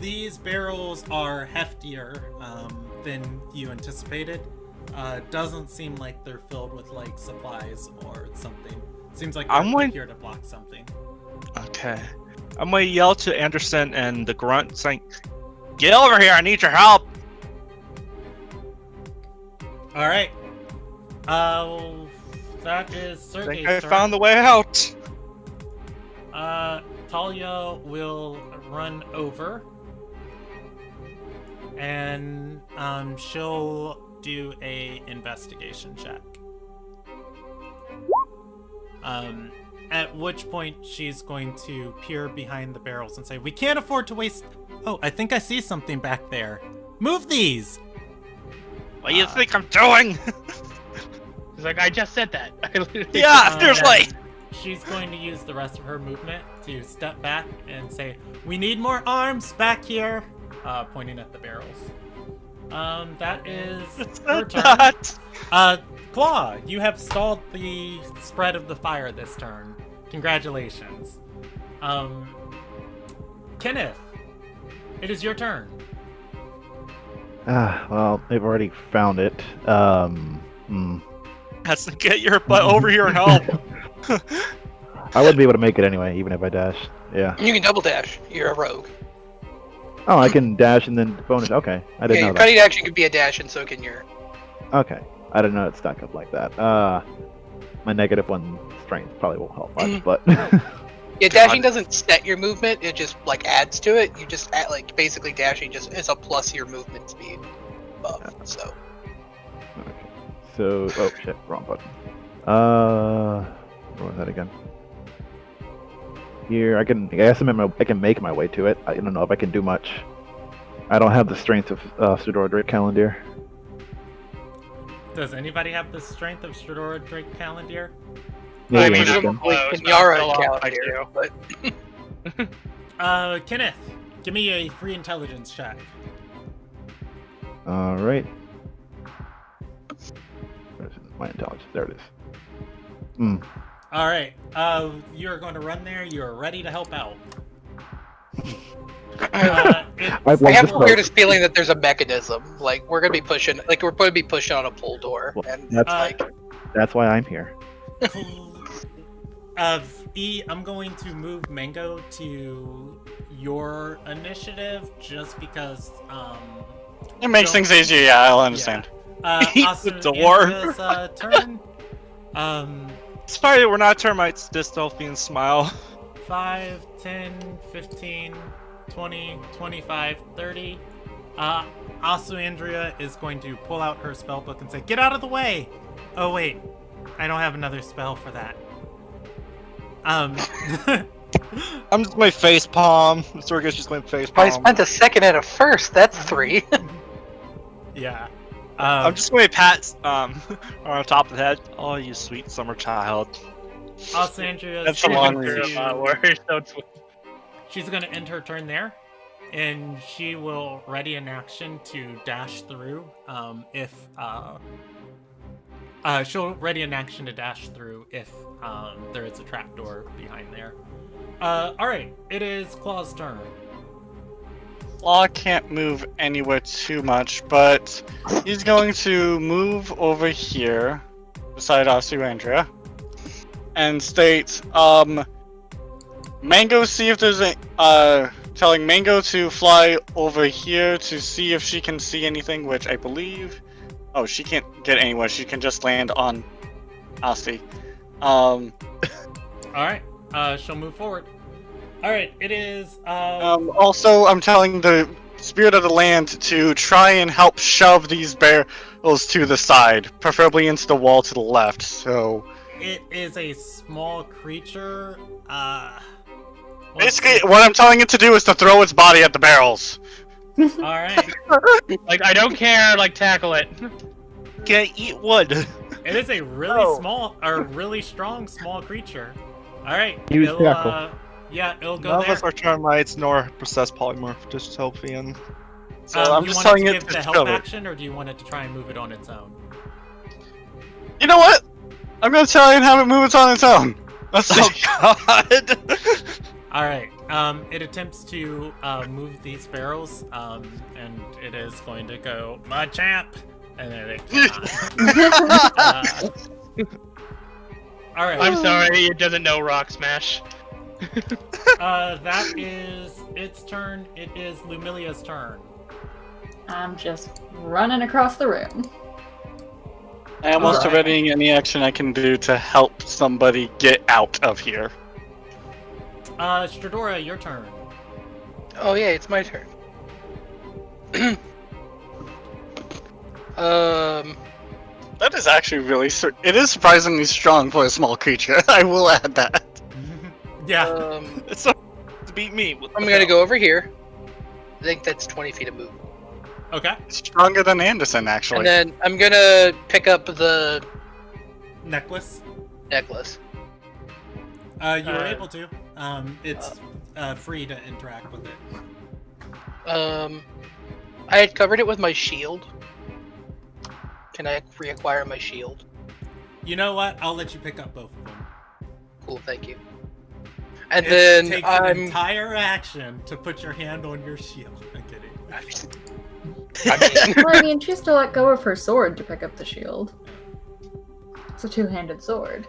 [SPEAKER 3] These barrels are heftier than you anticipated. Doesn't seem like they're filled with like supplies or something. Seems like
[SPEAKER 6] I'm
[SPEAKER 3] they're
[SPEAKER 6] going-
[SPEAKER 3] here to block something.
[SPEAKER 6] Okay. I'm going to yell to Anderson and the grunt saying, "Get over here, I need your help!"
[SPEAKER 3] All right. That is
[SPEAKER 6] I
[SPEAKER 3] Sergey's
[SPEAKER 6] think I
[SPEAKER 3] turn.
[SPEAKER 6] found the way out.
[SPEAKER 3] Talia will run over, and she'll do a investigation check. At which point she's going to peer behind the barrels and say, "We can't afford to waste." Oh, I think I see something back there. Move these.
[SPEAKER 6] What do you think I'm doing?
[SPEAKER 4] He's like, I just said that.
[SPEAKER 6] Yeah, seriously.
[SPEAKER 3] She's going to use the rest of her movement to step back and say, "We need more arms back here," pointing at the barrels. That is her turn.
[SPEAKER 6] That.
[SPEAKER 3] Claw, you have stalled the spread of the fire this turn. Congratulations. Kenneth, it is your turn.
[SPEAKER 7] Well, they've already found it.
[SPEAKER 6] Has to get your butt over here and help.
[SPEAKER 7] I wouldn't be able to make it anyway, even if I dashed. Yeah.
[SPEAKER 2] You can double dash. You're a rogue.
[SPEAKER 7] Oh, I can dash and then bonus. Okay, I didn't
[SPEAKER 2] Yeah,
[SPEAKER 7] know
[SPEAKER 2] your
[SPEAKER 7] that.
[SPEAKER 2] cutting action could be a dash, and so can your.
[SPEAKER 7] Okay, I didn't know it stacked up like that. My -1 strength probably won't help much, but
[SPEAKER 2] Yeah, dashing doesn't set your movement. It just like adds to it. You just add, like basically dashing just is a plus to your movement speed buff. So
[SPEAKER 7] okay. So, oh shit, wrong button. What was that again? Here, I guess I can make my way to it. I don't know if I can do much. I don't have the strength of Sudora Drake Calendir.
[SPEAKER 3] Does anybody have the strength of Stradora Drake Calendir?
[SPEAKER 7] Yeah,
[SPEAKER 4] I
[SPEAKER 7] you
[SPEAKER 4] mean,
[SPEAKER 7] understand?
[SPEAKER 4] Close,
[SPEAKER 2] like
[SPEAKER 4] but
[SPEAKER 2] Yara
[SPEAKER 4] still
[SPEAKER 2] and
[SPEAKER 4] off by
[SPEAKER 2] Calendar,
[SPEAKER 4] two.
[SPEAKER 2] but
[SPEAKER 3] Kenneth, give me a free intelligence check.
[SPEAKER 7] All right. Where's my intelligence? There it is.
[SPEAKER 3] All right. You're going to run there. You're ready to help out.
[SPEAKER 7] I've
[SPEAKER 2] I
[SPEAKER 7] loved
[SPEAKER 2] have
[SPEAKER 7] this
[SPEAKER 2] the
[SPEAKER 7] boat.
[SPEAKER 2] weirdest feeling that there's a mechanism. Like we're gonna be pushing on a pull door,
[SPEAKER 7] Well,
[SPEAKER 2] and
[SPEAKER 7] that's-
[SPEAKER 2] like
[SPEAKER 7] That's why I'm here.
[SPEAKER 3] I'm going to move Mango to your initiative just because.
[SPEAKER 1] It makes
[SPEAKER 3] So-
[SPEAKER 1] things easier. Yeah, I'll understand.
[SPEAKER 6] He's
[SPEAKER 3] Austin,
[SPEAKER 6] the dwarf.
[SPEAKER 3] Andrea's, turn.
[SPEAKER 6] Sorry, we're not termites. Dystophian smile.
[SPEAKER 3] 5, 10, 15, 20, 25, 30. Andrea is going to pull out her spell book and say, "Get out of the way!" Oh wait, I don't have another spell for that.
[SPEAKER 6] I'm just going face palm. Sorga's just going face
[SPEAKER 2] I
[SPEAKER 6] palm.
[SPEAKER 2] spent a second and a first. That's 3.
[SPEAKER 3] Yeah.
[SPEAKER 6] I'm just going to pat on top of the head. Oh, you sweet summer child.
[SPEAKER 3] Andrea.
[SPEAKER 1] That's a long
[SPEAKER 4] Through
[SPEAKER 1] reach.
[SPEAKER 4] my words, so sweet.
[SPEAKER 3] She's gonna end her turn there, and she will ready an action to dash through. She'll ready an action to dash through if there is a trapdoor behind there. All right, it is Claw's turn.
[SPEAKER 1] Claw can't move anywhere too much, but he's going to move over here beside Andrea and state, Mango, see if there's a, telling Mango to fly over here to see if she can see anything, which I believe, oh, she can't get anywhere, she can just land on Asti.
[SPEAKER 3] Alright, she'll move forward. Alright, it is,
[SPEAKER 1] Also, I'm telling the Spirit of the Land to try and help shove these barrels to the side, preferably into the wall to the left, so...
[SPEAKER 3] It is a small creature,
[SPEAKER 1] Basically, what I'm telling it to do is to throw its body at the barrels.
[SPEAKER 3] Alright.
[SPEAKER 4] Like, I don't care, like, tackle it.
[SPEAKER 6] Can't eat wood.
[SPEAKER 3] It is a really small, or really strong small creature. Alright,
[SPEAKER 7] Use
[SPEAKER 3] it'll,
[SPEAKER 7] tackle.
[SPEAKER 3] yeah, it'll go
[SPEAKER 6] None of
[SPEAKER 3] there.
[SPEAKER 6] us are termites nor possessed polymorph dystopian.
[SPEAKER 1] So I'm
[SPEAKER 3] you
[SPEAKER 1] just
[SPEAKER 3] want
[SPEAKER 1] telling
[SPEAKER 3] to
[SPEAKER 1] it
[SPEAKER 3] give
[SPEAKER 1] to
[SPEAKER 3] the help
[SPEAKER 1] shove it.
[SPEAKER 3] action, or do you want it to try and move it on its own?
[SPEAKER 1] You know what? I'm gonna try and have it move it on its own. Let's see.
[SPEAKER 6] Oh god!
[SPEAKER 3] Alright, it attempts to move these barrels, and it is going to go, Machamp! And then it cannot. Alright.
[SPEAKER 4] I'm sorry, it doesn't know Rock Smash.
[SPEAKER 3] That is its turn. It is Lumilia's turn.
[SPEAKER 5] I'm just running across the room.
[SPEAKER 1] I am also
[SPEAKER 3] Alright.
[SPEAKER 1] readying any action I can do to help somebody get out of here.
[SPEAKER 3] Stradora, your turn.
[SPEAKER 2] Oh yeah, it's my turn.
[SPEAKER 1] That is actually really... It is surprisingly strong for a small creature. I will add that.
[SPEAKER 3] Yeah.
[SPEAKER 6] It's so to beat me. What
[SPEAKER 2] I'm
[SPEAKER 6] the
[SPEAKER 2] gonna
[SPEAKER 6] hell?
[SPEAKER 2] go over here. I think that's 20 feet of movement.
[SPEAKER 3] Okay.
[SPEAKER 1] Stronger than Anderson, actually.
[SPEAKER 2] And then I'm gonna pick up the
[SPEAKER 3] Necklace.
[SPEAKER 2] necklace.
[SPEAKER 3] You were able to. It's free to interact with it.
[SPEAKER 2] I had covered it with my shield. Can I reacquire my shield?
[SPEAKER 3] You know what? I'll let you pick up both of them.
[SPEAKER 2] Cool, thank you. And
[SPEAKER 3] It
[SPEAKER 2] then
[SPEAKER 3] takes an
[SPEAKER 2] I'm
[SPEAKER 3] entire action to put your hand on your shield. I'm kidding.
[SPEAKER 5] Well, I mean, she still let go of her sword to pick up the shield. It's a two-handed sword.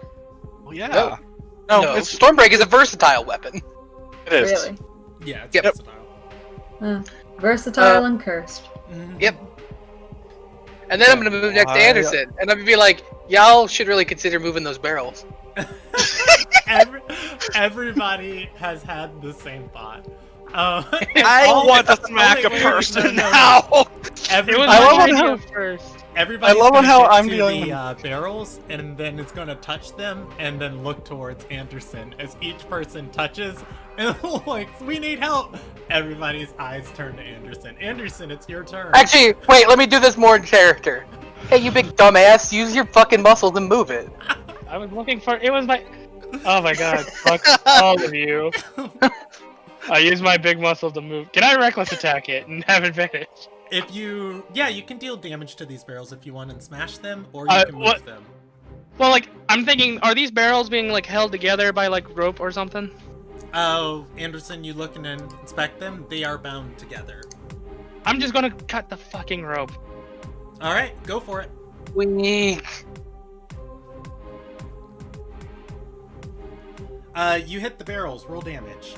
[SPEAKER 6] Oh yeah.
[SPEAKER 2] No.
[SPEAKER 1] No,
[SPEAKER 2] No,
[SPEAKER 1] it's...
[SPEAKER 2] Stormbreak is a versatile weapon.
[SPEAKER 1] It is.
[SPEAKER 5] Really.
[SPEAKER 3] Yeah, it's
[SPEAKER 2] Yep.
[SPEAKER 3] versatile.
[SPEAKER 5] Versatile and cursed.
[SPEAKER 2] Yep. And then I'm gonna move next to
[SPEAKER 6] Why?
[SPEAKER 2] Anderson, and I'm gonna be like, y'all should really consider moving those barrels.
[SPEAKER 3] Everybody has had the same thought.
[SPEAKER 6] I want to smack a person now.
[SPEAKER 4] It was
[SPEAKER 3] Everybody,
[SPEAKER 1] I love
[SPEAKER 4] my
[SPEAKER 1] it
[SPEAKER 4] idea
[SPEAKER 1] how-
[SPEAKER 4] first.
[SPEAKER 3] everybody's
[SPEAKER 1] I love
[SPEAKER 3] gonna
[SPEAKER 1] how
[SPEAKER 3] get
[SPEAKER 1] I'm
[SPEAKER 3] to
[SPEAKER 1] dealing
[SPEAKER 3] the barrels, and then it's gonna touch them, and then look towards Anderson as each person touches, and like, we need help. Everybody's eyes turn to Anderson. Anderson, it's your turn.
[SPEAKER 2] Actually, wait, let me do this more in character. Hey, you big dumbass, use your fucking muscles and move it.
[SPEAKER 4] I was looking for. It was my. Oh my god! Fuck all of you. I use my big muscle to move. Can I reckless attack it and have advantage?
[SPEAKER 3] If you, yeah, you can deal damage to these barrels if you want and smash them, or you can move
[SPEAKER 4] what-
[SPEAKER 3] them.
[SPEAKER 4] Well, like I'm thinking, are these barrels being like held together by like rope or something?
[SPEAKER 3] Oh, Anderson, you look and inspect them. They are bound together.
[SPEAKER 4] I'm just gonna cut the fucking rope.
[SPEAKER 3] All right, go for it.
[SPEAKER 2] Weak.
[SPEAKER 3] You hit the barrels. Roll damage.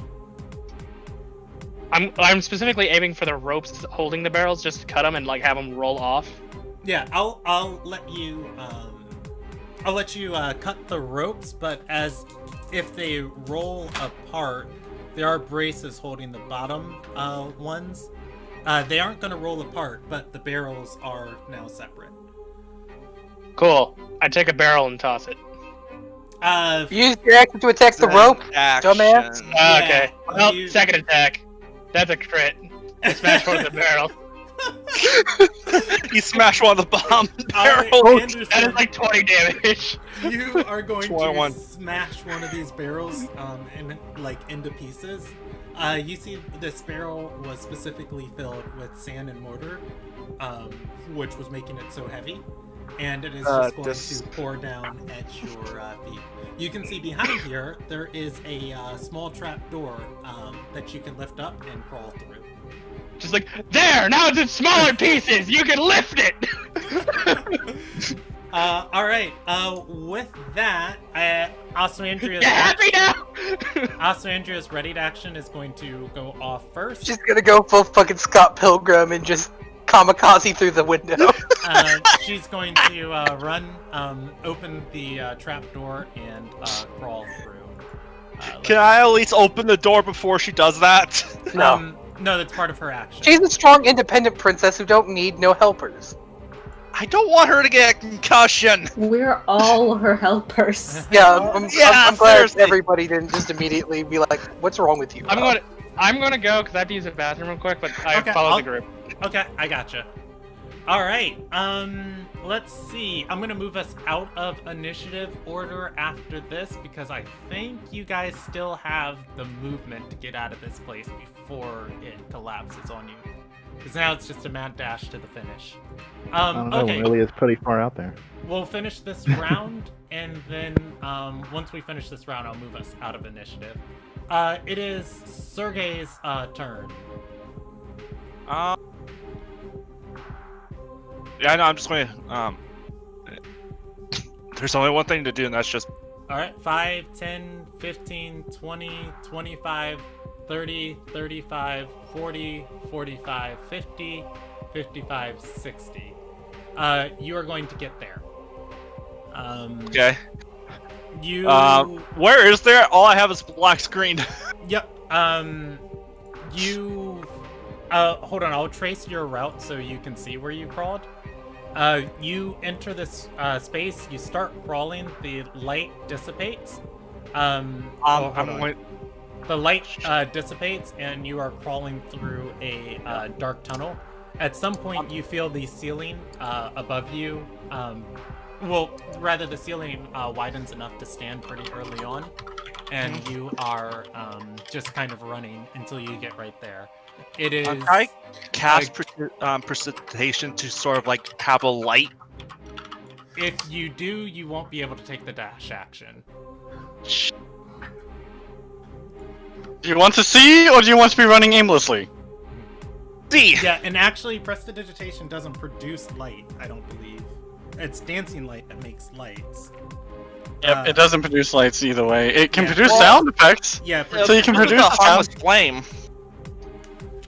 [SPEAKER 4] I'm specifically aiming for the ropes holding the barrels, just to cut them and like have them roll off.
[SPEAKER 3] Yeah, I'll let you cut the ropes, but as if they roll apart, there are braces holding the bottom ones, They aren't going to roll apart, but the barrels are now separate.
[SPEAKER 4] Cool. I take a barrel and toss it.
[SPEAKER 2] Use your action to attack the rope, dumbass.
[SPEAKER 3] Yeah,
[SPEAKER 4] Okay. Well,
[SPEAKER 3] you-
[SPEAKER 4] second attack. That's a crit. I smash one of the barrel.
[SPEAKER 6] You smash one of the bomb
[SPEAKER 3] Alright,
[SPEAKER 6] barrels.
[SPEAKER 3] Anderson,
[SPEAKER 4] That is like 20 damage.
[SPEAKER 3] you are going
[SPEAKER 6] 21.
[SPEAKER 3] to smash one of these barrels into pieces. You see this barrel was specifically filled with sand and mortar, which was making it so heavy. And it is just going to pour down at your feet. You can see behind here, there is a small trap door that you can lift up and crawl through.
[SPEAKER 4] Just like, there! Now it's in smaller pieces! You can lift it!
[SPEAKER 3] Alright, with that, Osmandria's
[SPEAKER 4] You happy now?
[SPEAKER 3] Osmandria's ready action is going to go off first.
[SPEAKER 2] She's gonna go full fucking Scott Pilgrim and just kamikaze through the window.
[SPEAKER 3] She's going to run, open the trap door, and crawl through.
[SPEAKER 6] Can I at least open the door before she does that?
[SPEAKER 2] No.
[SPEAKER 3] No, that's part of her action.
[SPEAKER 2] She's a strong, independent princess who don't need no helpers.
[SPEAKER 6] I don't want her to get a concussion.
[SPEAKER 5] We're all her helpers.
[SPEAKER 2] Yeah,
[SPEAKER 6] Yeah,
[SPEAKER 2] I'm glad
[SPEAKER 6] seriously.
[SPEAKER 2] everybody didn't just immediately be like, "What's wrong with you?"
[SPEAKER 4] I'm gonna go because I have to use the bathroom real quick, but I
[SPEAKER 3] Okay,
[SPEAKER 4] follow the group.
[SPEAKER 3] Okay, I gotcha. Alright, let's see. I'm gonna move us out of initiative order after this because I think you guys still have the movement to get out of this place before it collapses on you. Because now it's just a mad dash to the finish.
[SPEAKER 7] I don't know,
[SPEAKER 3] Okay,
[SPEAKER 7] it really is pretty far out there.
[SPEAKER 3] we'll finish this round, and then once we finish this round, I'll move us out of initiative. It is Sergei's turn.
[SPEAKER 6] Yeah, no, I'm just going to, there's only one thing to do, and that's just...
[SPEAKER 3] Alright, 5, 10, 15, 20, 25, 30, 35, 40, 45, 50, 55, 60. You are going to get there.
[SPEAKER 6] Okay.
[SPEAKER 3] You...
[SPEAKER 6] Where is there? All I have is black screen.
[SPEAKER 3] Yep. You... hold on, I'll trace your route so you can see where you crawled. You enter this space, you start crawling, the light dissipates.
[SPEAKER 6] I'm going...
[SPEAKER 3] The light dissipates, and you are crawling through a dark tunnel. At some point, you feel the ceiling above you. The ceiling widens enough to stand pretty early on, and you are just kind of running until you get right there. It is.
[SPEAKER 6] I cast precipitation to sort of like have a light.
[SPEAKER 3] If you do, you won't be able to take the dash action.
[SPEAKER 1] Do you want to see, or do you want to be running aimlessly?
[SPEAKER 6] See.
[SPEAKER 3] Yeah, and actually, prestidigitation doesn't produce light. I don't believe. It's dancing light that makes lights.
[SPEAKER 1] Yep, it doesn't produce lights either way. It can
[SPEAKER 3] Yeah.
[SPEAKER 1] produce
[SPEAKER 6] Well,
[SPEAKER 1] sound effects.
[SPEAKER 3] Yeah.
[SPEAKER 1] So you can
[SPEAKER 6] This is
[SPEAKER 1] produce
[SPEAKER 6] a
[SPEAKER 1] the
[SPEAKER 6] harmless
[SPEAKER 1] sound.
[SPEAKER 6] flame.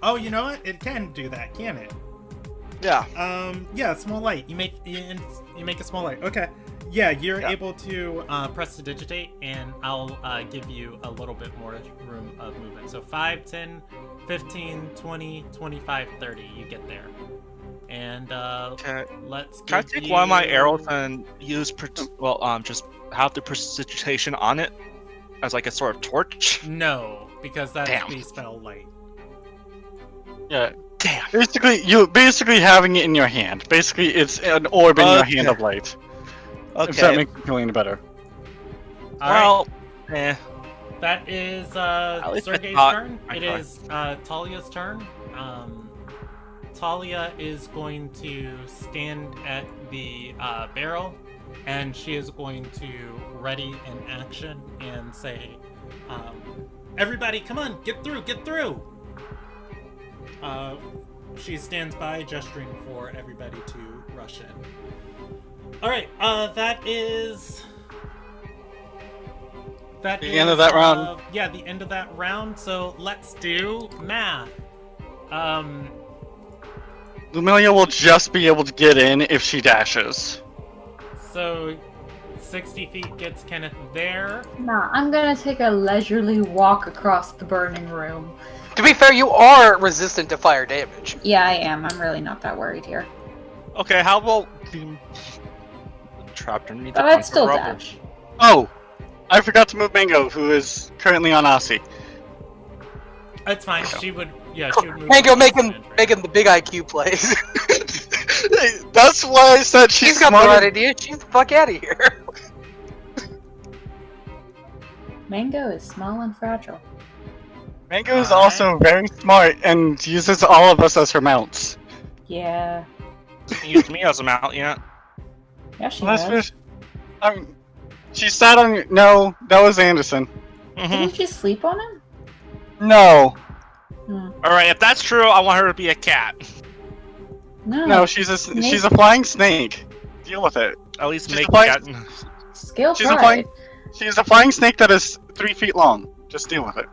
[SPEAKER 3] Oh, you know what? It can do that, can it?
[SPEAKER 6] Yeah.
[SPEAKER 3] Yeah, small light. You make a small light. Okay. Yeah, you're able to prestidigitate, and I'll give you a little bit more room of movement. So 5, 10, 15, 20, 25, 30. You get there. And let's
[SPEAKER 6] Can I
[SPEAKER 3] give
[SPEAKER 6] take one of my
[SPEAKER 3] you-
[SPEAKER 6] arrows and use just have the precipitation on it as like a sort of torch?
[SPEAKER 3] No, because that's
[SPEAKER 6] Damn.
[SPEAKER 3] the spell light.
[SPEAKER 1] Yeah.
[SPEAKER 6] Damn.
[SPEAKER 1] Basically, you're basically having it in your hand. Basically, it's an orb in your
[SPEAKER 6] Okay.
[SPEAKER 1] hand of light. If that makes you feel any better.
[SPEAKER 3] All right.
[SPEAKER 6] Well, eh.
[SPEAKER 3] That is
[SPEAKER 6] least I
[SPEAKER 3] Sergei's
[SPEAKER 6] thought
[SPEAKER 3] turn.
[SPEAKER 6] I
[SPEAKER 3] It
[SPEAKER 6] tried.
[SPEAKER 3] is Talia's turn. Talia is going to stand at the barrel, and she is going to ready an action and say, "Everybody, come on, get through, get through!" She stands by, gesturing for everybody to rush in. All right, that is.
[SPEAKER 1] The end of that round.
[SPEAKER 3] Yeah, the end of that round. So let's do math.
[SPEAKER 1] Lumilia will just be able to get in if she dashes.
[SPEAKER 3] So 60 feet gets Kenneth there.
[SPEAKER 5] Nah, I'm gonna take a leisurely walk across the burning room.
[SPEAKER 2] To be fair, you are resistant to fire damage.
[SPEAKER 5] Yeah, I am. I'm really not that worried here.
[SPEAKER 6] Okay, how about the trapped underneath the
[SPEAKER 5] But I'd
[SPEAKER 6] bunch of
[SPEAKER 5] still
[SPEAKER 6] rubble?
[SPEAKER 5] dash.
[SPEAKER 1] Oh, I forgot to move Mango, who is currently on Aussie.
[SPEAKER 3] It's fine. She would move.
[SPEAKER 2] Mango
[SPEAKER 3] up
[SPEAKER 2] making
[SPEAKER 3] and
[SPEAKER 2] making the big IQ plays.
[SPEAKER 1] That's why I said she's
[SPEAKER 2] She's got the
[SPEAKER 1] smart.
[SPEAKER 2] right idea. She's the fuck out of here.
[SPEAKER 5] Mango is small and fragile.
[SPEAKER 1] Mango is also very smart and uses all of us as her mounts.
[SPEAKER 5] Yeah.
[SPEAKER 6] Use me as a mount yet.
[SPEAKER 5] Yeah, she
[SPEAKER 1] Let's
[SPEAKER 5] has.
[SPEAKER 1] finish. She sat on. No, that was Anderson.
[SPEAKER 5] Didn't she sleep on him?
[SPEAKER 1] No,
[SPEAKER 6] Alright, if that's true, I want her to be a cat.
[SPEAKER 1] no, she's a flying snake. Deal with it.
[SPEAKER 6] At least
[SPEAKER 1] She's
[SPEAKER 6] make
[SPEAKER 1] a flying-
[SPEAKER 6] cat.
[SPEAKER 5] Skill
[SPEAKER 1] She's a
[SPEAKER 5] tried.
[SPEAKER 1] flying. She's a flying snake that is 3 feet long. Just deal with it.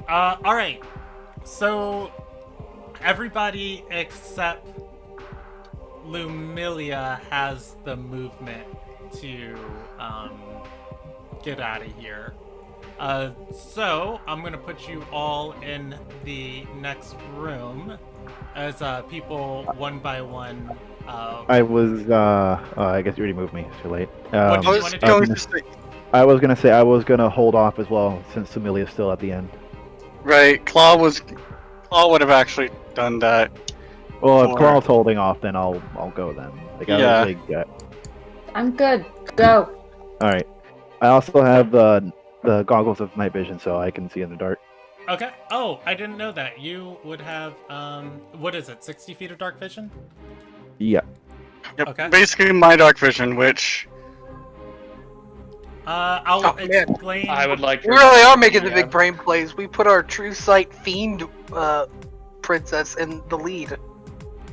[SPEAKER 3] Alright. So, everybody except Lumilia has the movement to get out of here. So, I'm gonna put you all in the next room as people one by one.
[SPEAKER 7] I was, I guess you already moved me. It's too late.
[SPEAKER 3] What do
[SPEAKER 1] I
[SPEAKER 3] you
[SPEAKER 1] was
[SPEAKER 3] wanna do?
[SPEAKER 1] going to say,
[SPEAKER 7] I was gonna say I was gonna hold off as well since Amelia's still at the end.
[SPEAKER 1] right? Claw would have actually done that.
[SPEAKER 7] Well, if
[SPEAKER 1] Or-
[SPEAKER 7] Claw's holding off, then I'll go then. Like,
[SPEAKER 1] Yeah.
[SPEAKER 5] I'm good. Go.
[SPEAKER 7] All right. I also have the goggles of night vision, so I can see in the dark.
[SPEAKER 3] Okay. Oh, I didn't know that. You would have, what is it, 60 feet of dark vision?
[SPEAKER 7] Yeah.
[SPEAKER 1] Yep.
[SPEAKER 3] Okay.
[SPEAKER 1] Basically, my dark vision, which
[SPEAKER 3] I'll
[SPEAKER 2] Oh, man.
[SPEAKER 3] explain.
[SPEAKER 4] I would like to
[SPEAKER 2] We really are making the
[SPEAKER 4] yeah.
[SPEAKER 2] big brain plays. We put our True Sight Fiend princess in the lead.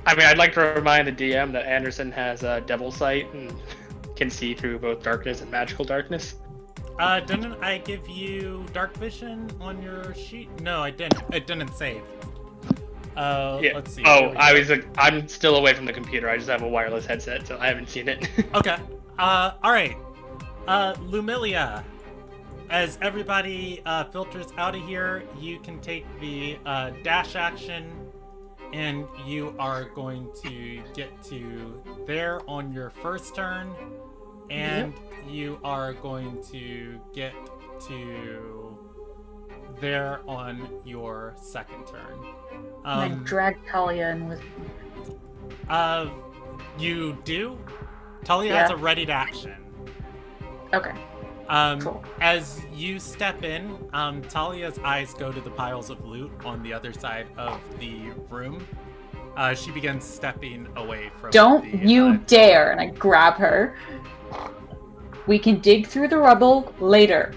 [SPEAKER 4] I mean, I'd like to remind the DM that Anderson has Devil Sight and can see through both darkness and magical darkness.
[SPEAKER 3] Didn't I give you dark vision on your sheet? No, I didn't. It didn't save.
[SPEAKER 4] Yeah.
[SPEAKER 3] Let's see.
[SPEAKER 4] Oh,
[SPEAKER 3] Here we go.
[SPEAKER 4] I'm still away from the computer. I just have a wireless headset, so I haven't seen it.
[SPEAKER 3] Okay. Alright. Lumilia. As everybody filters out of here, you can take the dash action, and you are going to get to there on your first turn, and you are going to get to there on your second turn.
[SPEAKER 5] I drag Talia in with me.
[SPEAKER 3] You do? Talia
[SPEAKER 5] Yeah.
[SPEAKER 3] has a readied action.
[SPEAKER 5] Okay. Cool.
[SPEAKER 3] As you step in, Talia's eyes go to the piles of loot on the other side of the room. She begins stepping away from
[SPEAKER 5] Don't
[SPEAKER 3] the,
[SPEAKER 5] you dare! And I grab her. We can dig through the rubble later.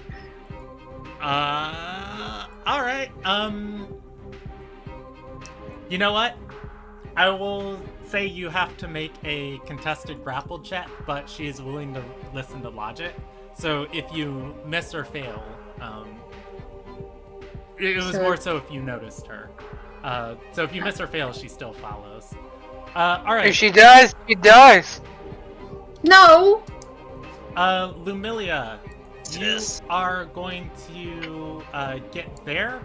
[SPEAKER 3] Alright, you know what? I will say you have to make a contested grapple check, but she is willing to listen to logic. So if you miss or fail, it was
[SPEAKER 5] So-
[SPEAKER 3] more so if you noticed her. So if you miss or fail, she still follows. Alright.
[SPEAKER 2] If she dies, she dies.
[SPEAKER 5] No!
[SPEAKER 3] Lumilia,
[SPEAKER 6] Yes.
[SPEAKER 3] you are going to get there.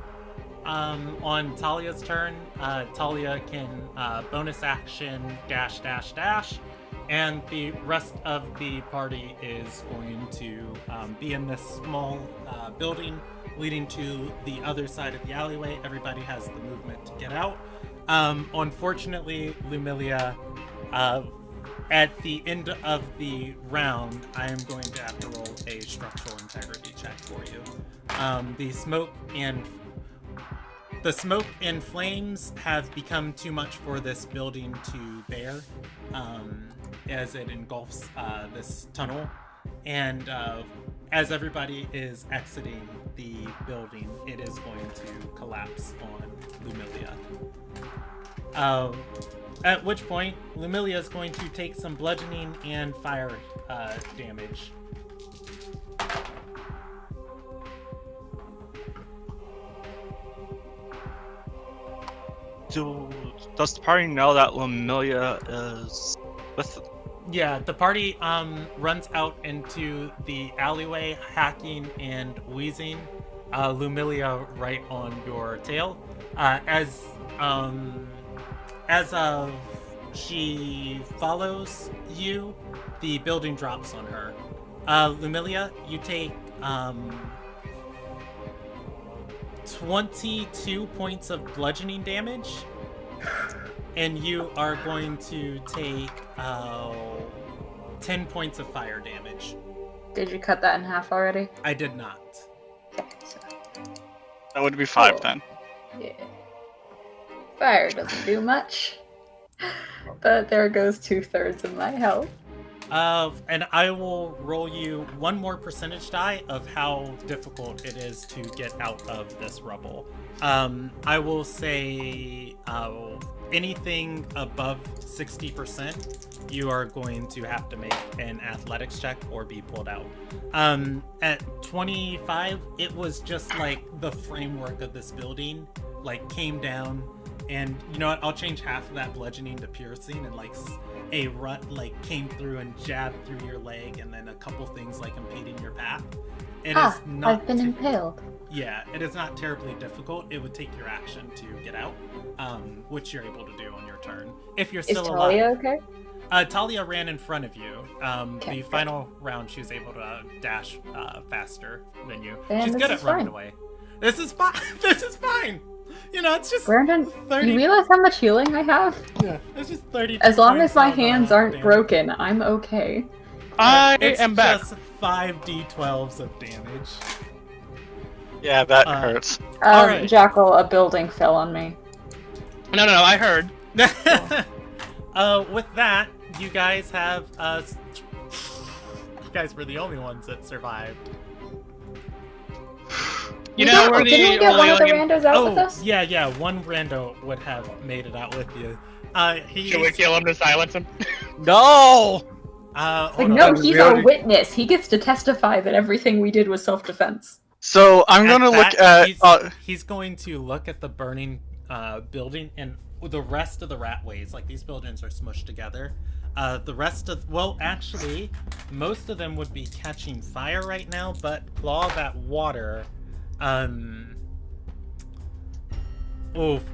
[SPEAKER 3] On Talia's turn, Talia can bonus action dash dash dash, and the rest of the party is going to be in this small building leading to the other side of the alleyway. Everybody has the movement to get out. Unfortunately, Lumilia, at the end of the round, I am going to have to roll a structural integrity check for you. The smoke and flames have become too much for this building to bear, as it engulfs this tunnel. And as everybody is exiting the building, it is going to collapse on Lumilia. At which point, Lumilia is going to take some bludgeoning and fire damage.
[SPEAKER 6] Does the party know that Lumilia is with?
[SPEAKER 3] Yeah, the party runs out into the alleyway, hacking and wheezing. Lumilia right on your tail. As she follows you, the building drops on her. Lumilia, you take 22 points of bludgeoning damage, and you are going to take 10 points of fire damage.
[SPEAKER 5] Did you cut that in half already?
[SPEAKER 3] I did not.
[SPEAKER 5] Okay, so
[SPEAKER 1] That would be 5
[SPEAKER 5] Cool.
[SPEAKER 1] then.
[SPEAKER 5] yeah. Fire doesn't do much. But there goes 2/3 of my health.
[SPEAKER 3] And I will roll you one more percentage die of how difficult it is to get out of this rubble. I will say anything above 60%, you are going to have to make an athletics check or be pulled out. At 25, it was just like the framework of this building like came down. And you know what? I'll change half of that bludgeoning to piercing, and like a rut like came through and jabbed through your leg, and then a couple things like impeding your path. It is not.
[SPEAKER 5] I've been impaled.
[SPEAKER 3] Yeah, it is not terribly difficult. It would take your action to get out, which you're able to do on your turn if you're
[SPEAKER 5] Is
[SPEAKER 3] still
[SPEAKER 5] Talia
[SPEAKER 3] alive.
[SPEAKER 5] okay?
[SPEAKER 3] Talia ran in front of you.
[SPEAKER 5] Okay,
[SPEAKER 3] The
[SPEAKER 5] good.
[SPEAKER 3] final round, she was able to dash faster than you.
[SPEAKER 5] Then
[SPEAKER 3] She's
[SPEAKER 5] this
[SPEAKER 3] good at
[SPEAKER 5] is
[SPEAKER 3] running
[SPEAKER 5] fine.
[SPEAKER 3] away. This is fine. This is fine. You know, it's just
[SPEAKER 5] Brandon,
[SPEAKER 3] 30.
[SPEAKER 5] you realize how much healing I have?
[SPEAKER 3] Yeah, it's just 30.
[SPEAKER 5] As long as my
[SPEAKER 3] points of,
[SPEAKER 5] hands aren't
[SPEAKER 3] damage.
[SPEAKER 5] broken, I'm okay.
[SPEAKER 4] I
[SPEAKER 3] It's
[SPEAKER 4] am back.
[SPEAKER 3] just 5d12s of damage.
[SPEAKER 1] Yeah, that hurts.
[SPEAKER 3] Alright.
[SPEAKER 5] Jackal, a building fell on me.
[SPEAKER 4] No, I heard.
[SPEAKER 3] With that, you guys have you guys were the only ones that survived.
[SPEAKER 4] You know, we're
[SPEAKER 5] didn't we
[SPEAKER 4] the
[SPEAKER 5] get one of the
[SPEAKER 4] only.
[SPEAKER 5] randos out with us?
[SPEAKER 3] yeah, one rando would have made it out with you.
[SPEAKER 4] Should we kill him to silence him?
[SPEAKER 6] No!
[SPEAKER 5] Like,
[SPEAKER 3] hold
[SPEAKER 5] no,
[SPEAKER 3] on.
[SPEAKER 5] he's our witness. He gets to testify that everything we did was self-defense.
[SPEAKER 1] So I'm gonna look
[SPEAKER 3] that,
[SPEAKER 1] at.
[SPEAKER 3] he's going to look at the burning building and the rest of the ratways. Like, these buildings are smushed together. The rest of, well, actually, most of them would be catching fire right now, but Claw, that water,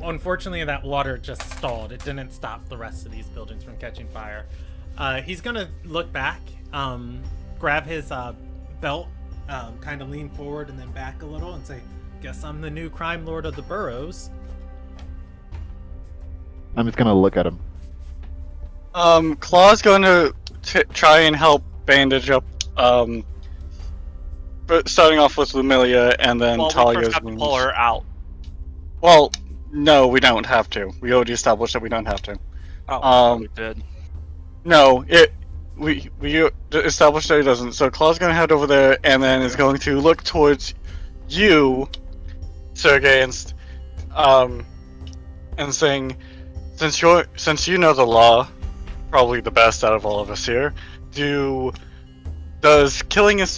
[SPEAKER 3] unfortunately that water just stalled. It didn't stop the rest of these buildings from catching fire. He's gonna look back, grab his belt, kind of lean forward and then back a little and say, "Guess I'm the new crime lord of the burrows."
[SPEAKER 7] I'm just gonna look at him.
[SPEAKER 1] Claw's going to try and help bandage up. But starting off with Lumilia and then
[SPEAKER 6] Well, we
[SPEAKER 1] Talia's
[SPEAKER 6] first have to
[SPEAKER 1] wounds.
[SPEAKER 6] pull her out.
[SPEAKER 1] Well, no, we don't have to. We already established that we don't have to.
[SPEAKER 6] Oh, we did.
[SPEAKER 1] No, we established that he doesn't. So Claw's gonna head over there and then is going to look towards you, Sergey, and saying, since you know the law, probably the best out of all of us here, does killing a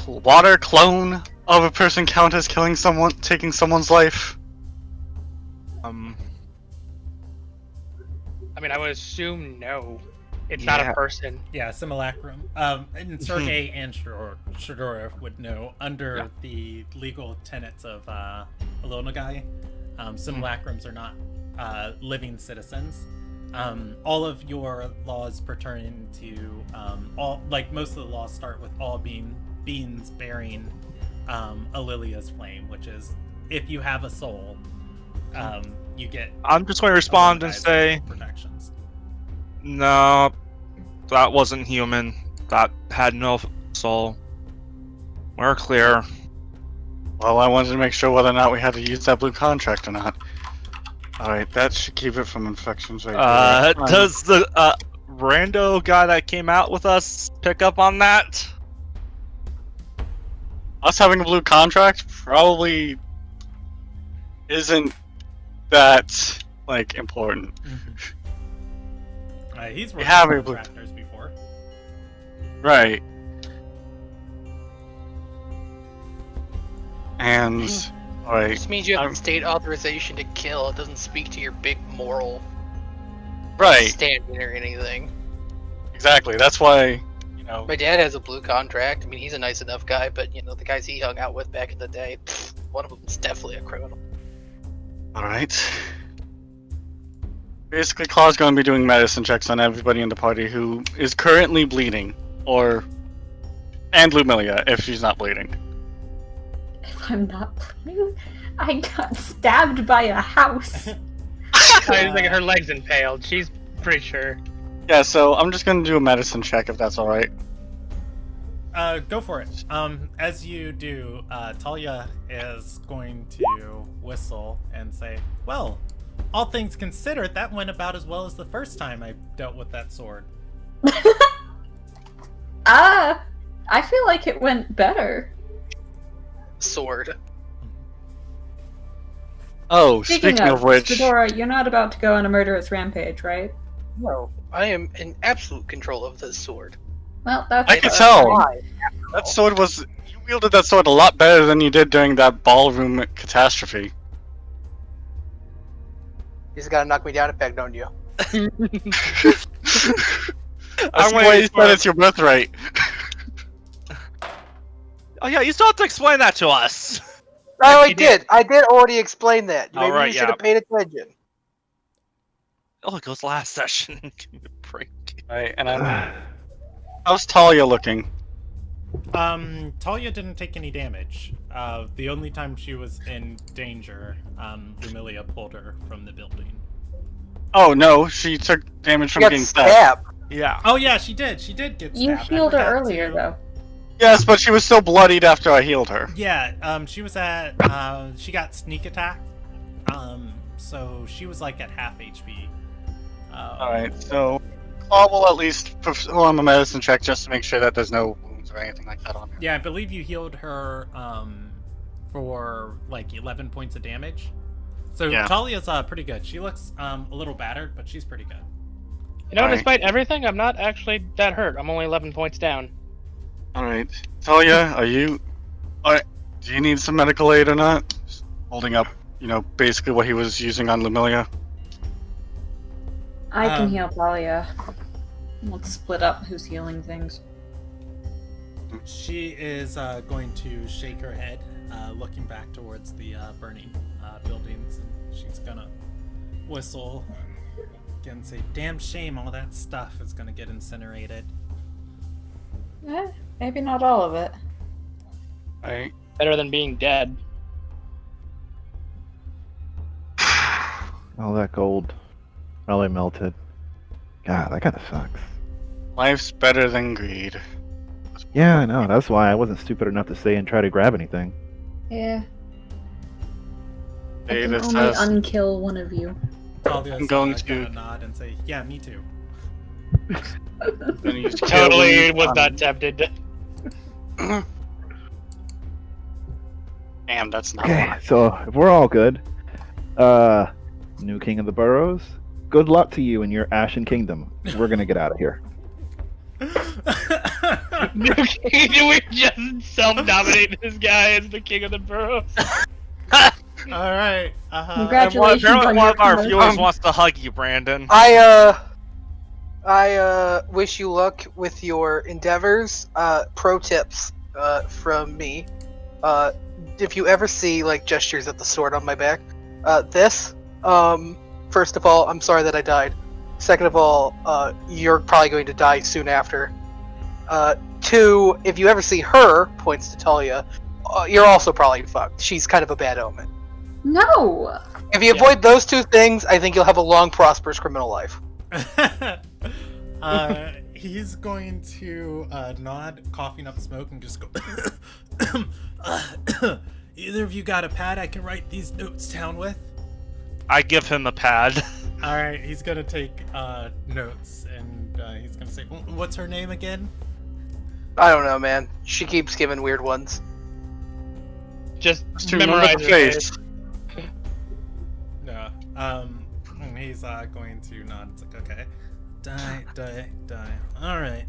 [SPEAKER 1] water clone of a person count as killing someone, taking someone's life?
[SPEAKER 4] I mean, I would assume no. It's not a person.
[SPEAKER 3] Yeah, simulacrum. And Sergey and Shadora would know under the legal tenets of Alonagai, simulacrums are not living citizens. All of your laws pertaining to most of the laws start with all beings bearing Alilia's flame, which is if you have a soul, you get.
[SPEAKER 6] I'm just going to respond and say,
[SPEAKER 3] protections.
[SPEAKER 6] no, that wasn't human. That had no soul. We're clear.
[SPEAKER 1] Well, I wanted to make sure whether or not we had to use that blue contract or not. Alright, that should keep it from infections right there.
[SPEAKER 6] Does the rando guy that came out with us pick up on that?
[SPEAKER 1] Us having a blue contract probably isn't that, important.
[SPEAKER 3] He's
[SPEAKER 1] We
[SPEAKER 3] worked
[SPEAKER 1] have
[SPEAKER 3] with
[SPEAKER 1] a blue-
[SPEAKER 3] contractors before.
[SPEAKER 1] Right. And, alright.
[SPEAKER 2] This means you have
[SPEAKER 1] I'm-
[SPEAKER 2] state authorization to kill. It doesn't speak to your big moral
[SPEAKER 1] Right,
[SPEAKER 2] standing or anything.
[SPEAKER 1] exactly. That's why, know.
[SPEAKER 2] My dad has a blue contract. I mean, he's a nice enough guy, but the guys he hung out with back in the day, one of them is definitely a criminal.
[SPEAKER 1] All right. Basically, Claw's going to be doing medicine checks on everybody in the party who is currently bleeding, and Lumilia if she's not bleeding.
[SPEAKER 5] If I'm not bleeding, I got stabbed by a house.
[SPEAKER 4] I think her leg's impaled. She's pretty sure.
[SPEAKER 1] Yeah, so I'm just going to do a medicine check if that's all right.
[SPEAKER 3] Go for it. As you do, Talia is going to whistle and say, "Well, all things considered, that went about as well as the first time I dealt with that sword."
[SPEAKER 5] I feel like it went better.
[SPEAKER 2] Sword.
[SPEAKER 1] Oh, speaking of which,
[SPEAKER 5] Fedora, you're not about to go on a murderous rampage, right?
[SPEAKER 2] No, I am in absolute control of this sword.
[SPEAKER 5] Well, that's
[SPEAKER 1] I can
[SPEAKER 5] fine.
[SPEAKER 1] tell.
[SPEAKER 2] Why?
[SPEAKER 1] That sword was... You wielded that sword a lot better than you did during that ballroom catastrophe.
[SPEAKER 2] You just gotta knock me down a peg, don't you?
[SPEAKER 1] That's why you said it's your birthright.
[SPEAKER 6] Oh yeah, you still have to explain that to us.
[SPEAKER 2] Oh, I did. I did already explain that. Maybe
[SPEAKER 6] Alright,
[SPEAKER 2] you should have paid attention.
[SPEAKER 6] Oh, it goes last session. Give me a break.
[SPEAKER 1] Right, and how's Talia looking?
[SPEAKER 3] Talia didn't take any damage. The only time she was in danger, Lumilia pulled her from the building.
[SPEAKER 1] Oh no, she took damage from
[SPEAKER 2] You got
[SPEAKER 1] getting stabbed.
[SPEAKER 2] stabbed.
[SPEAKER 6] Yeah.
[SPEAKER 3] Oh yeah, she did. She did get stabbed.
[SPEAKER 5] You
[SPEAKER 3] I
[SPEAKER 5] healed her
[SPEAKER 3] forgot
[SPEAKER 5] earlier,
[SPEAKER 3] to-
[SPEAKER 5] though.
[SPEAKER 1] Yes, but she was still bloodied after I healed her.
[SPEAKER 3] Yeah, she was at, she got sneak attack. So she was like at half HP.
[SPEAKER 1] Alright, so Claw will at least perform a medicine check just to make sure that there's no wounds or anything like that on her.
[SPEAKER 3] Yeah, I believe you healed her, for like 11 points of damage. So
[SPEAKER 1] Yeah.
[SPEAKER 3] Talia's, pretty good. She looks, a little battered, but she's pretty good.
[SPEAKER 1] Alright.
[SPEAKER 4] Despite everything, I'm not actually that hurt. I'm only 11 points down.
[SPEAKER 1] Alright. Talia, do you need some medical aid or not? Just holding up, basically what he was using on Lumilia.
[SPEAKER 5] I can heal Talia. Let's split up who's healing things.
[SPEAKER 3] She is going to shake her head, looking back towards the burning buildings, and she's gonna whistle again and say, "Damn shame all that stuff is gonna get incinerated."
[SPEAKER 5] Maybe not all of it.
[SPEAKER 1] Alright.
[SPEAKER 4] Better than being dead.
[SPEAKER 7] All that gold probably melted. God, that kind of sucks.
[SPEAKER 1] Life's better than greed.
[SPEAKER 7] Yeah, I know. That's why I wasn't stupid enough to stay and try to grab anything.
[SPEAKER 5] Yeah. I
[SPEAKER 1] Hey,
[SPEAKER 5] can
[SPEAKER 1] this
[SPEAKER 5] only
[SPEAKER 1] has...
[SPEAKER 5] unkill one of you.
[SPEAKER 3] Talia's
[SPEAKER 1] I'm going
[SPEAKER 3] gonna
[SPEAKER 1] to-
[SPEAKER 3] nod and say, "Yeah, me too."
[SPEAKER 1] Gonna use
[SPEAKER 4] Totally
[SPEAKER 1] killing
[SPEAKER 4] was
[SPEAKER 1] on-
[SPEAKER 4] not tempted.
[SPEAKER 1] Damn, that's not
[SPEAKER 7] Okay,
[SPEAKER 1] fun.
[SPEAKER 7] so if we're all good, new king of the burrows, good luck to you in your Ashen Kingdom. We're gonna get out of here.
[SPEAKER 4] Do we just self-nominate this guy as the king of the burrows?
[SPEAKER 3] All right.
[SPEAKER 5] Congratulations
[SPEAKER 6] Apparently
[SPEAKER 5] on
[SPEAKER 6] one
[SPEAKER 5] your
[SPEAKER 6] of our
[SPEAKER 5] promotion.
[SPEAKER 6] viewers wants to hug you, Brandon.
[SPEAKER 2] I wish you luck with your endeavors. Pro tips from me. If you ever see gestures at the sword on my back, first of all, I'm sorry that I died. Second of all, you're probably going to die soon after. Two, if you ever see her, points to Talia, you're also probably fucked. She's kind of a bad omen.
[SPEAKER 5] No!
[SPEAKER 2] If you avoid those two things, I think you'll have a long, prosperous criminal life.
[SPEAKER 3] He's going to nod, coughing up smoke, and just go. Either of you got a pad I can write these notes down with?
[SPEAKER 6] I give him a pad.
[SPEAKER 3] All right, he's gonna take notes, and he's gonna say, "What's her name again?"
[SPEAKER 2] I don't know, man. She keeps giving weird ones.
[SPEAKER 4] Just
[SPEAKER 1] to remember
[SPEAKER 4] memorize
[SPEAKER 1] the
[SPEAKER 4] her
[SPEAKER 1] face.
[SPEAKER 4] face.
[SPEAKER 3] No. And he's going to nod. It's like, okay. Die. All right.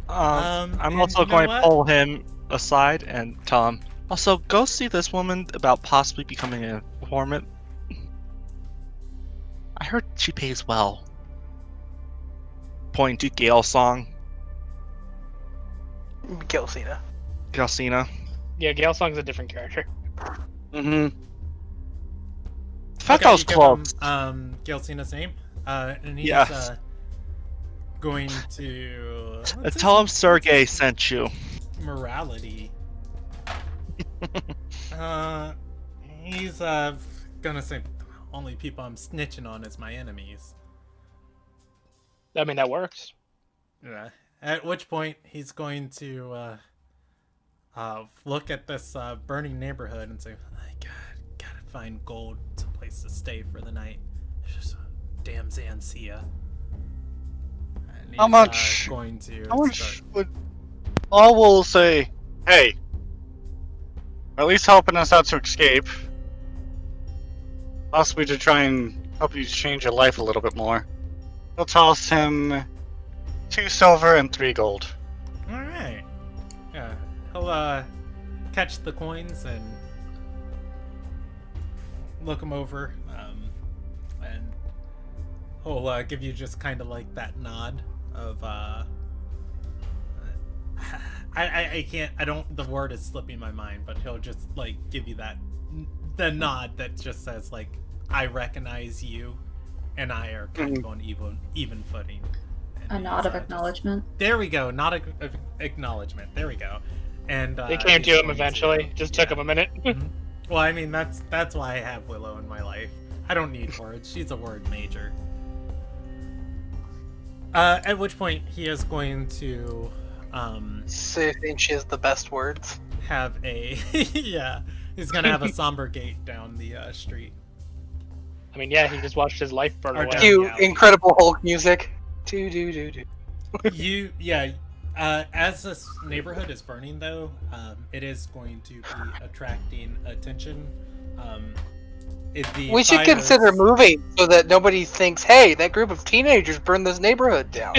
[SPEAKER 6] I'm
[SPEAKER 3] and
[SPEAKER 6] also
[SPEAKER 3] you know
[SPEAKER 6] going
[SPEAKER 3] what?
[SPEAKER 6] to pull him aside and tell him, also, go see this woman about possibly becoming an informant. I heard she pays well. Pointing to Gale's song.
[SPEAKER 2] Gelsina.
[SPEAKER 6] Galcina.
[SPEAKER 4] Yeah, Gale Song's a different character.
[SPEAKER 1] Mm-hmm.
[SPEAKER 6] The fact
[SPEAKER 3] Okay,
[SPEAKER 6] I was
[SPEAKER 3] you give
[SPEAKER 6] close.
[SPEAKER 3] him, Gelsina's name, and he's
[SPEAKER 6] Yes.
[SPEAKER 3] going to
[SPEAKER 6] Tell him Sergey sent you.
[SPEAKER 3] morality. He's gonna say only people I'm snitching on is my enemies.
[SPEAKER 4] I mean, that works.
[SPEAKER 3] Yeah. At which point he's going to look at this burning neighborhood and say, "My God, gotta find gold, someplace to stay for the night. It's just a damn Zansia." And he's,
[SPEAKER 1] How much?
[SPEAKER 3] Going to
[SPEAKER 1] How much
[SPEAKER 3] start-
[SPEAKER 1] would... I will say, hey, at least helping us out to escape. Possibly to try and help you change your life a little bit more. He'll toss him 2 silver and 3 gold.
[SPEAKER 3] All right. Yeah, he'll catch the coins and look them over, and he'll give you just kind of like that nod of I can't, I don't, the word is slipping my mind, but he'll just like give you that the nod that just says like, I recognize you, and I are kind of on even footing. And
[SPEAKER 5] A nod
[SPEAKER 3] he's,
[SPEAKER 5] of
[SPEAKER 3] just-
[SPEAKER 5] acknowledgement.
[SPEAKER 3] There we go, nod of acknowledgement. There we go. And
[SPEAKER 4] It came to
[SPEAKER 3] he's
[SPEAKER 4] him
[SPEAKER 3] going
[SPEAKER 4] eventually. Just took him a minute.
[SPEAKER 3] Well, I mean, that's why I have Willow in my life. I don't need words. She's a word major. At which point he is going to
[SPEAKER 2] So you think she has the best words?
[SPEAKER 3] have a yeah. He's gonna have a somber gate down the street.
[SPEAKER 4] I mean, yeah, he just watched his life burn
[SPEAKER 3] Or
[SPEAKER 4] away.
[SPEAKER 3] down-
[SPEAKER 2] Cue
[SPEAKER 3] yeah.
[SPEAKER 2] Incredible Hulk music. Do do do do.
[SPEAKER 3] As this neighborhood is burning, though, it is going to be attracting attention.
[SPEAKER 2] We should consider moving so that nobody thinks, "Hey, that group of teenagers burned this neighborhood down."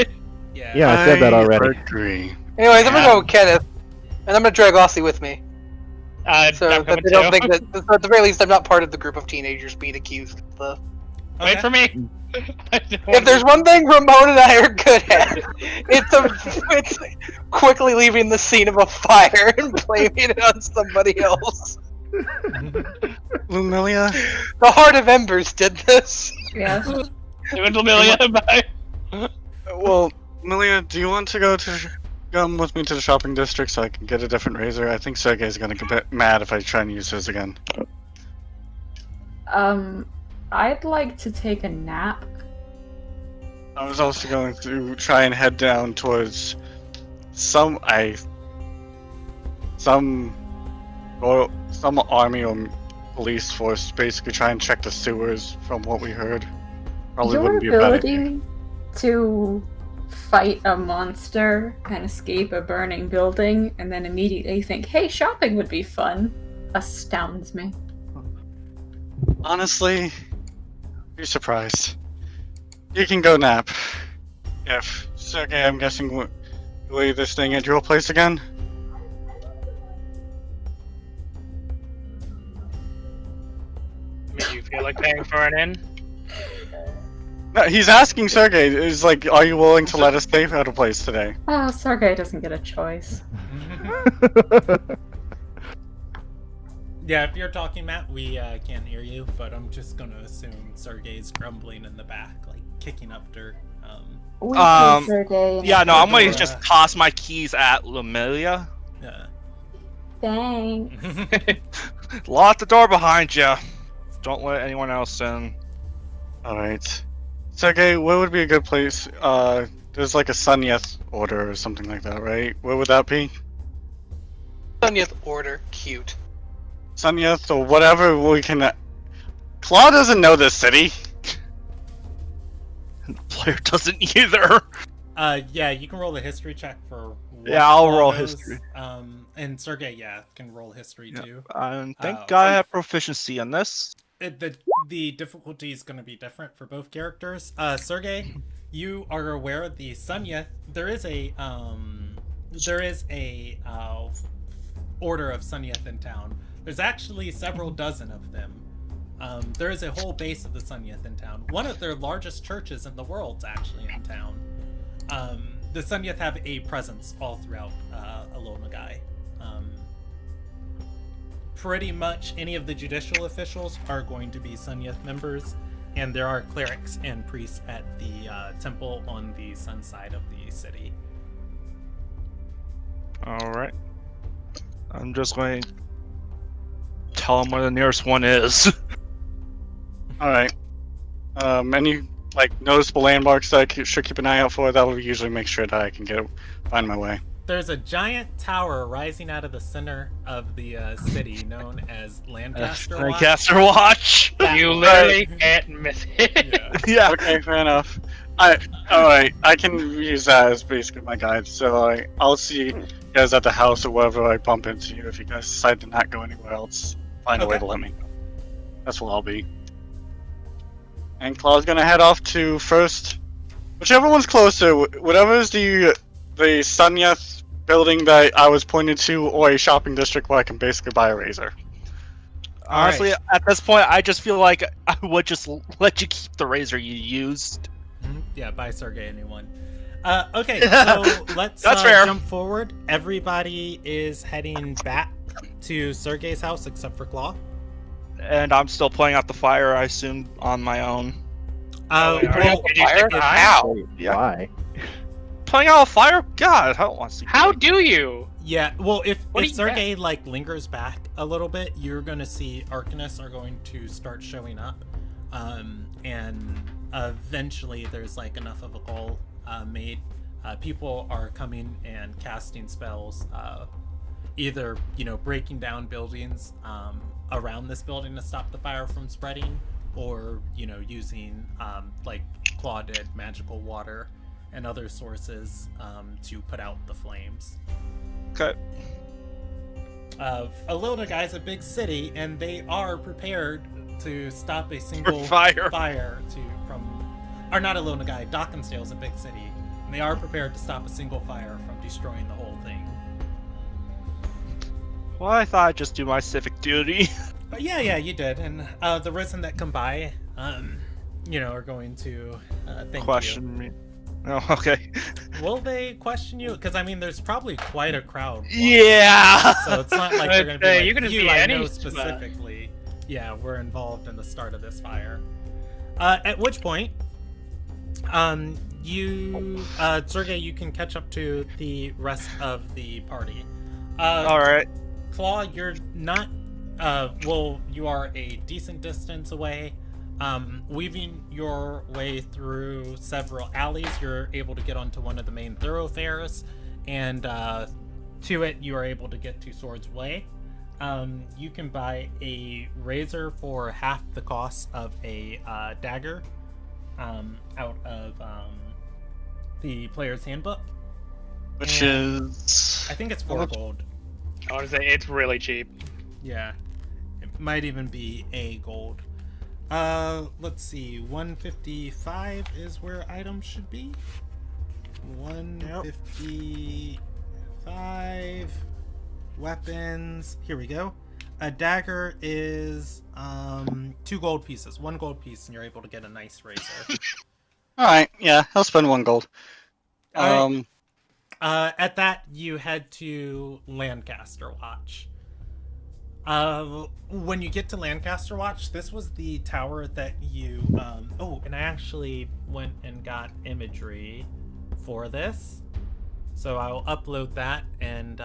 [SPEAKER 7] Yeah, I said that already.
[SPEAKER 1] Agree.
[SPEAKER 2] Anyways, I'm gonna go with Kenneth, and I'm gonna drag Aussie with me, so
[SPEAKER 4] I'm
[SPEAKER 2] that
[SPEAKER 4] coming
[SPEAKER 2] they don't
[SPEAKER 4] too.
[SPEAKER 2] think that, so at the very least, I'm not part of the group of teenagers being accused of the.
[SPEAKER 4] Wait for me.
[SPEAKER 2] If there's one thing Ramon and I are good at, it's quickly leaving the scene of a fire and blaming it on somebody else.
[SPEAKER 1] Lumilia?
[SPEAKER 2] The Heart of Embers did this.
[SPEAKER 5] Yes.
[SPEAKER 4] Amelia, bye.
[SPEAKER 1] Well, Lumilia, do you want to come with me to the shopping district so I can get a different razor? I think Sergey's gonna get mad if I try and use his again.
[SPEAKER 5] I'd like to take a nap.
[SPEAKER 1] I was also going to try and head down towards some army or police force, basically try and check the sewers from what we heard. Probably
[SPEAKER 5] Your
[SPEAKER 1] wouldn't be a bad idea.
[SPEAKER 5] ability to fight a monster and escape a burning building and then immediately think, hey, shopping would be fun, astounds me.
[SPEAKER 1] Honestly, you're surprised. You can go nap. If Sergey, I'm guessing we'll leave this thing at your place again?
[SPEAKER 4] I mean, do you feel like paying for an inn?
[SPEAKER 1] No, he's asking Sergey, is like, are you willing to let us stay at a place today?
[SPEAKER 5] Oh, Sergey doesn't get a choice.
[SPEAKER 3] Yeah, if you're talking, Matt, we can't hear you, but I'm just gonna assume Sergey's grumbling in the back, like kicking up dirt.
[SPEAKER 5] We pay Sergey and
[SPEAKER 6] Yeah, no, I'm gonna
[SPEAKER 3] Or,
[SPEAKER 6] just toss my keys at Lumilia.
[SPEAKER 3] Yeah.
[SPEAKER 5] Thanks.
[SPEAKER 6] Lock the door behind you. Don't let anyone else in.
[SPEAKER 1] Alright. Sergey, where would be a good place? There's like a Sunyeth order or something like that, right? Where would that be?
[SPEAKER 2] Sunya's order, cute.
[SPEAKER 1] Sunyeth or whatever we can... Claw doesn't know this city.
[SPEAKER 6] The player doesn't either.
[SPEAKER 3] Yeah, you can roll a history check for. what
[SPEAKER 6] Yeah, I'll
[SPEAKER 3] all
[SPEAKER 6] roll
[SPEAKER 3] those,
[SPEAKER 6] history.
[SPEAKER 3] And Sergey, yeah, can roll history
[SPEAKER 6] Yeah.
[SPEAKER 3] too.
[SPEAKER 6] Thank God I have proficiency in this.
[SPEAKER 3] The difficulty is going to be different for both characters. Sergey, you are aware of the Sunyeth. There is a order of Sunyeth in town. There's actually several dozen of them. There is a whole base of the Sunyeth in town. One of their largest churches in the world's actually in town. the Sunyeth have a presence all throughout Alonagai. Pretty much any of the judicial officials are going to be Sunyeth members, and there are clerics and priests at the temple on the sun side of the city.
[SPEAKER 6] All right. I'm just going to tell them where the nearest one is.
[SPEAKER 1] All right. Any noticeable landmarks that I should keep an eye out for? That will usually make sure that I can find my way.
[SPEAKER 3] There's a giant tower rising out of the center of the city known as Lancaster Watch.
[SPEAKER 6] Lancaster Watch.
[SPEAKER 4] You literally can't miss it.
[SPEAKER 6] Yeah.
[SPEAKER 1] Okay, fair enough. Alright, I can use that as basically my guide. So I'll see you guys at the house or wherever I bump into you. If you guys decide to not go anywhere else, find a way to let me know. That's where I'll be. And Claw's gonna head off to first, whichever one's closer, whatever is the Sunyeth building that I was pointed to, or a shopping district where I can basically buy a razor.
[SPEAKER 6] Honestly, at this point, I just feel like I would just let you keep the razor you used.
[SPEAKER 3] Yeah, buy Sergey anyone. Okay, so let's jump forward. Everybody is heading back to Sergey's house except for Claw.
[SPEAKER 6] And I'm still playing out the fire, I assume, on my own.
[SPEAKER 3] Well,
[SPEAKER 2] How?
[SPEAKER 6] Yeah.
[SPEAKER 7] Why?
[SPEAKER 6] Playing out a fire? God, I don't want to see.
[SPEAKER 4] How do you?
[SPEAKER 3] yeah, well, if
[SPEAKER 4] What do you
[SPEAKER 3] Sergey lingers back a little bit, you're gonna see Arcanists are going to start showing up, and eventually there's enough of a goal made. People are coming and casting spells, either breaking down buildings around this building to stop the fire from spreading, or using Claw did, magical water and other sources to put out the flames.
[SPEAKER 6] Okay.
[SPEAKER 3] Alonagai is a big city, and they are prepared to stop a single
[SPEAKER 6] Fire.
[SPEAKER 3] or not Alonagai, Dockensdale is a big city, and they are prepared to stop a single fire from destroying the whole thing.
[SPEAKER 6] Well, I thought I'd just do my civic duty.
[SPEAKER 3] But yeah, you did, and the Risen that come by, are going to thank
[SPEAKER 6] Question me. Oh, okay.
[SPEAKER 3] Will they question you? Because there's probably quite a crowd.
[SPEAKER 6] Yeah.
[SPEAKER 3] So it's not like they're going to be
[SPEAKER 4] you can be
[SPEAKER 3] I
[SPEAKER 4] any
[SPEAKER 3] know
[SPEAKER 4] spot.
[SPEAKER 3] specifically. Yeah, we're involved in the start of this fire. At which point, Sergey, you can catch up to the rest of the party.
[SPEAKER 6] All right.
[SPEAKER 3] Claw, you're not. You are a decent distance away. Weaving your way through several alleys, you're able to get onto one of the main thoroughfares, and to it, you are able to get to Sword's Way. You can buy a razor for half the cost of a dagger out of the player's handbook.
[SPEAKER 1] Which
[SPEAKER 3] And
[SPEAKER 1] is...
[SPEAKER 3] I think it's 4 gold.
[SPEAKER 4] I want to say it's really cheap.
[SPEAKER 3] Yeah. It might even be a gold. Let's see. 155 is where items should be. 155 weapons. Here we go. A dagger is 2 gold pieces. 1 gold piece, and you're able to get a nice razor.
[SPEAKER 1] Alright, yeah, I'll spend 1 gold.
[SPEAKER 3] Alright. At that, you head to Lancaster Watch. When you get to Lancaster Watch, this was the tower that you, and I actually went and got imagery for this. So I'll upload that, and,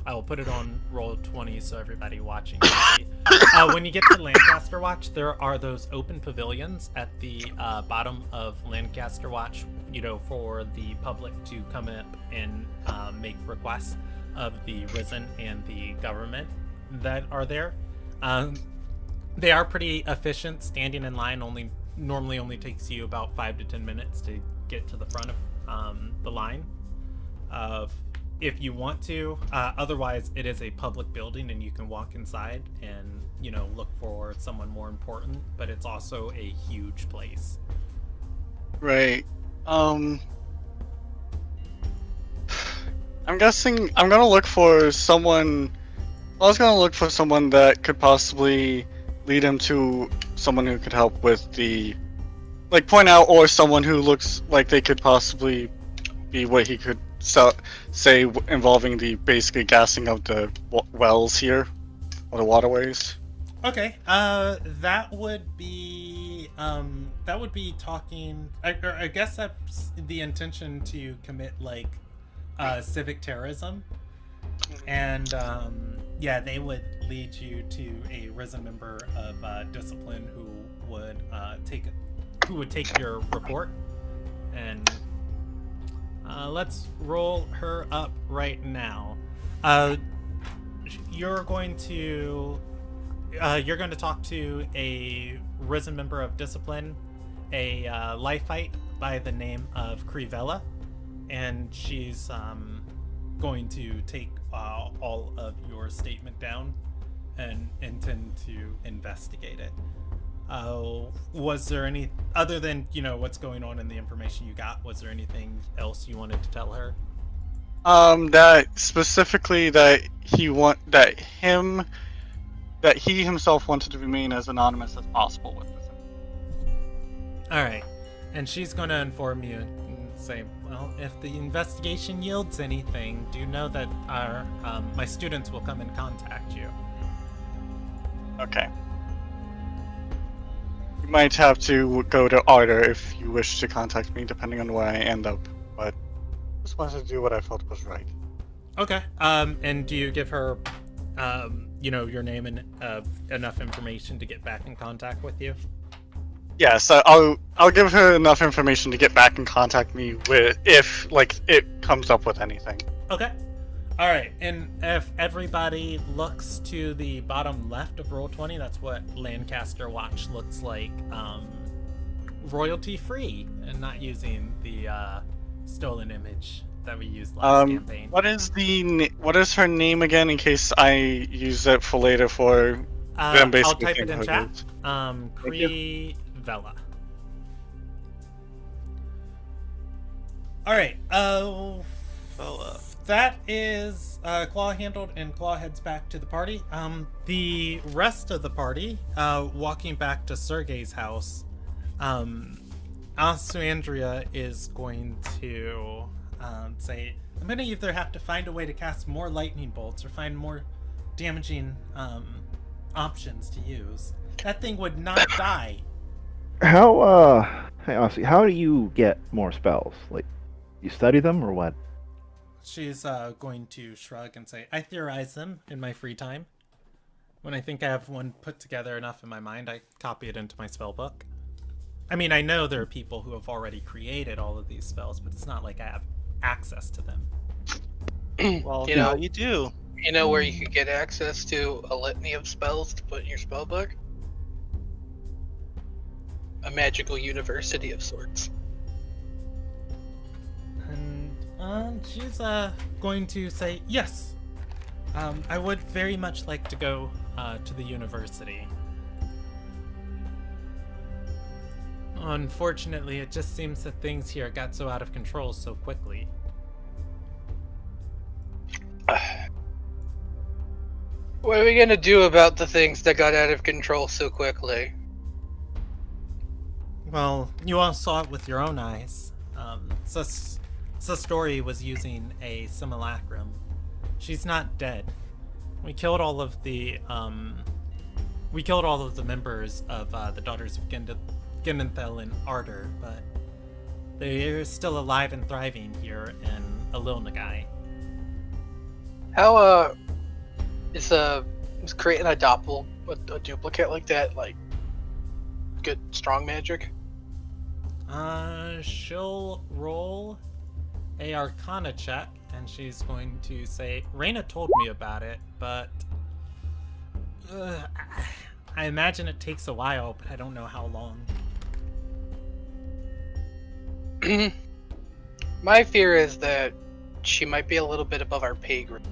[SPEAKER 3] I will put it on Roll20 so everybody watching can see. When you get to Lancaster Watch, there are those open pavilions at the, bottom of Lancaster Watch, for the public to come up and, make requests of the Risen and the government that are there. They are pretty efficient. Standing in line normally only takes you about 5 to 10 minutes to get to the front of the line. If you want to, otherwise it is a public building and you can walk inside and look for someone more important. But it's also a huge place.
[SPEAKER 1] Right. I'm guessing I'm gonna look for someone. I was gonna look for someone that could possibly lead him to someone who could help with the, point out, or someone who looks like they could possibly be what he could say involving the basically gassing of the wells here, or the waterways.
[SPEAKER 3] Okay, that would be talking. I guess that's the intention to commit like civic terrorism, and yeah, they would lead you to a risen member of discipline who would take your report, and let's roll her up right now. You're going to talk to a risen member of discipline, a Lifite by the name of Crivella, and she's going to take all of your statement down and intend to investigate it. Was there any, other than what's going on in the information you got, was there anything else you wanted to tell her?
[SPEAKER 1] That specifically that he himself wanted to remain as anonymous as possible with this.
[SPEAKER 3] All right, and she's going to inform you and say, well, if the investigation yields anything, do know that our my students will come and contact you.
[SPEAKER 1] Okay. You might have to go to Arter if you wish to contact me, depending on where I end up. But I just wanted to do what I felt was right.
[SPEAKER 3] Okay. And do you give her, your name and enough information to get back in contact with you?
[SPEAKER 1] Yes, I'll give her enough information to get back in contact me with if it comes up with anything.
[SPEAKER 3] Okay. All right, and if everybody looks to the bottom left of Roll20, that's what Lancaster Watch looks like, royalty-free, and not using the stolen image that we used last campaign.
[SPEAKER 1] What is her name again, in case I use it for later for them basically?
[SPEAKER 3] I'll type it in chat. Crivella. All right. That is Claw handled, and Claw heads back to the party. The rest of the party, walking back to Sergei's house, Andrea is going to say, I'm going to either have to find a way to cast more lightning bolts or find more damaging options to use. That thing would not die.
[SPEAKER 7] Hey, honestly, how do you get more spells? Like, you study them or what?
[SPEAKER 3] She's going to shrug and say, I theorize them in my free time. When I think I have one put together enough in my mind, I copy it into my spell book. I mean, I know there are people who have already created all of these spells, but it's not like I have access to them.
[SPEAKER 6] Well, you do.
[SPEAKER 2] You know where you could get access to a litany of spells to put in your spell book? A magical university of sorts.
[SPEAKER 3] And she's going to say, yes, I would very much like to go to the university. Unfortunately, it just seems that things here got so out of control so quickly.
[SPEAKER 2] What are we gonna do about the things that got out of control so quickly?
[SPEAKER 3] Well, you all saw it with your own eyes. Story was using a simulacrum. She's not dead. We killed all of the members of the Daughters of Gindenthel and Arter, but they're still alive and thriving here in Ililnagai.
[SPEAKER 2] How is creating a duplicate like that, like, good strong magic?
[SPEAKER 3] She'll roll a Arcana check, and she's going to say, Reyna told me about it, but I imagine it takes a while, but I don't know how long.
[SPEAKER 2] My fear is that she might be a little bit above our pay grade.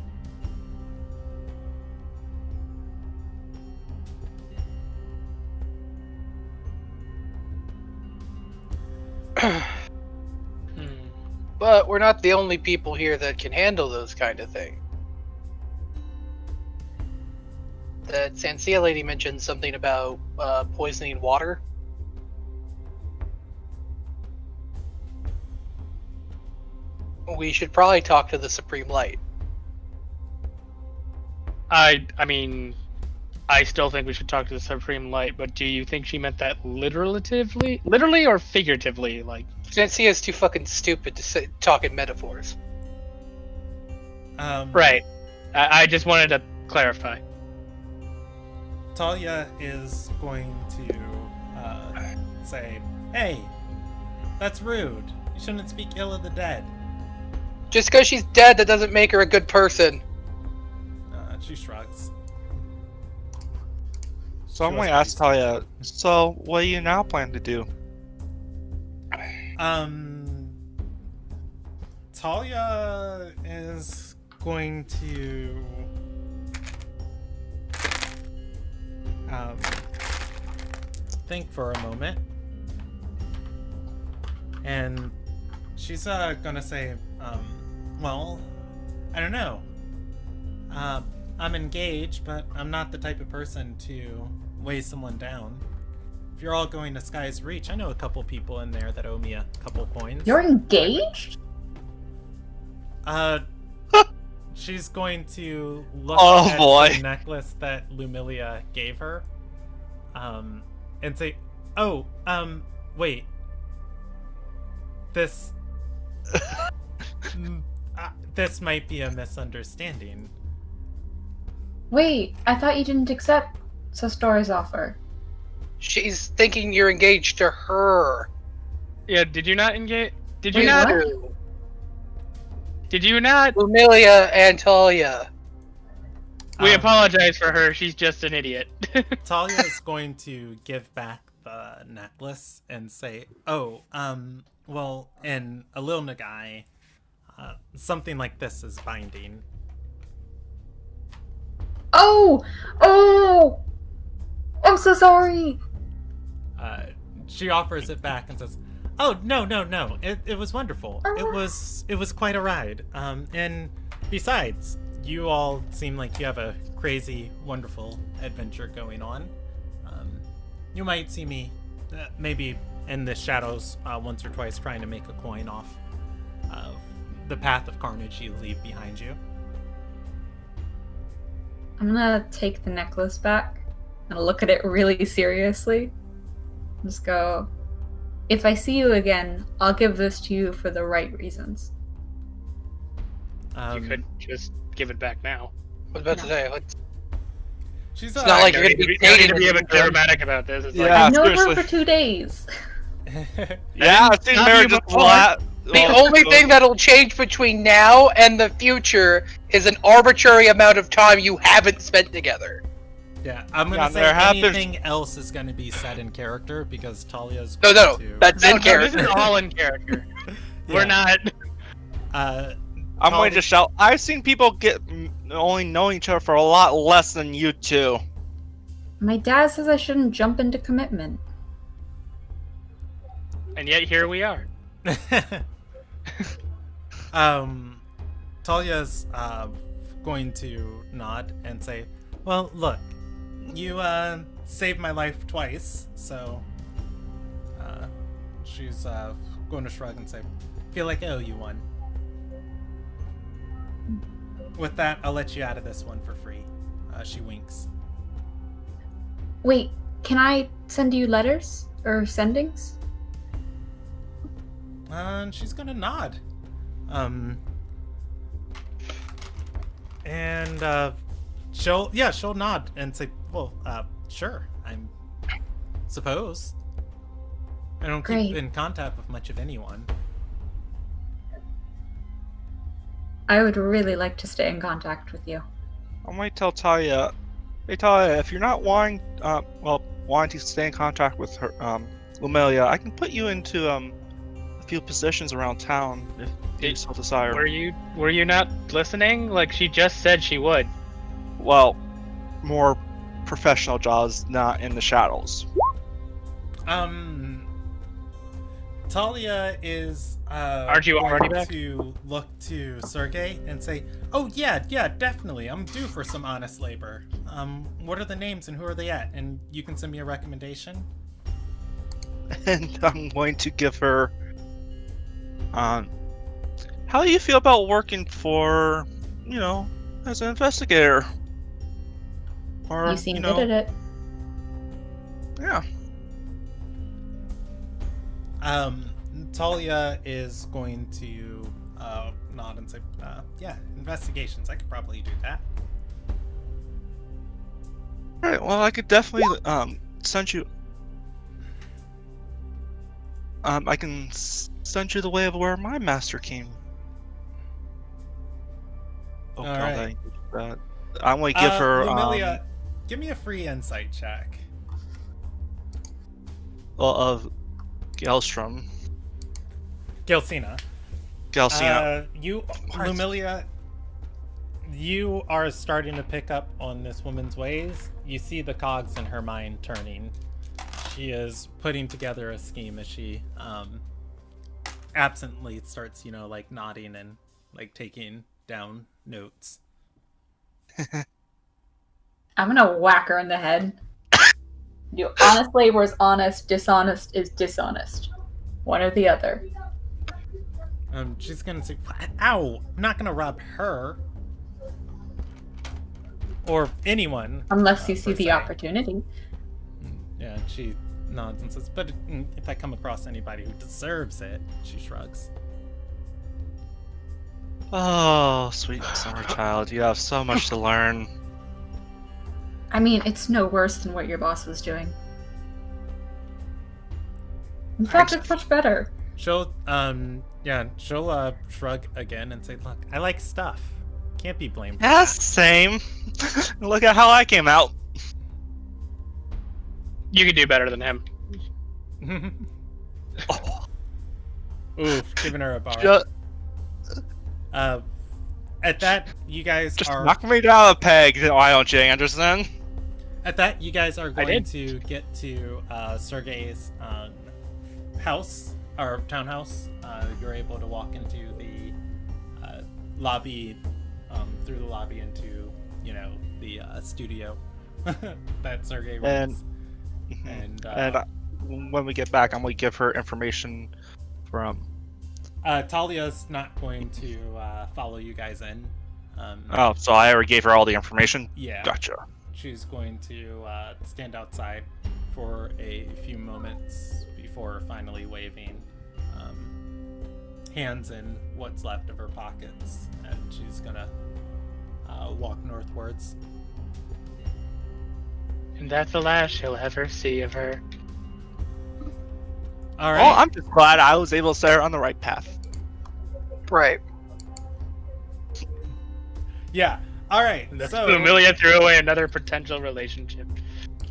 [SPEAKER 2] But we're not the only people here that can handle those kind of things. The Sancia lady mentioned something about poisoning water. We should probably talk to the Supreme Light.
[SPEAKER 4] I mean, I still think we should talk to the Supreme Light, but do you think she meant that literally or figuratively? Like,
[SPEAKER 2] Nancy is too fucking stupid to talk in metaphors.
[SPEAKER 4] right. I just wanted to clarify.
[SPEAKER 3] Talia is going to say, "Hey, that's rude. You shouldn't speak ill of the dead."
[SPEAKER 2] Just because she's dead, that doesn't make her a good person.
[SPEAKER 3] She shrugs.
[SPEAKER 6] So I'm
[SPEAKER 3] She
[SPEAKER 6] going to
[SPEAKER 3] was
[SPEAKER 6] ask Talia, so what do you now plan to do?
[SPEAKER 3] Talia is going to think for a moment, and she's gonna say, well, I don't know. I'm engaged, but I'm not the type of person to weigh someone down. If you're all going to Sky's Reach, I know a couple people in there that owe me a couple coins.
[SPEAKER 5] You're engaged?
[SPEAKER 3] She's going to look
[SPEAKER 6] Oh,
[SPEAKER 3] at
[SPEAKER 6] boy.
[SPEAKER 3] the necklace that Lumilia gave her, and say, "Oh, wait. This, this might be a misunderstanding."
[SPEAKER 5] Wait, I thought you didn't accept Sostora's offer.
[SPEAKER 2] She's thinking you're engaged to her.
[SPEAKER 4] Yeah, did you not engage? Did you
[SPEAKER 5] Wait,
[SPEAKER 4] not?
[SPEAKER 5] what?
[SPEAKER 4] Did you not?
[SPEAKER 2] Lumilia and Talia.
[SPEAKER 4] We apologize for her. She's just an idiot.
[SPEAKER 3] Talia is going to give back the necklace and say, "Oh, well, in Alil Nagai, something like this is binding."
[SPEAKER 5] Oh! I'm so sorry!
[SPEAKER 3] She offers it back and says, "Oh, no. It was wonderful. It was quite a ride. And besides, you all seem like you have a crazy, wonderful adventure going on. You might see me, maybe in the shadows, once or twice trying to make a coin off of the path of carnage you leave behind you."
[SPEAKER 5] I'm gonna take the necklace back and look at it really seriously. Just go, if I see you again, I'll give this to you for the right reasons.
[SPEAKER 4] You could just give it back now.
[SPEAKER 2] I was about to say, like,
[SPEAKER 3] She's
[SPEAKER 2] not like
[SPEAKER 4] No
[SPEAKER 2] you're
[SPEAKER 4] need
[SPEAKER 2] gonna be
[SPEAKER 4] no need
[SPEAKER 2] dating
[SPEAKER 4] to be
[SPEAKER 2] her.
[SPEAKER 4] even dramatic about this. It's
[SPEAKER 6] Yeah.
[SPEAKER 5] I've known her
[SPEAKER 6] seriously.
[SPEAKER 5] for 2 days.
[SPEAKER 6] Yeah, I think
[SPEAKER 4] stop
[SPEAKER 6] Mary
[SPEAKER 4] you
[SPEAKER 6] just
[SPEAKER 4] before.
[SPEAKER 2] The only thing that'll change between now and the future is an arbitrary amount of time you haven't spent together.
[SPEAKER 3] Yeah, I'm gonna
[SPEAKER 6] Yeah,
[SPEAKER 3] say
[SPEAKER 6] there have been-
[SPEAKER 3] anything else is gonna be said in character because Talia's
[SPEAKER 2] No,
[SPEAKER 3] going
[SPEAKER 2] no,
[SPEAKER 3] to...
[SPEAKER 2] that's
[SPEAKER 4] No,
[SPEAKER 2] in
[SPEAKER 4] this
[SPEAKER 2] character.
[SPEAKER 4] is all in character. We're
[SPEAKER 3] Yeah.
[SPEAKER 4] not.
[SPEAKER 6] I'm going to shout, I've seen people get only knowing each other for a lot less than you two.
[SPEAKER 5] My dad says I shouldn't jump into commitment.
[SPEAKER 4] And yet here we are.
[SPEAKER 3] Talia's going to nod and say, "Well, look, you saved my life twice, so..." She's going to shrug and say, "Feel like I owe you one. With that, I'll let you out of this one for free." She winks.
[SPEAKER 5] Wait, can I send you letters? Or sendings?
[SPEAKER 3] And she's gonna nod. And she'll nod and say, "Well, sure, I'm suppose. I don't keep
[SPEAKER 5] Great.
[SPEAKER 3] in contact with much of anyone."
[SPEAKER 5] I would really like to stay in contact with you.
[SPEAKER 6] I might tell Talia, hey Talia, if you're not wanting to stay in contact with her, Lumelia, I can put you into a few positions around town if you so desire.
[SPEAKER 4] Were you not listening? Like, she just said she would.
[SPEAKER 6] Well, more professional jobs, not in the shadows.
[SPEAKER 3] Talia is
[SPEAKER 4] Aren't you already
[SPEAKER 3] going
[SPEAKER 4] back?
[SPEAKER 3] to look to Sergey and say, "Oh yeah, definitely. I'm due for some honest labor. What are the names and who are they at? And you can send me a recommendation."
[SPEAKER 6] And I'm going to give her How do you feel about working for, as an investigator? Or,
[SPEAKER 5] You seem good at it.
[SPEAKER 6] Yeah.
[SPEAKER 3] Talia is going to nod and say, yeah, investigations. I could probably do that.
[SPEAKER 6] Alright, well, I could definitely send you. I can send you the way of where my master came. Oh,
[SPEAKER 3] All
[SPEAKER 6] God,
[SPEAKER 3] right.
[SPEAKER 6] I'm gonna give her.
[SPEAKER 3] Lumilia, give me a free insight check.
[SPEAKER 6] Of Gelstrom.
[SPEAKER 3] Gelsina. Lumilia, you are starting to pick up on this woman's ways. You see the cogs in her mind turning. She is putting together a scheme as she absently starts, nodding and taking down notes.
[SPEAKER 5] I'm gonna whack her in the head. You honest labor is honest, dishonest is dishonest. One or the other.
[SPEAKER 3] She's gonna say, ow, I'm not gonna rob her. Or anyone.
[SPEAKER 5] Unless you see
[SPEAKER 3] per
[SPEAKER 5] the
[SPEAKER 3] se.
[SPEAKER 5] opportunity.
[SPEAKER 3] Yeah, she nods and says, but if I come across anybody who deserves it, she shrugs.
[SPEAKER 6] Oh, sweet summer child, you have so much to learn.
[SPEAKER 5] I mean, it's no worse than what your boss was doing. In fact, it's much better.
[SPEAKER 3] She'll shrug again and say, look, I like stuff. Can't be blamed for
[SPEAKER 6] Yeah,
[SPEAKER 3] that.
[SPEAKER 6] same. Look at how I came out.
[SPEAKER 4] You could do better than him.
[SPEAKER 6] Oh.
[SPEAKER 3] Oof, giving her a bar.
[SPEAKER 6] Just
[SPEAKER 3] At that, you guys are...
[SPEAKER 6] knock me down a peg, why don't you, Anderson?
[SPEAKER 3] At that, you guys are going
[SPEAKER 4] did.
[SPEAKER 3] to get to Sergei's house, or townhouse. You're able to walk into the lobby, through the lobby into, the studio that Sergei runs. And
[SPEAKER 6] when we get back, I'm going to give her information from...
[SPEAKER 3] Talia's not going to follow you guys in.
[SPEAKER 6] Oh, so I already gave her all the information?
[SPEAKER 3] Yeah.
[SPEAKER 6] Gotcha.
[SPEAKER 3] She's going to stand outside for a few moments before finally waving, hands in what's left of her pockets, and she's gonna walk northwards.
[SPEAKER 4] And that's the last he'll ever see of her.
[SPEAKER 3] All right.
[SPEAKER 6] Well, I'm just glad I was able to set her on the right path.
[SPEAKER 2] Right.
[SPEAKER 3] Yeah. All right. So
[SPEAKER 4] Amelia threw away another potential relationship.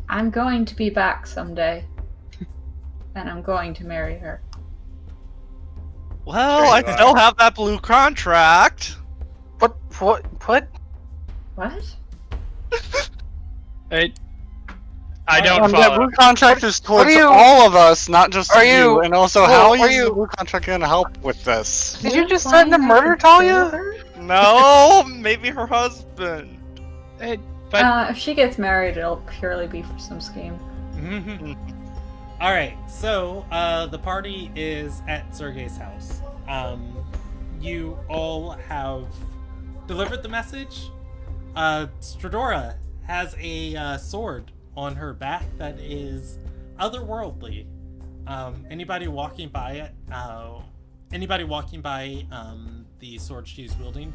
[SPEAKER 5] I'm going to be back someday. And I'm going to marry her.
[SPEAKER 6] Well,
[SPEAKER 4] Sure
[SPEAKER 6] I
[SPEAKER 4] you are.
[SPEAKER 6] still have that blue contract.
[SPEAKER 2] What?
[SPEAKER 5] What?
[SPEAKER 4] I don't
[SPEAKER 1] That
[SPEAKER 4] follow.
[SPEAKER 1] blue contract is towards
[SPEAKER 2] you-
[SPEAKER 1] all of us, not just
[SPEAKER 2] Are
[SPEAKER 1] you.
[SPEAKER 2] you-
[SPEAKER 1] And also,
[SPEAKER 2] well,
[SPEAKER 1] how
[SPEAKER 2] are
[SPEAKER 1] is
[SPEAKER 2] you-
[SPEAKER 1] the blue contract going to help with this?
[SPEAKER 2] Did you just threaten to murder Talia?
[SPEAKER 6] No, maybe her husband.
[SPEAKER 4] But
[SPEAKER 5] If she gets married, it'll purely be for some scheme.
[SPEAKER 3] All right. So the party is at Sergei's house. You all have delivered the message. Stradora has a sword on her back that is otherworldly. Anybody walking by it, the sword she's wielding,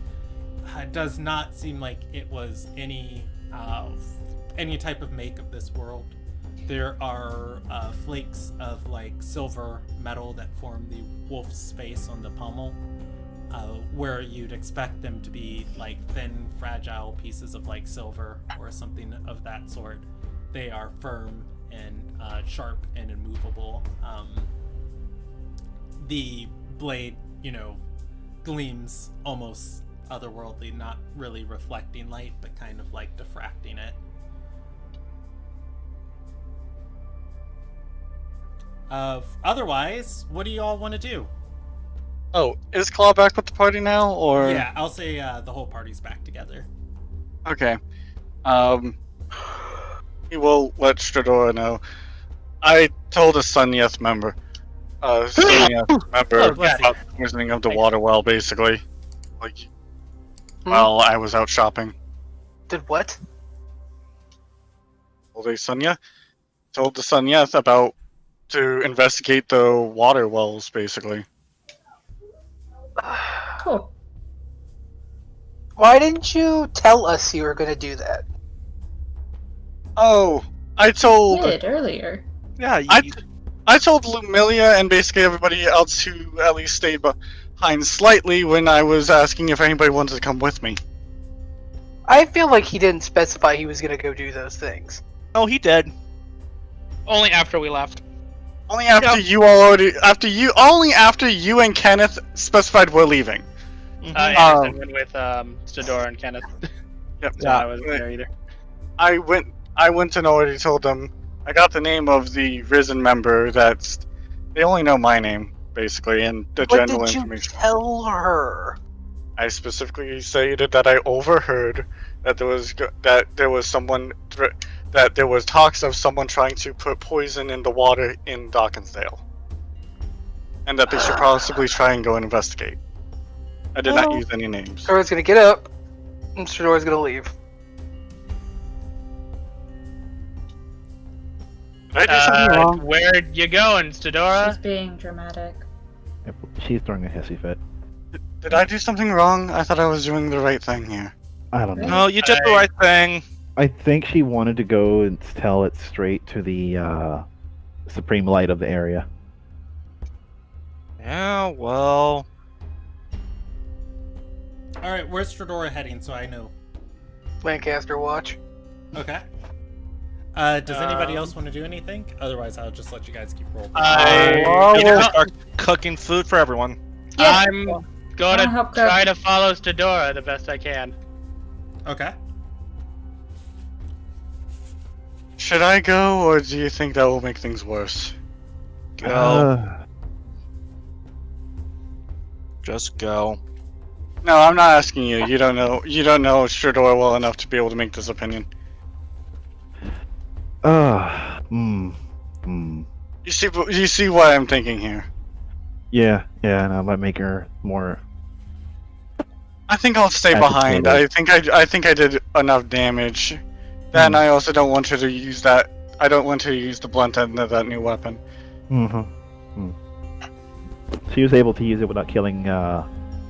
[SPEAKER 3] does not seem like it was any type of make of this world. There are flakes of silver metal that form the wolf's face on the pommel, where you'd expect them to be thin, fragile pieces of silver or something of that sort. They are firm and sharp and immovable. The blade, gleams almost otherworldly, not really reflecting light, but kind of diffracting it. Otherwise, what do you all want to do?
[SPEAKER 1] Oh, is Claw back with the party now, or?
[SPEAKER 3] Yeah, I'll say the whole party's back together.
[SPEAKER 1] Okay. He will let Stradora know. I told a Sunyeth member. Sonia, remember
[SPEAKER 4] Oh, bless you.
[SPEAKER 1] about the poisoning of the water well, basically. Like, while I was out shopping.
[SPEAKER 2] Did what?
[SPEAKER 1] Told the Sonia about to investigate the water wells, basically.
[SPEAKER 5] Cool.
[SPEAKER 2] Why didn't you tell us you were going to do that?
[SPEAKER 1] Oh, I told
[SPEAKER 5] Did earlier.
[SPEAKER 6] Yeah,
[SPEAKER 1] I told Lumilia and basically everybody else who at least stayed behind slightly when I was asking if anybody wanted to come with me.
[SPEAKER 2] I feel like he didn't specify he was going to go do those things.
[SPEAKER 6] oh, he did.
[SPEAKER 4] Only after we left.
[SPEAKER 1] Only after only after you and Kenneth specified we're leaving.
[SPEAKER 4] Anderson went with Stadora and Kenneth.
[SPEAKER 1] Yep.
[SPEAKER 4] So I wasn't there either.
[SPEAKER 1] I went and already told them. I got the name of the Risen member. They only know my name basically and the
[SPEAKER 2] What
[SPEAKER 1] general
[SPEAKER 2] did you
[SPEAKER 1] information.
[SPEAKER 2] tell her?
[SPEAKER 1] I specifically stated that I overheard that there was talks of someone trying to put poison in the water in Dawkinsdale, and that they should possibly try and go and investigate. I did not use any names.
[SPEAKER 2] Stora's going to get up, and Stora's going to leave.
[SPEAKER 1] Did I do something wrong?
[SPEAKER 4] Where you going,
[SPEAKER 5] She's
[SPEAKER 4] Stadora?
[SPEAKER 5] being dramatic.
[SPEAKER 7] She's throwing a hissy fit.
[SPEAKER 1] Did I do something wrong? I thought I was doing the right thing here.
[SPEAKER 7] I don't know.
[SPEAKER 6] No, you did the right thing.
[SPEAKER 7] I think she wanted to go and tell it straight to the supreme light of the area.
[SPEAKER 6] Yeah, well.
[SPEAKER 3] All right, where's Stradora heading? So I know.
[SPEAKER 2] Lancaster watch.
[SPEAKER 3] Okay. Does anybody else want to do anything? Otherwise, I'll just let you guys keep rolling.
[SPEAKER 6] You need to start cooking food for everyone.
[SPEAKER 5] Yes.
[SPEAKER 4] I'm
[SPEAKER 5] Wanna
[SPEAKER 4] gonna
[SPEAKER 5] help
[SPEAKER 4] try to follow Stadora the best I can.
[SPEAKER 3] Okay.
[SPEAKER 1] Should I go, or do you think that will make things worse?
[SPEAKER 6] Go. Just go.
[SPEAKER 1] No, I'm not asking you. You don't know Strador well enough to be able to make this opinion. You see what I'm thinking here.
[SPEAKER 7] Yeah, and I might make her more.
[SPEAKER 1] I think I'll stay
[SPEAKER 7] Agitated.
[SPEAKER 1] behind. I think I did enough damage. Then I also don't want her to use that. I don't want her to use the blunt end of that new weapon.
[SPEAKER 7] She was able to use it without killing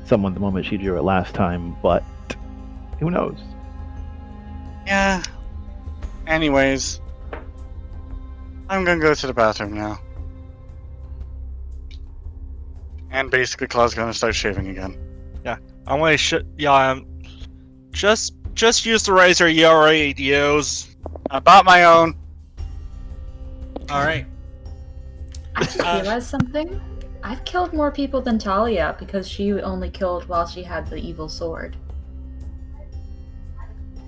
[SPEAKER 7] someone the moment she drew it last time, but who knows?
[SPEAKER 1] Yeah. Anyways, I'm gonna go to the bathroom now. And basically, Claw's gonna start shaving again.
[SPEAKER 6] I'm gonna just use the razor you already use.
[SPEAKER 1] I bought my own.
[SPEAKER 3] All right.
[SPEAKER 5] Realize something? I've killed more people than Talia because she only killed while she had the evil sword.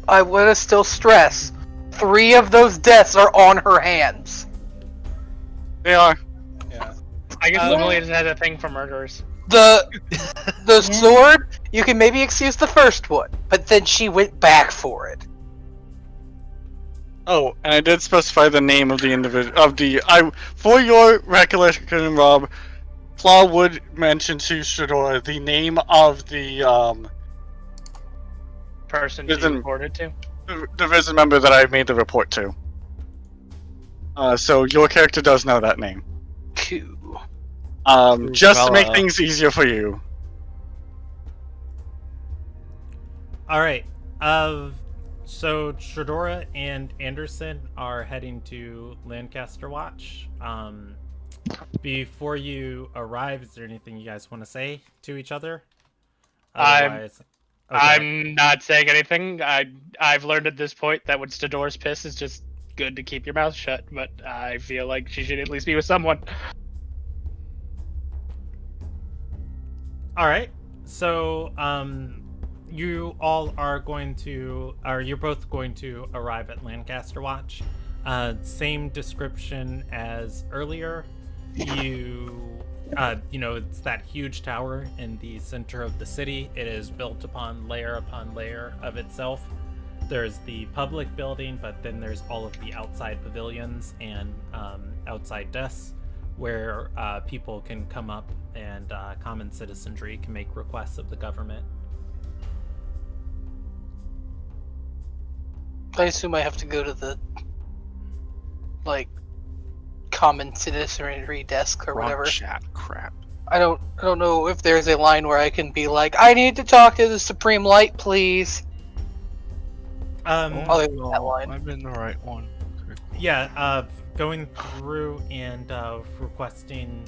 [SPEAKER 2] I want to still stress, 3 of those deaths are on her hands.
[SPEAKER 1] They are.
[SPEAKER 3] Yeah.
[SPEAKER 4] I guess Lumilia just has a thing for murderers.
[SPEAKER 2] The sword, you can maybe excuse the first one, but then she went back for it.
[SPEAKER 1] Oh, and I did specify the name of the individual for your recollection, Rob. Claw would mention to Shadora the name of the
[SPEAKER 4] Person she
[SPEAKER 1] Isn't-
[SPEAKER 4] reported to.
[SPEAKER 1] the Risen member that I made the report to. So your character does know that name.
[SPEAKER 2] Cool.
[SPEAKER 1] Just to make
[SPEAKER 6] Fella.
[SPEAKER 1] things easier for you.
[SPEAKER 3] All right. So Shadora and Anderson are heading to Lancaster Watch. Before you arrive, is there anything you guys want to say to each other? Otherwise,
[SPEAKER 4] I'm not saying anything. I've learned at this point that when Stadora's pissed, it's just good to keep your mouth shut. But I feel like she should at least be with someone.
[SPEAKER 3] All right. So, you all are going to, or you're both going to arrive at Lancaster Watch. Same description as earlier. It's that huge tower in the center of the city. It is built upon layer of itself. There's the public building, but then there's all of the outside pavilions and outside desks. where people can come up and common citizenry can make requests of the government.
[SPEAKER 2] I assume I have to go to the like common citizenry desk or whatever.
[SPEAKER 6] Chat crap.
[SPEAKER 2] I don't know if there's a line where I can be like, I need to talk to the Supreme Light, please. Other than that line.
[SPEAKER 6] I'm in the right one. Okay.
[SPEAKER 3] Yeah, going through and requesting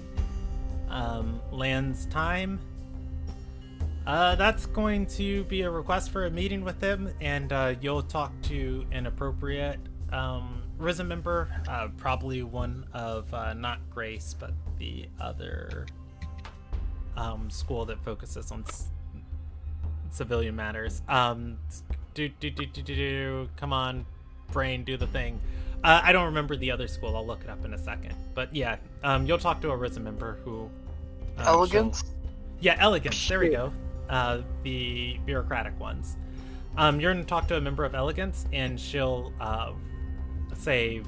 [SPEAKER 3] Land's time. That's going to be a request for a meeting with him, and you'll talk to an appropriate Risen member, probably one of not Grace, but the other school that focuses on civilian matters. Come on, brain, do the thing. I don't remember the other school. I'll look it up in a second. But yeah, you'll talk to a Risen member who.
[SPEAKER 2] Elegance.
[SPEAKER 3] Yeah, Elegance. There we go. The bureaucratic ones. You're gonna talk to a member of Elegance, and she'll say,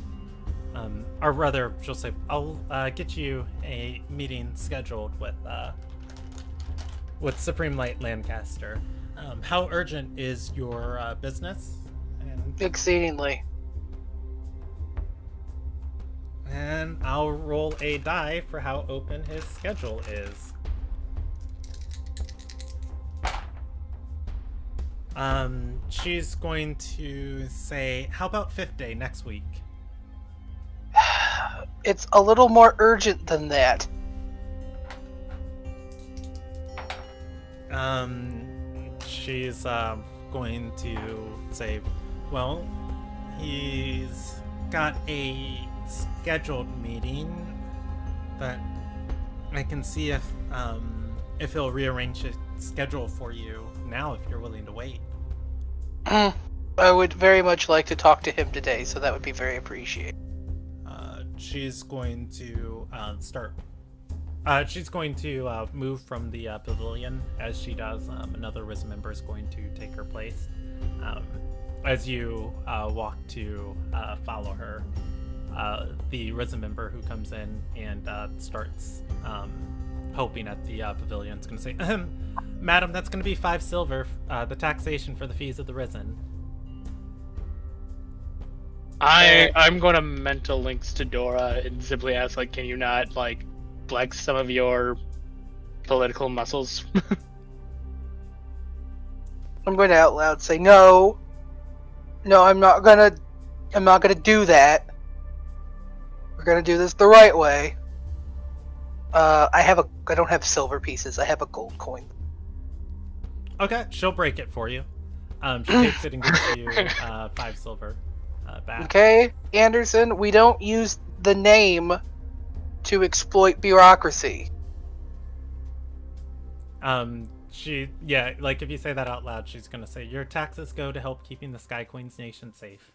[SPEAKER 3] or rather, she'll say, "I'll get you a meeting scheduled with Supreme Light Lancaster. How urgent is your business?"
[SPEAKER 2] Exceedingly.
[SPEAKER 3] And I'll roll a die for how open his schedule is. She's going to say, how about 5th day next week?
[SPEAKER 2] It's a little more urgent than that.
[SPEAKER 3] She's going to say, well, he's got a scheduled meeting, but I can see if he'll rearrange his schedule for you now if you're willing to wait.
[SPEAKER 2] I would very much like to talk to him today, so that would be very appreciated.
[SPEAKER 3] She's going to she's going to move from the pavilion. As she does, another Risen member is going to take her place. As you walk to follow her, the Risen member who comes in and starts hoping at the pavilion is going to say, Madam, that's going to be 5 silver, the taxation for the fees of the Risen.
[SPEAKER 4] I'm going to mental links to Dora and simply ask, like, can you not, like, flex some of your political muscles?
[SPEAKER 2] I'm going to out loud say, no, I'm not gonna do that. We're gonna do this the right way. I don't have silver pieces. I have a gold coin.
[SPEAKER 3] Okay, she'll break it for you. She takes it and gives you 5 silver back.
[SPEAKER 2] Okay, Anderson, we don't use the name to exploit bureaucracy.
[SPEAKER 3] Like if you say that out loud, she's gonna say, your taxes go to help keeping the Sky Queen's nation safe.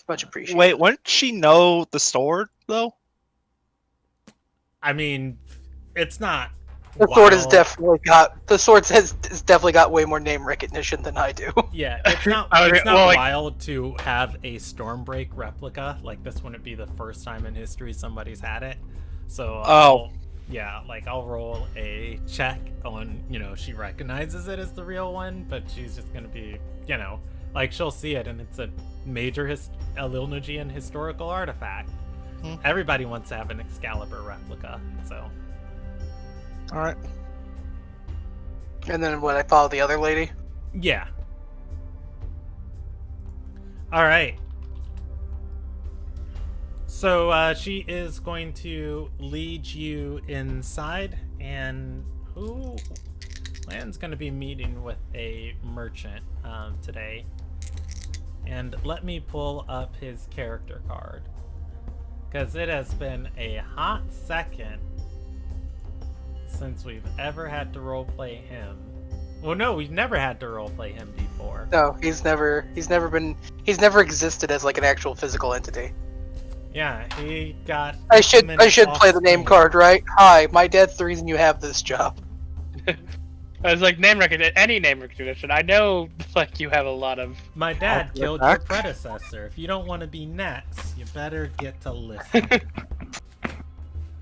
[SPEAKER 2] Much appreciated.
[SPEAKER 6] Wait, wouldn't she know the sword though?
[SPEAKER 3] I mean, it's not.
[SPEAKER 2] The sword has definitely got way more name recognition than I do.
[SPEAKER 3] Yeah, it's not wild to have a Stormbreak replica. Like, this wouldn't be the first time in history somebody's had it. So, I'll roll a check on, she recognizes it as the real one, but she's just gonna be, like, she'll see it and it's a major Elilnogian historical artifact. Everybody wants to have an Excalibur replica, so.
[SPEAKER 6] Alright.
[SPEAKER 2] And then I follow the other lady?
[SPEAKER 3] Yeah. Alright. So, she is going to lead you inside, and Land's going to be meeting with a merchant today. And let me pull up his character card, because it has been a hot second since we've ever had to roleplay him. Well, no, we've never had to roleplay him before.
[SPEAKER 2] No, he's never existed as like an actual physical entity.
[SPEAKER 3] Yeah, he got.
[SPEAKER 2] I should play the name card, right? Hi, my dad's the reason you have this job.
[SPEAKER 4] I was like, any name recognition. I know, like, you have a lot of.
[SPEAKER 3] My dad killed your predecessor. If you don't want to be next, you better get to listen.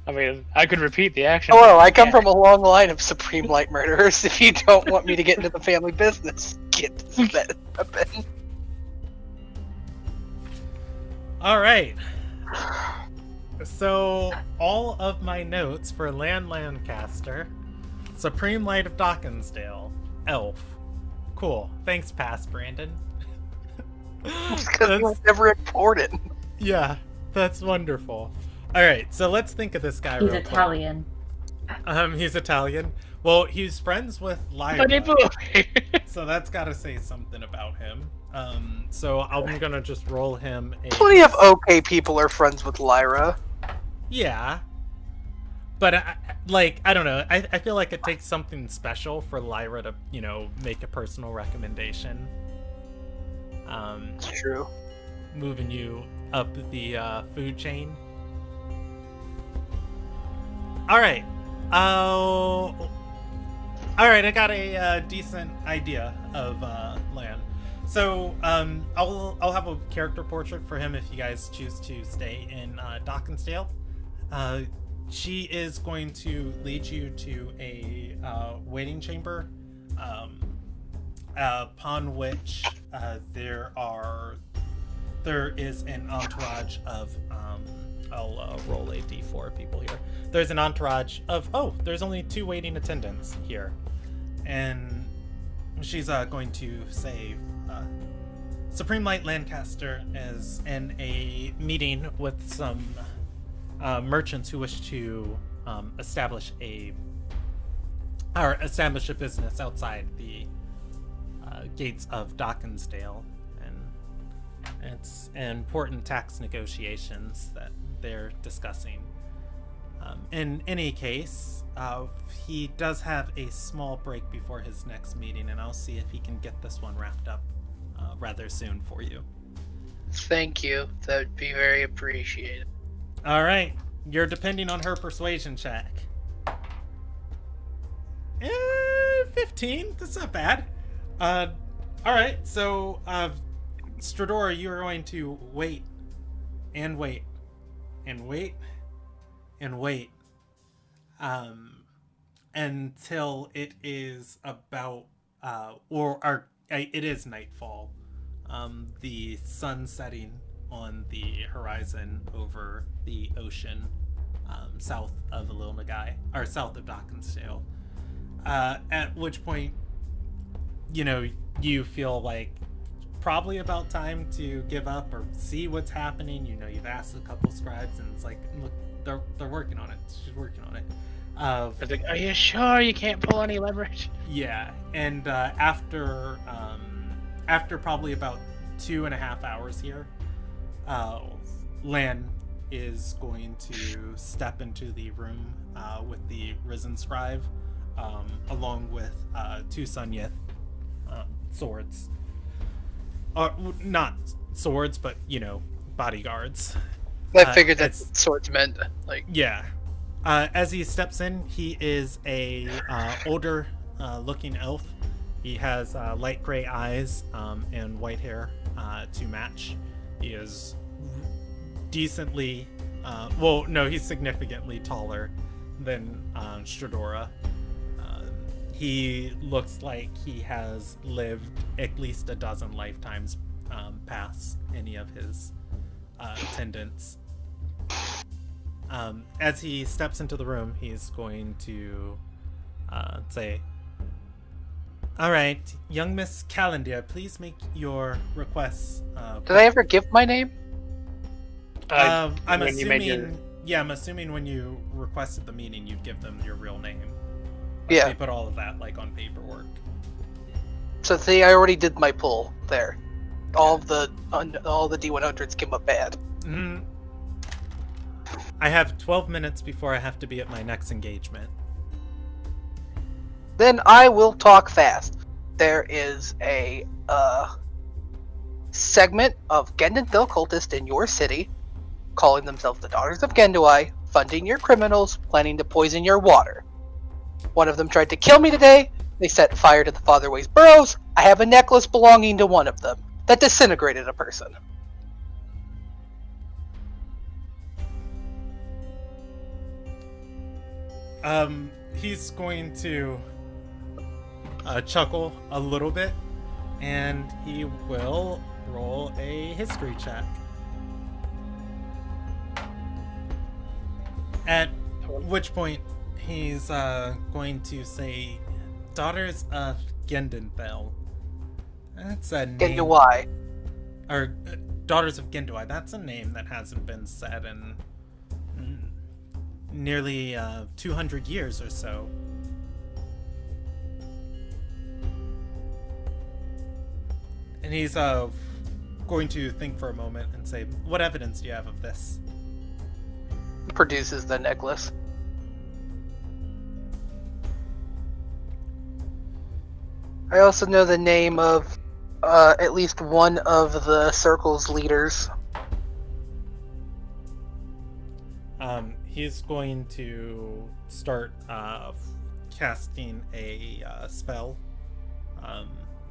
[SPEAKER 4] I mean, I could repeat the action.
[SPEAKER 2] Hello, I come from a long line of Supreme Light murderers. If you don't want me to get into the family business, get this weapon.
[SPEAKER 3] All right. So all of my notes for Lancaster, Supreme Light of Dawkinsdale, Elf. Cool. Thanks, Pass, Brandon.
[SPEAKER 2] Because it was never important.
[SPEAKER 3] Yeah, that's wonderful. All right, so let's think of this guy.
[SPEAKER 5] He's
[SPEAKER 3] real
[SPEAKER 5] Italian.
[SPEAKER 3] Quick. He's Italian. Well, he's friends with Lyra, so that's got to say something about him. So I'm gonna just roll him a.
[SPEAKER 2] Plenty of okay people are friends with Lyra.
[SPEAKER 3] Yeah, but I don't know. I feel like it takes something special for Lyra to, make a personal recommendation.
[SPEAKER 2] It's true.
[SPEAKER 3] Moving you up the food chain. All right. All right. I got a decent idea of Lan. So I'll have a character portrait for him if you guys choose to stay in Dawkinsdale. She is going to lead you to a waiting chamber, upon which there is an entourage of I'll roll a d4 people here. There's an entourage of there's only 2 waiting attendants here, and she's going to say Supreme Light Lancaster is in a meeting with some merchants who wish to establish a business outside the gates of Dawkinsdale, and it's important tax negotiations that they're discussing. In any case, he does have a small break before his next meeting, and I'll see if he can get this one wrapped up rather soon for you.
[SPEAKER 2] Thank you. That would be very appreciated.
[SPEAKER 3] All right, you're depending on her persuasion check. 15. That's not bad. All right, so Stradora, you are going to wait and wait and wait and wait until it is about it is nightfall. The sun setting on the horizon over the ocean, south of Ililnagai, or south of Dawkinsdale. At which point, you feel like probably about time to give up or see what's happening. You've asked a couple scribes, and it's like, look, they're working on it. She's working on it.
[SPEAKER 4] I was like, are you sure you can't pull any leverage?
[SPEAKER 3] Yeah, and after probably about 2.5 hours here, Lan is going to step into the room with the risen scribe, along with 2 Sunyith swords. Not swords, but bodyguards.
[SPEAKER 2] I figured that swords meant
[SPEAKER 3] Yeah. As he steps in, he is a older looking elf. He has light gray eyes and white hair to match. He is decently he's significantly taller than Stradora. He looks like he has lived at least a dozen lifetimes past any of his attendants. As he steps into the room, he's going to say, all right, young Miss Calendir, please make your requests.
[SPEAKER 2] Did I ever give my name?
[SPEAKER 3] I'm assuming when you requested the meeting, you'd give them your real name.
[SPEAKER 2] Yeah.
[SPEAKER 3] They put all of that on paperwork.
[SPEAKER 2] So see, I already did my pull there. All the D100s came up bad.
[SPEAKER 3] Mm-hmm. I have 12 minutes before I have to be at my next engagement.
[SPEAKER 2] Then I will talk fast. There is a segment of Gendonville cultists in your city, calling themselves the Daughters of Gendui, funding your criminals, planning to poison your water. One of them tried to kill me today. They set fire to the Fatherways burrows. I have a necklace belonging to one of them that disintegrated a person.
[SPEAKER 3] He's going to chuckle a little bit, and he will roll a history check. At which point, he's going to say, Daughters of Gendenthel. That's a name.
[SPEAKER 2] Gendawai.
[SPEAKER 3] Or Daughters of Gendawai. That's a name that hasn't been said in nearly 200 years or so. And he's going to think for a moment and say, what evidence do you have of this?
[SPEAKER 2] Produces the necklace. I also know the name of at least one of the circle's leaders.
[SPEAKER 3] He's going to start casting a spell,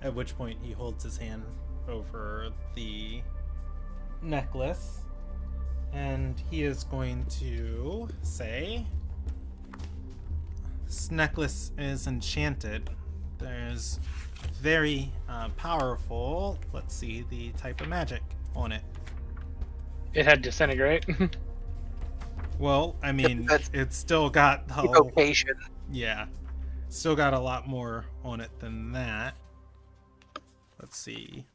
[SPEAKER 3] at which point he holds his hand over the necklace, and he is going to say, this necklace is enchanted. There's very powerful, let's see the type of magic on it.
[SPEAKER 4] It had disintegrate.
[SPEAKER 3] Well, I mean,
[SPEAKER 2] That's
[SPEAKER 3] it's still got the whole,
[SPEAKER 2] evocation.
[SPEAKER 3] yeah, still got a lot more on it than that. Let's see.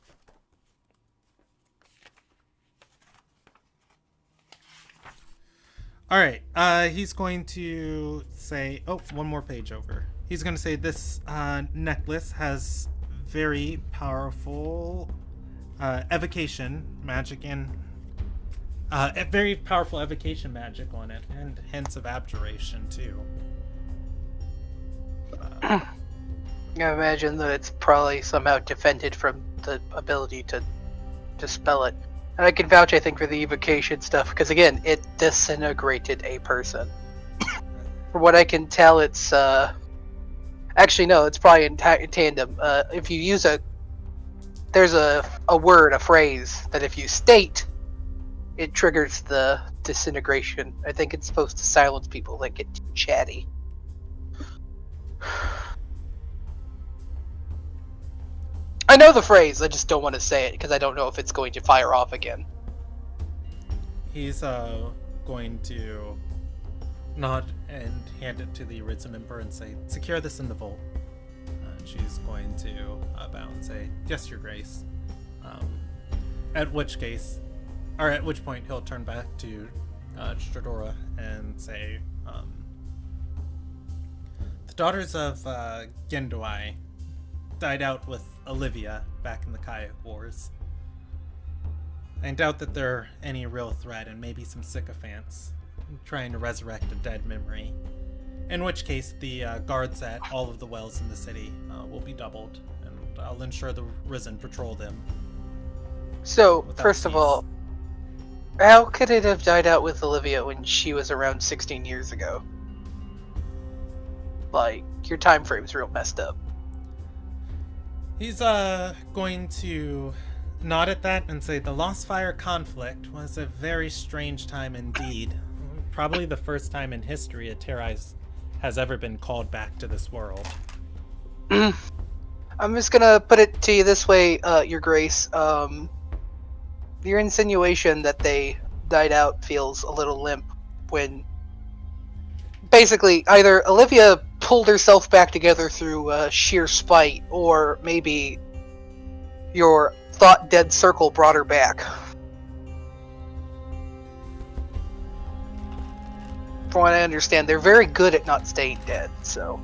[SPEAKER 3] All right, he's going to say, oh, one more page over. He's going to say this necklace has very powerful evocation magic and very powerful evocation magic on it, and hints of abjuration too.
[SPEAKER 2] I imagine that it's probably somehow defended from the ability to dispel it. And I can vouch, I think, for the evocation stuff, because again, it disintegrated a person. For what I can tell, it's actually no, it's probably in tandem. If you use there's a word, a phrase that if you state, it triggers the disintegration. I think it's supposed to silence people that get too chatty. I know the phrase, I just don't want to say it because I don't know if it's going to fire off again.
[SPEAKER 3] He's going to nod and hand it to the Arisen member and say, secure this in the vault. She's going to bow and say, yes, your grace. At which point he'll turn back to Stradora and say, the daughters of Gendawai died out with Olivia back in the Kayak Wars. I doubt that they're any real threat, and maybe some sycophants trying to resurrect a dead memory. In which case, the guards at all of the wells in the city will be doubled, and I'll ensure the Risen patrol them.
[SPEAKER 2] So,
[SPEAKER 3] without
[SPEAKER 2] first of
[SPEAKER 3] cease.
[SPEAKER 2] all, how could it have died out with Olivia when she was around 16 years ago? Like, your time frame's real messed up.
[SPEAKER 3] He's going to nod at that and say the Lost Fire conflict was a very strange time indeed. Probably the first time in history a Terrais has ever been called back to this world.
[SPEAKER 2] I'm just gonna put it to you this way, Your Grace. Your insinuation that they died out feels a little limp when basically either Olivia pulled herself back together through sheer spite, or maybe your thought dead circle brought her back. From what I understand, they're very good at not staying dead, so.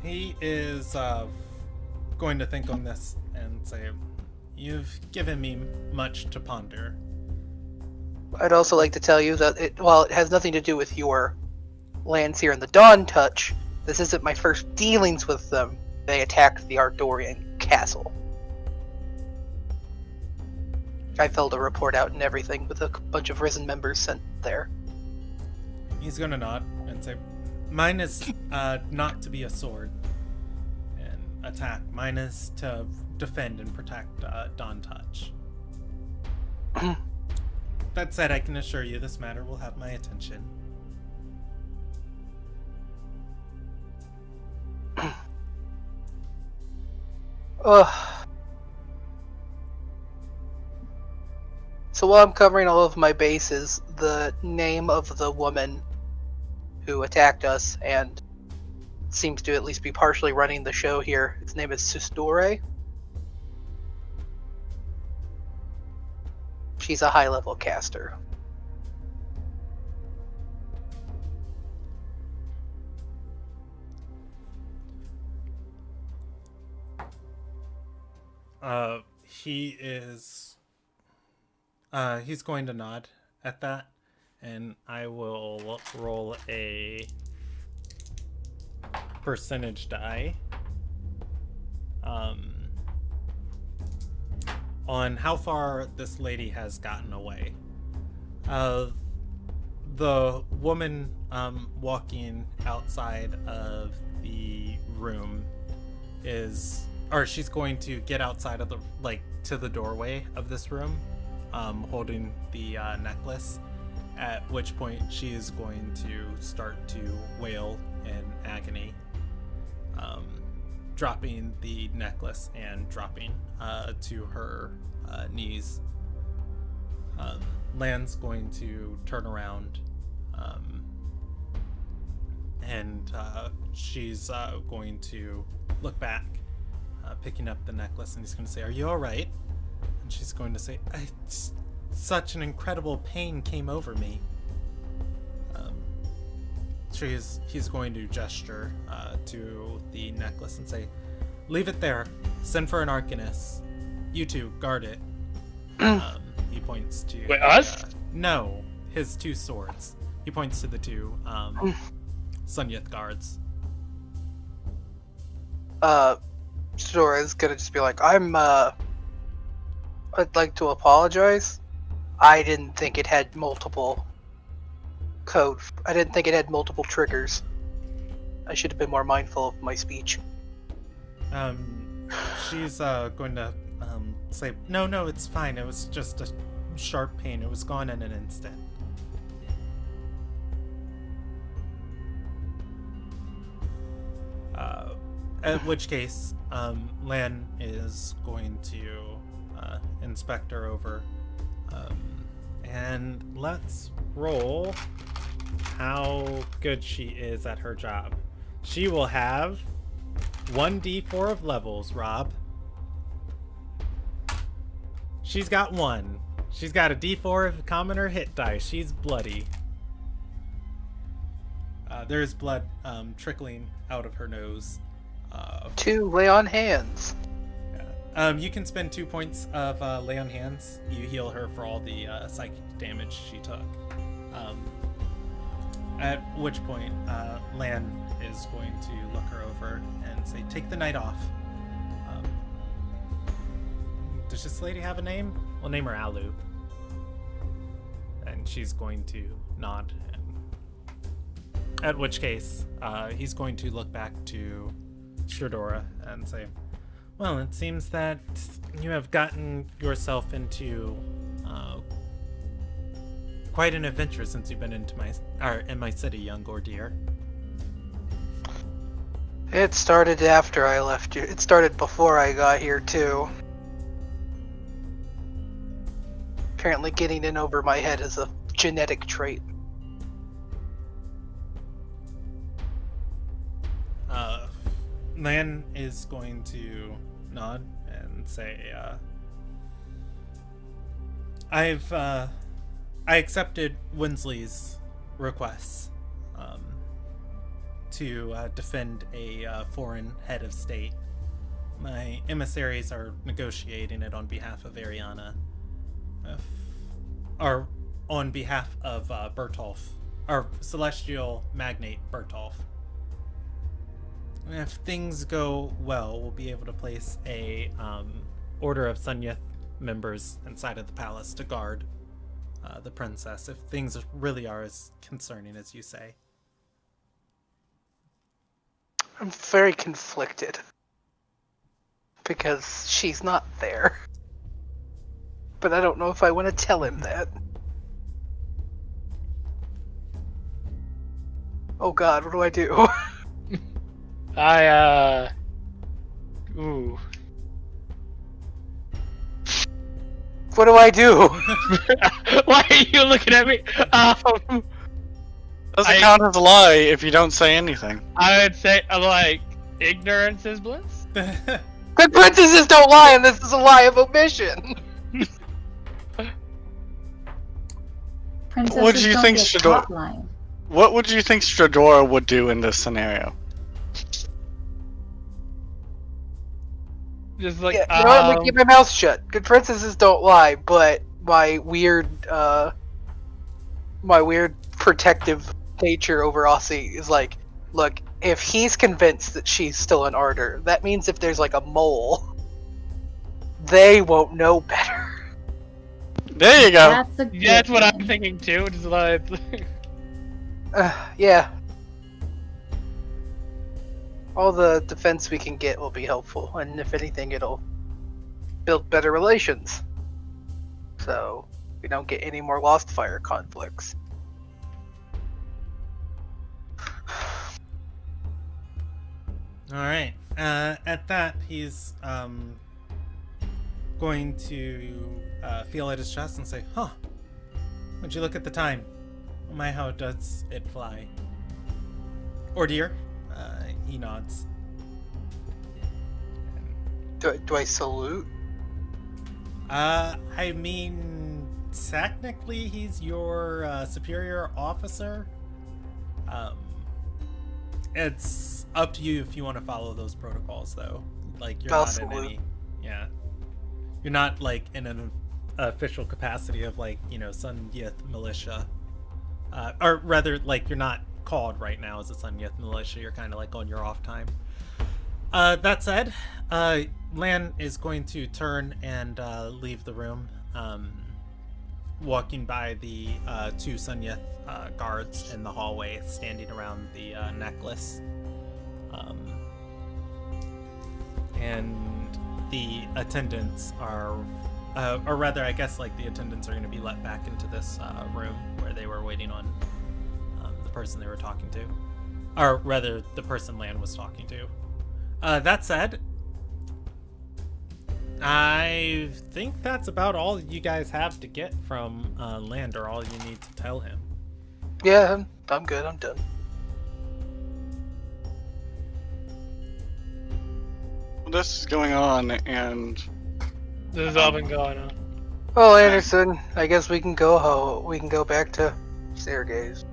[SPEAKER 3] He is going to think on this and say, you've given me much to ponder.
[SPEAKER 2] I'd also like to tell you that while it has nothing to do with your lands here in the Dawn Touch, this isn't my first dealings with them. They attacked the Ardorian castle. I filled a report out and everything with a bunch of Risen members sent there.
[SPEAKER 3] He's going to nod and say, mine is not to be a sword and attack. Mine is to defend and protect Dawn Touch. That said, I can assure you this matter will have my attention.
[SPEAKER 2] Ugh. So while I'm covering all of my bases, the name of the woman who attacked us and seems to at least be partially running the show here, his name is Sistore. She's a high-level caster.
[SPEAKER 3] He's going to nod at that, and I will roll a percentage die on how far this lady has gotten away. The woman walking outside of the room she's going to get outside of to the doorway of this room, holding the necklace, at which point she is going to start to wail in agony, dropping the necklace and dropping to her knees. Lan's going to turn around, and she's going to look back, picking up the necklace, and he's going to say, "Are you all right?" And she's going to say, "Such an incredible pain came over me." He's going to gesture to the necklace and say, "Leave it there. Send for an arcanist. You two, guard it." He points to...
[SPEAKER 4] Wait, us?
[SPEAKER 3] No, his two swords. He points to the two Sunyith guards.
[SPEAKER 2] Sora's gonna just be like, I'd like to apologize. I didn't think it had multiple I didn't think it had multiple triggers. I should have been more mindful of my speech.
[SPEAKER 3] She's going to say, no, it's fine. It was just a sharp pain. It was gone in an instant. At which case, Lan is going to inspect her over. And let's roll how good she is at her job. She will have 1d4 of levels, Rob. She's got 1. She's got a d4 of commoner hit dice. She's bloody. There's blood trickling out of her nose.
[SPEAKER 2] 2 lay on hands.
[SPEAKER 3] You can spend 2 points of lay on hands. You heal her for all the psychic damage she took. At which point, Lan is going to look her over and say, "Take the night off." Does this lady have a name? We'll name her Alu. And she's going to nod. At which case, he's going to look back to Shurdora and say, "Well, it seems that you have gotten yourself into quite an adventure since you've been in my city, young Gordier."
[SPEAKER 2] It started after I left you. It started before I got here, too. Apparently getting in over my head is a genetic trait.
[SPEAKER 3] Lan is going to nod and say, I accepted Winsley's requests to defend a foreign head of state. My emissaries are negotiating it on behalf of Ariana, or on behalf of Bertolf, or Celestial Magnate Bertolf. If things go well, we'll be able to place a order of Sunyith members inside of the palace to guard the princess, if things really are as concerning as you say.
[SPEAKER 2] I'm very conflicted. Because she's not there. But I don't know if I want to tell him that. Oh God, what do I do?
[SPEAKER 4] Ooh.
[SPEAKER 2] What do I do?
[SPEAKER 4] Why are you looking at me?
[SPEAKER 1] Doesn't
[SPEAKER 4] I-
[SPEAKER 1] count as a lie if you don't say anything.
[SPEAKER 4] I would say, like, ignorance is bliss?
[SPEAKER 2] Good princesses don't lie, and this is a lie of omission.
[SPEAKER 5] Princesses
[SPEAKER 1] What do you
[SPEAKER 5] don't
[SPEAKER 1] think
[SPEAKER 5] get
[SPEAKER 1] should-
[SPEAKER 5] caught lying.
[SPEAKER 1] What would you think Stradora would do in this scenario?
[SPEAKER 4] Just like,
[SPEAKER 2] Yeah, you know what? I'm gonna keep my mouth shut. Good princesses don't lie, but my weird protective nature over Aussie is like, look, if he's convinced that she's still an Ardor, that means if there's like a mole, they won't know better.
[SPEAKER 1] There you go.
[SPEAKER 5] That's a good
[SPEAKER 4] that's what I'm
[SPEAKER 5] one.
[SPEAKER 4] thinking too. Just like,
[SPEAKER 2] Yeah. All the defense we can get will be helpful, and if anything, it'll build better relations. So we don't get any more Lost Fire conflicts.
[SPEAKER 3] All right. At that, he's going to feel at his chest and say, "Huh? Would you look at the time? Oh my, how does it fly?" Or dear? He nods.
[SPEAKER 2] Do I salute?
[SPEAKER 3] I mean, technically, he's your superior officer. It's up to you if you want to follow those protocols, though. Like, you're
[SPEAKER 2] I'll
[SPEAKER 3] not in
[SPEAKER 2] salute.
[SPEAKER 3] any, yeah, you're not like in an official capacity of like, you know, Sun Yith militia, or rather, like, you're not called right now as a Sun Yith militia. You're kind of like on your off time. That said, Lan is going to turn and leave the room, walking by the two Sun Yith guards in the hallway standing around the necklace. And the attendants are, or rather, I guess, like, the attendants are going to be let back into this room where they were waiting on the person they were talking to. Or rather, the person Lan was talking to. That said, I think that's about all you guys have to get from Land, or all you need to tell him.
[SPEAKER 2] Yeah, I'm good. I'm done.
[SPEAKER 1] This is going on, and
[SPEAKER 4] this has all been going on.
[SPEAKER 2] Well, Anderson, I guess we can go. We can go back to Sergei's.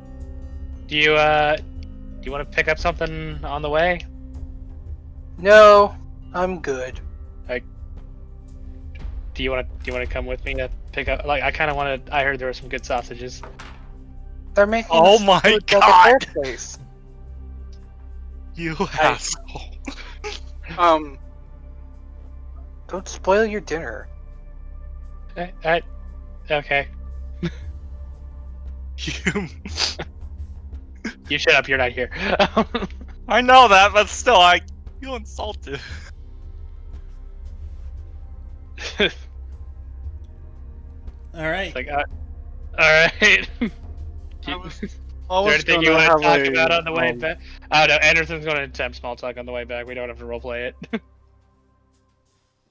[SPEAKER 4] Do you want to pick up something on the way?
[SPEAKER 2] No, I'm good.
[SPEAKER 4] Do you want to come with me to pick up? Like, I kind of wanted. I heard there were some good sausages.
[SPEAKER 2] They're making.
[SPEAKER 1] Oh my
[SPEAKER 2] food
[SPEAKER 1] God.
[SPEAKER 2] Like at their place.
[SPEAKER 6] You asshole.
[SPEAKER 2] Don't spoil your dinner.
[SPEAKER 4] Okay.
[SPEAKER 6] You.
[SPEAKER 4] You shut up. You're not here.
[SPEAKER 6] I know that, but still, I feel insulted.
[SPEAKER 3] All right.
[SPEAKER 4] It's like, all right.
[SPEAKER 1] I was
[SPEAKER 4] Is there anything you
[SPEAKER 1] gonna
[SPEAKER 4] want to
[SPEAKER 1] have
[SPEAKER 4] talk about on the way
[SPEAKER 1] um,
[SPEAKER 4] back? Oh no, Anderson's going to attempt small talk on the way back. We don't have to roleplay it.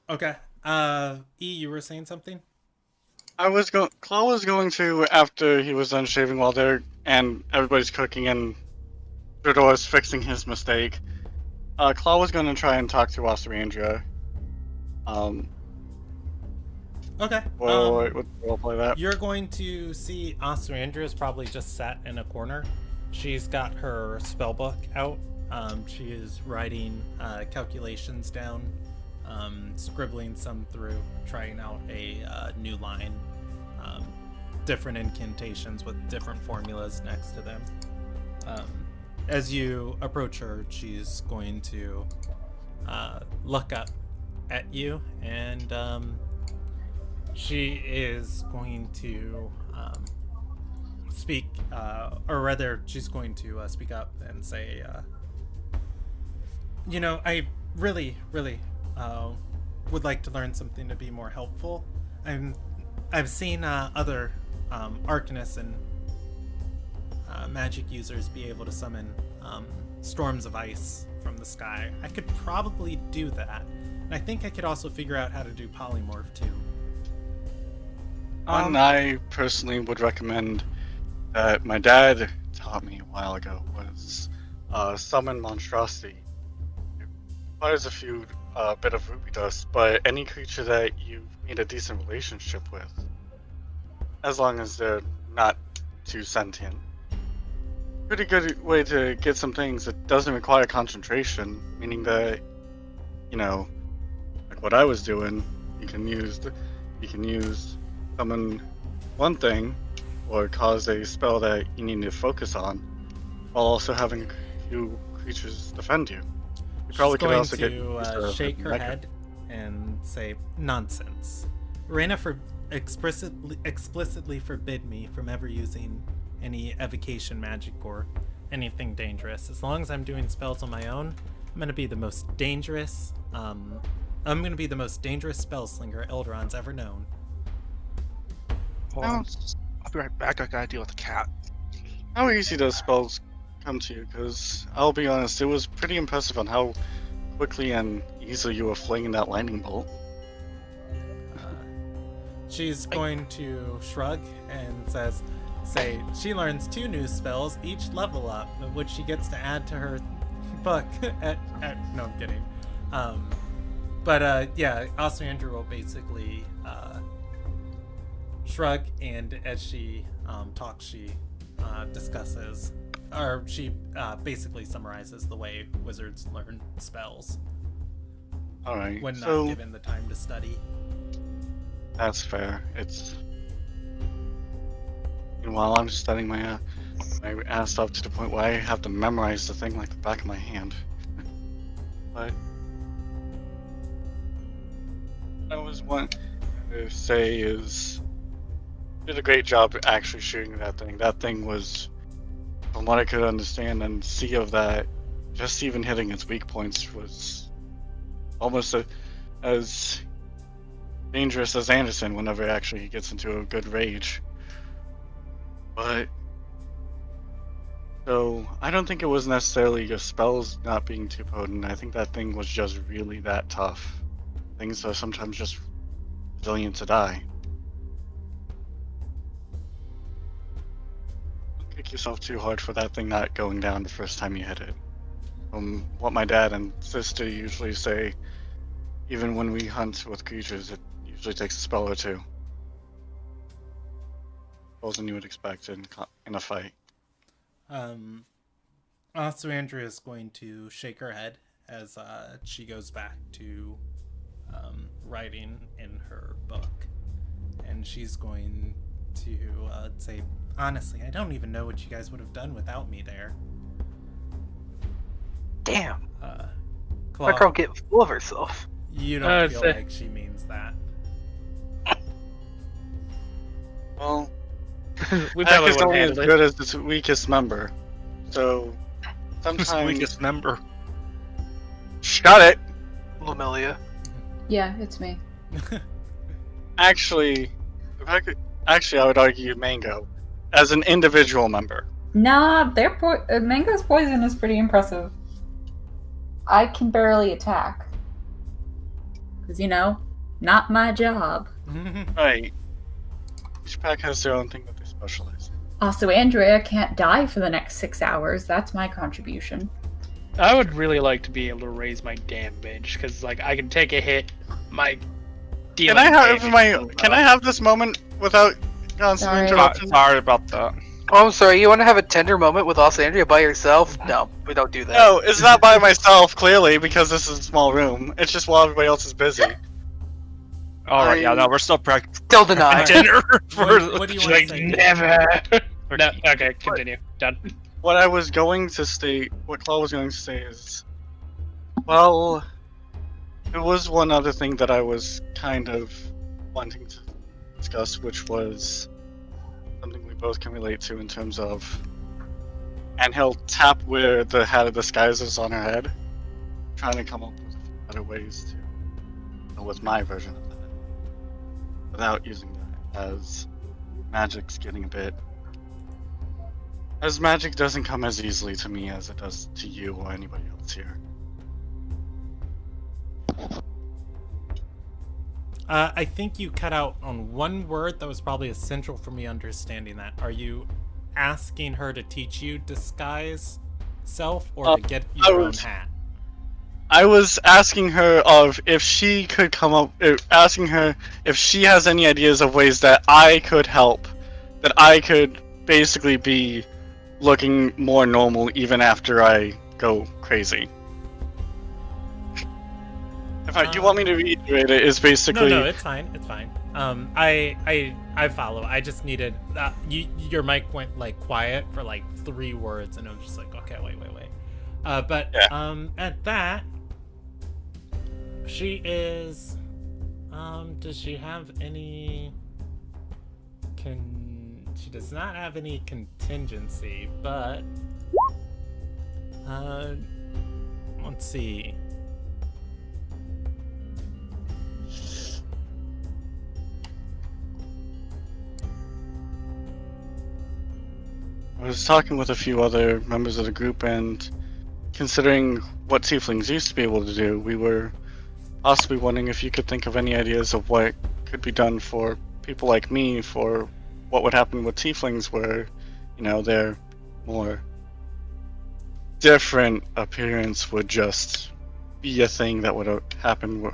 [SPEAKER 3] Okay. E, you were saying something?
[SPEAKER 1] Claw was going to, after he was done shaving while there, and everybody's cooking and Stradora's fixing his mistake. Claw was going to try and talk to Ostrandra.
[SPEAKER 3] Okay.
[SPEAKER 1] Wait, we'll play that.
[SPEAKER 3] You're going to see Ostrandra is probably just sat in a corner. She's got her spell book out. She is writing calculations down, scribbling some through, trying out a new line, different incantations with different formulas next to them. As you approach her, she's going to look up at you, and she is going to speak, or rather, she's going to speak up and say, you know, I really would like to learn something to be more helpful. I've seen other arcanists and magic users be able to summon storms of ice from the sky. I could probably do that. And I think I could also figure out how to do polymorph too.
[SPEAKER 1] One I personally would recommend that my dad taught me a while ago was summon monstrosity. It requires a few bit of ruby dust, but any creature that you've made a decent relationship with, as long as they're not too sentient, pretty good way to get some things that doesn't require concentration, meaning that, you know, like what I was doing, you can use summon one thing or cause a spell that you need to focus on while also having a few creatures defend you. You probably could also get
[SPEAKER 3] shake her head and say nonsense. Reyna explicitly forbid me from ever using any evocation magic or anything dangerous. As long as I'm doing spells on my own, I'm gonna be the most dangerous. I'm gonna be the most dangerous spellslinger Ilderon's ever known.
[SPEAKER 6] Hold on. I'll be right back. I gotta deal with the cat.
[SPEAKER 1] How easy does spells come to you? Because I'll be honest, it was pretty impressive on how quickly and easily you were flinging that lightning bolt.
[SPEAKER 3] She's going to shrug and say she learns 2 new spells each level up, which she gets to add to her book no, I'm kidding. Yeah, Ostrander will basically shrug, and as she talks, she discusses, or she basically summarizes the way wizards learn spells.
[SPEAKER 1] Alright,
[SPEAKER 3] when
[SPEAKER 1] so
[SPEAKER 3] not given the time to study.
[SPEAKER 1] That's fair. Meanwhile, I'm just studying my ass off to the point where I have to memorize the thing like the back of my hand. But I was one to say is did a great job actually shooting that thing. That thing was, from what I could understand and see of that, just even hitting its weak points was almost as dangerous as Anderson whenever actually he gets into a good rage. But so I don't think it was necessarily your spells not being too potent. I think that thing was just really that tough. Things are sometimes just resilient to die. Don't kick yourself too hard for that thing not going down the first time you hit it. From what my dad and sister usually say, even when we hunt with creatures, it usually takes a spell or two. More than you would expect in a fight.
[SPEAKER 3] Also, Andrea is going to shake her head as she goes back to writing in her book. And she's going to say, honestly, I don't even know what you guys would have done without me there.
[SPEAKER 2] Damn.
[SPEAKER 3] Claw,
[SPEAKER 2] That girl getting full of herself.
[SPEAKER 3] you don't feel like she means that.
[SPEAKER 1] Well,
[SPEAKER 4] We
[SPEAKER 1] Pack
[SPEAKER 4] probably
[SPEAKER 1] is
[SPEAKER 4] would
[SPEAKER 1] only as
[SPEAKER 4] handle it.
[SPEAKER 1] good as its weakest member. So
[SPEAKER 6] Who's
[SPEAKER 1] sometimes
[SPEAKER 6] the weakest member?
[SPEAKER 1] shut it.
[SPEAKER 2] Lumelia.
[SPEAKER 5] Yeah, it's me.
[SPEAKER 1] Actually, I would argue Mango as an individual member.
[SPEAKER 5] Nah, Mango's poison is pretty impressive. I can barely attack. Because, not my job.
[SPEAKER 1] Right. Each pack has their own thing that they specialize in.
[SPEAKER 5] Also, Andrea can't die for the next 6 hours. That's my contribution.
[SPEAKER 4] I would really like to be able to raise my damage, because I can take a hit, my
[SPEAKER 1] Can I have this moment without constant
[SPEAKER 5] Sorry.
[SPEAKER 1] interruption?
[SPEAKER 6] Sorry about that.
[SPEAKER 2] Oh, I'm sorry, you want to have a tender moment with Andrea by yourself? No, we don't do that.
[SPEAKER 1] No, it's not by myself, clearly, because this is a small room. It's just while everybody else is busy.
[SPEAKER 6] Alright, yeah, no, we're still
[SPEAKER 2] Still denied.
[SPEAKER 6] dinner for
[SPEAKER 3] What do you want to say?
[SPEAKER 4] Never. No, okay, continue. Done.
[SPEAKER 1] What I was going to state, what Claw was going to say is, well, there was one other thing that I was kind of wanting to discuss, which was something we both can relate to in terms of, and he'll tap where the hat of disguise is on her head, trying to come up with better ways to deal with my version of that, without using that, as magic's getting a bit As magic doesn't come as easily to me as it does to you or anybody else here.
[SPEAKER 3] I think you cut out on one word that was probably essential for me understanding that. Are you asking her to teach you disguise self or to get your own hat?
[SPEAKER 1] I was asking her if she could come up, asking her if she has any ideas of ways that I could help, that I could basically be looking more normal even after I go crazy. You want me to reiterate it? Is basically
[SPEAKER 3] No, it's fine. It's fine. I follow. I just needed your mic went like quiet for like 3 words, and I was just like, okay, wait. But
[SPEAKER 1] yeah.
[SPEAKER 3] At that, she is. Does she have any? She does not have any contingency, but let's see.
[SPEAKER 1] I was talking with a few other members of the group, and considering what tieflings used to be able to do, we were possibly wondering if you could think of any ideas of what could be done for people like me, for what would happen with tieflings where, their more different appearance would just be a thing that would happen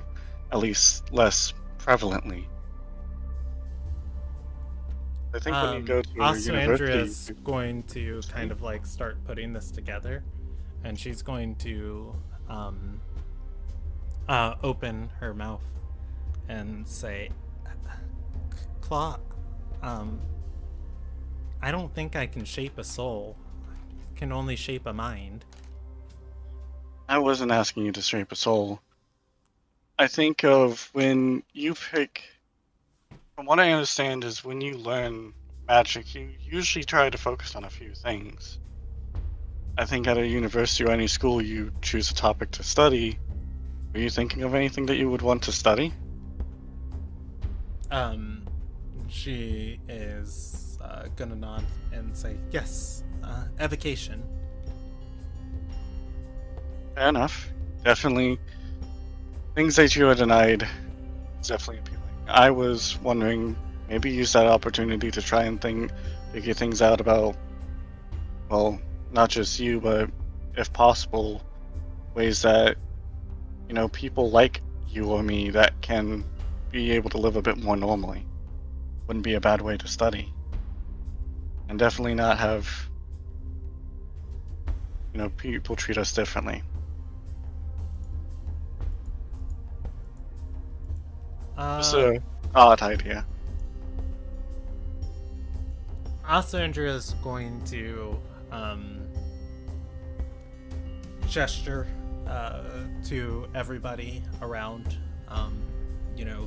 [SPEAKER 1] at least less prevalently. I think when you go to university,
[SPEAKER 3] Andrea's going to kind of like start putting this together, and she's going to open her mouth and say, Claw, I don't think I can shape a soul. I can only shape a mind.
[SPEAKER 1] I wasn't asking you to shape a soul. I think of when you pick... From what I understand is when you learn magic, you usually try to focus on a few things. I think at a university or any school, you choose a topic to study. Are you thinking of anything that you would want to study?
[SPEAKER 3] She is gonna nod and say, yes, evocation.
[SPEAKER 1] Fair enough. Definitely. Things that you are denied is definitely appealing. I was wondering, maybe use that opportunity to try and figure things out about, well, not just you, but if possible, ways that, people like you or me that can be able to live a bit more normally. Wouldn't be a bad way to study. And definitely not have, people treat us differently. Just an odd idea.
[SPEAKER 3] Andrea is going to gesture to everybody around,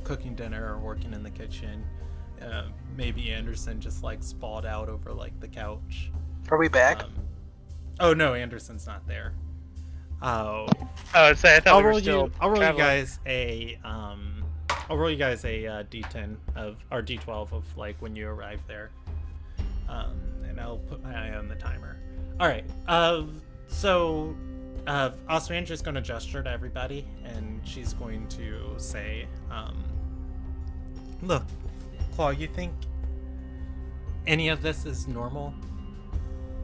[SPEAKER 3] cooking dinner or working in the kitchen. Maybe Anderson just like sprawled out over like the couch.
[SPEAKER 2] Are we back?
[SPEAKER 3] Oh no, Anderson's not there.
[SPEAKER 4] I thought
[SPEAKER 3] I'll
[SPEAKER 4] we were
[SPEAKER 3] roll
[SPEAKER 4] still
[SPEAKER 3] I'll roll
[SPEAKER 4] traveling.
[SPEAKER 3] you guys a D10 of or D12 of like when you arrive there, and I'll put my eye on the timer. All right. So Ostrandra's going to gesture to everybody, and she's going to say, "Look, Claw, you think any of this is normal?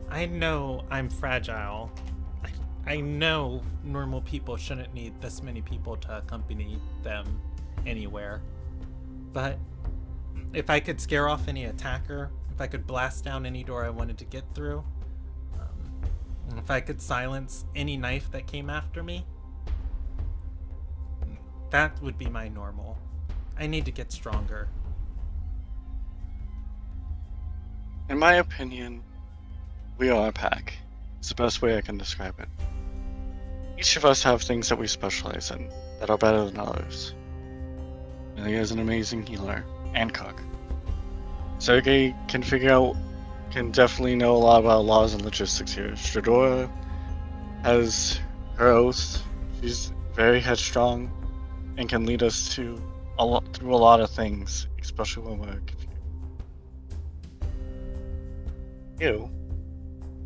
[SPEAKER 3] I know I'm fragile. I know normal people shouldn't need this many people to accompany them anywhere. But if I could scare off any attacker, if I could blast down any door I wanted to get through, if I could silence any knife that came after me, that would be my normal. I need to get stronger."
[SPEAKER 1] In my opinion, we are a pack. It's the best way I can describe it. Each of us have things that we specialize in that are better than others. Millie is an amazing healer and cook. Sergey can definitely know a lot about laws and logistics here. Stradora has her oath. She's very headstrong and can lead us through a lot of things, especially when we're confused. You,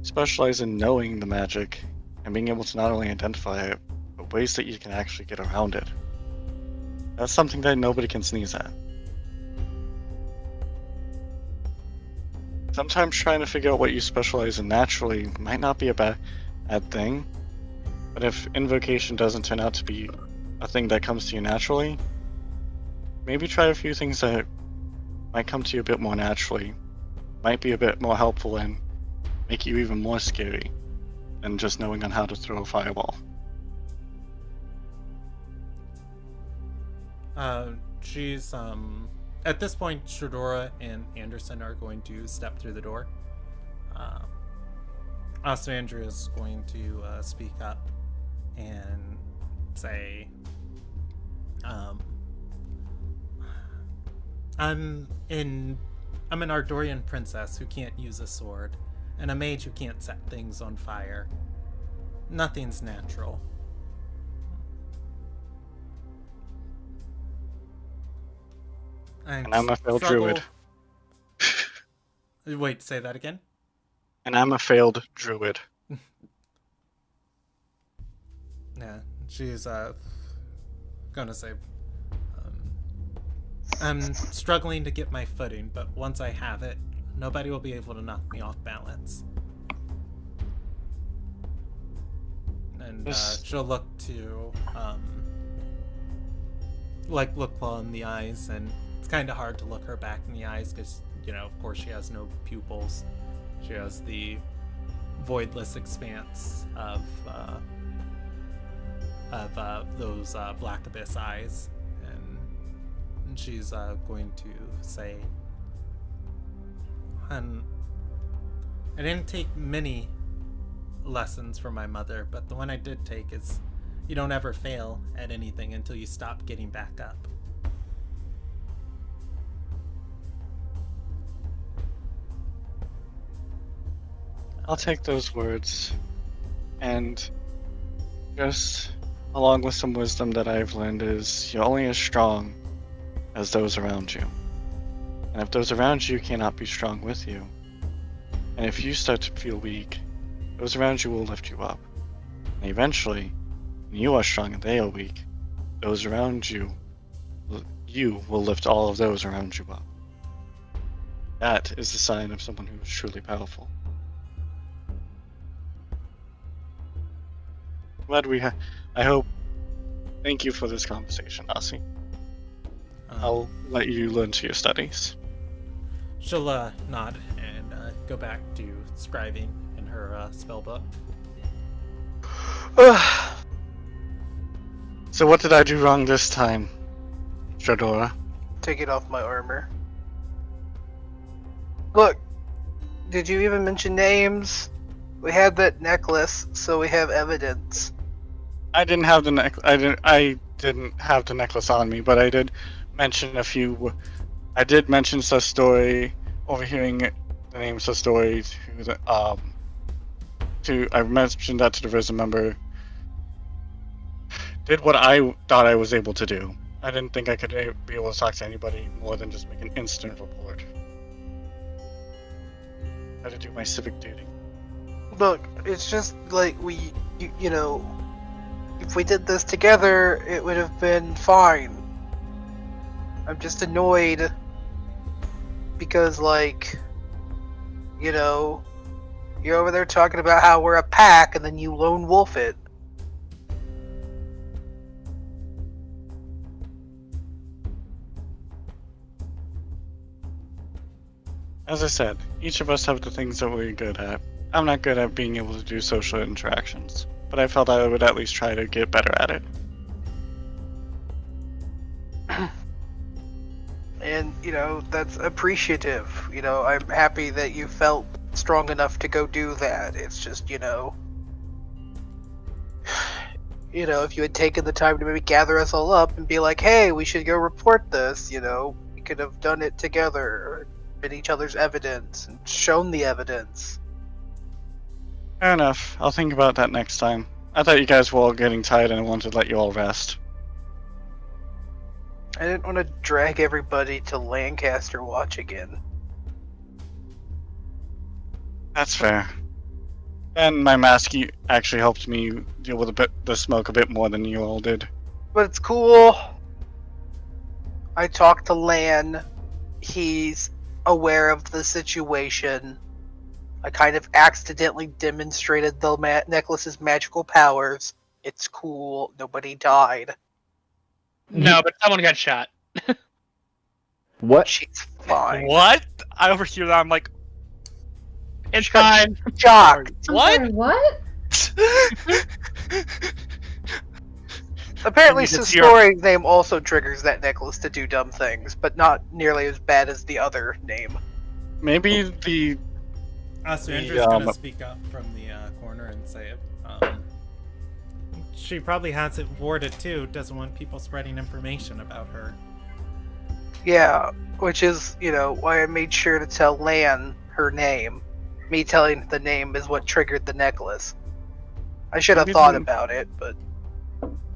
[SPEAKER 1] specialize in knowing the magic and being able to not only identify it, but ways that you can actually get around it. That's something that nobody can sneeze at. Sometimes trying to figure out what you specialize in naturally might not be a bad thing, but if invocation doesn't turn out to be a thing that comes to you naturally, maybe try a few things that might come to you a bit more naturally, might be a bit more helpful and make you even more scary than just knowing on how to throw a fireball.
[SPEAKER 3] She's at this point, Shadora and Anderson are going to step through the door. Ostandria is going to speak up and say, I'm an Ardorian princess who can't use a sword, and a mage who can't set things on fire. Nothing's natural.
[SPEAKER 1] And I'm a failed druid.
[SPEAKER 3] Wait, say that again?
[SPEAKER 1] And I'm a failed druid.
[SPEAKER 3] Yeah, she's gonna say, I'm struggling to get my footing, but once I have it, nobody will be able to knock me off balance. And she'll look to look Paul in the eyes, and it's kind of hard to look her back in the eyes because, of course she has no pupils. She has the voidless expanse of those black abyss eyes, and she's going to say, I didn't take many lessons from my mother, but the one I did take is you don't ever fail at anything until you stop getting back up.
[SPEAKER 1] I'll take those words, and just along with some wisdom that I've learned is you're only as strong as those around you. And if those around you cannot be strong with you, and if you start to feel weak, those around you will lift you up. And eventually, when you are strong and they are weak, those around you will lift all of those around you up. That is the sign of someone who is truly powerful. Glad I hope. Thank you for this conversation, Aussie. I'll let you learn to your studies.
[SPEAKER 3] She'll nod and go back to scribing in her spell book.
[SPEAKER 1] So what did I do wrong this time, Shadora?
[SPEAKER 2] Taking off my armor. Look, did you even mention names? We had that necklace, so we have evidence.
[SPEAKER 1] I didn't have the I didn't have the necklace on me, but I did mention a few. I did mention Story, overhearing the name Story I mentioned that to the Risen member. Did what I thought I was able to do. I didn't think I could be able to talk to anybody more than just make an instant report. I had to do my civic duty.
[SPEAKER 2] Look, it's just like you know, if we did this together, it would have been fine. I'm just annoyed because, you're over there talking about how we're a pack and then you lone wolf it.
[SPEAKER 1] As I said, each of us have the things that we're good at. I'm not good at being able to do social interactions, but I felt I would at least try to get better at it.
[SPEAKER 2] And, that's appreciative. I'm happy that you felt strong enough to go do that. It's just, if you had taken the time to maybe gather us all up and be like, hey, we should go report this, we could have done it together, or been each other's evidence and shown the evidence.
[SPEAKER 1] Fair enough. I'll think about that next time. I thought you guys were all getting tired and I wanted to let you all rest.
[SPEAKER 2] I didn't want to drag everybody to Lancaster Watch again.
[SPEAKER 1] That's fair. And my mask actually helped me deal with the smoke a bit more than you all did.
[SPEAKER 2] But it's cool. I talked to Lan. He's aware of the situation. I kind of accidentally demonstrated the necklace's magical powers. It's cool. Nobody died.
[SPEAKER 4] No, but someone got shot.
[SPEAKER 7] What?
[SPEAKER 2] She's fine.
[SPEAKER 6] What? I overhear that. I'm like,
[SPEAKER 4] It's fine.
[SPEAKER 2] Shocked.
[SPEAKER 5] I'm
[SPEAKER 6] what?
[SPEAKER 5] sorry, what?
[SPEAKER 2] Apparently,
[SPEAKER 6] You just hear-
[SPEAKER 2] Sastore's name also triggers that necklace to do dumb things, but not nearly as bad as the other name.
[SPEAKER 1] Maybe the
[SPEAKER 3] So Andrew's
[SPEAKER 1] Yeah,
[SPEAKER 3] gonna
[SPEAKER 1] but-
[SPEAKER 3] speak up from the corner and say, she probably has it warded too. Doesn't want people spreading information about her.
[SPEAKER 2] Yeah, which is, why I made sure to tell Lan her name. Me telling the name is what triggered the necklace. I should have
[SPEAKER 1] Maybe
[SPEAKER 2] thought
[SPEAKER 1] the-
[SPEAKER 2] about it, but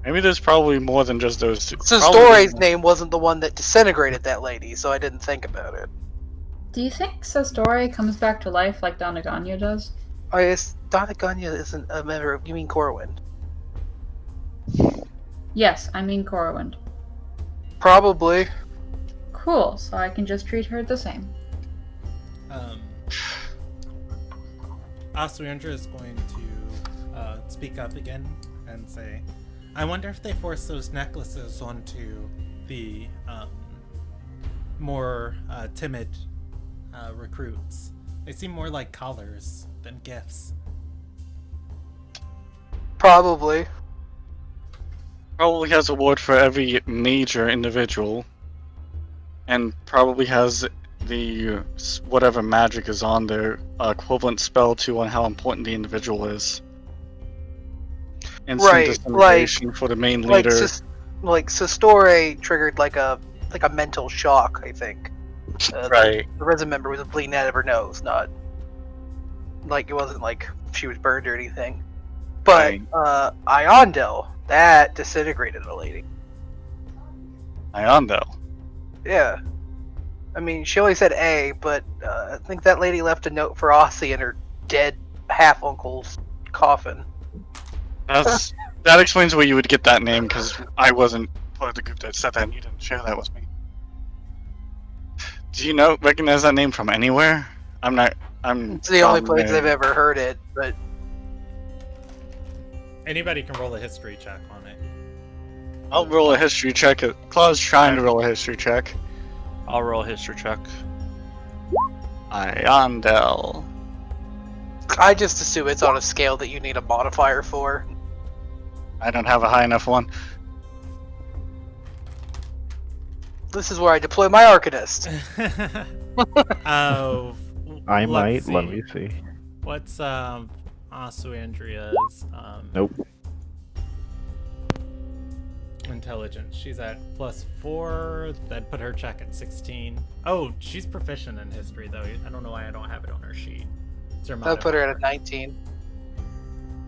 [SPEAKER 1] maybe there's probably more than just those two.
[SPEAKER 2] Sastore's name wasn't the one that disintegrated that lady, so I didn't think about it.
[SPEAKER 5] Do you think Sastore comes back to life like Donaganya does?
[SPEAKER 2] Oh, yes, Donaganya isn't a member of... You mean Corwin?
[SPEAKER 5] Yes, I mean Corwin.
[SPEAKER 2] Probably.
[SPEAKER 5] Cool, so I can just treat her the same.
[SPEAKER 3] Asuyandra is going to speak up again and say, I wonder if they force those necklaces onto the more timid recruits. They seem more like collars than gifts.
[SPEAKER 2] Probably.
[SPEAKER 1] Probably has a ward for every major individual, and probably has the whatever magic is on their equivalent spell to on how important the individual is. Instant
[SPEAKER 2] Right,
[SPEAKER 1] disintegration for the main
[SPEAKER 2] Like,
[SPEAKER 1] leader.
[SPEAKER 2] Sastore triggered like a mental shock, I think.
[SPEAKER 1] Right.
[SPEAKER 2] The resin member was bleeding out of her nose, not like it wasn't like she was burned or anything. But
[SPEAKER 1] Right.
[SPEAKER 2] Iondel, that disintegrated a lady.
[SPEAKER 1] Iondel.
[SPEAKER 2] Yeah. I mean, she only said A, but I think that lady left a note for Aussie in her dead half uncle's coffin.
[SPEAKER 1] That explains where you would get that name, because I wasn't part of the group that said that, and you didn't share that with me. Do you recognize that name from anywhere?
[SPEAKER 2] It's the only place I've ever heard it, but
[SPEAKER 3] Anybody can roll a history check on it.
[SPEAKER 1] I'll roll a history check. Claw's trying to roll a history check.
[SPEAKER 6] I'll roll a history check.
[SPEAKER 1] Iondel.
[SPEAKER 2] I just assume it's on a scale that you need a modifier for.
[SPEAKER 1] I don't have a high enough one.
[SPEAKER 2] This is where I deploy my Arcanist.
[SPEAKER 3] Oh,
[SPEAKER 7] I
[SPEAKER 3] let's
[SPEAKER 7] might.
[SPEAKER 3] see.
[SPEAKER 7] Let me see.
[SPEAKER 3] What's Asuyandria's
[SPEAKER 7] Nope.
[SPEAKER 3] intelligence? She's at +4. That'd put her check at 16. Oh, she's proficient in history though. I don't know why I don't have it on her sheet. It's her
[SPEAKER 2] That would put her at a
[SPEAKER 3] modifier.
[SPEAKER 2] 19.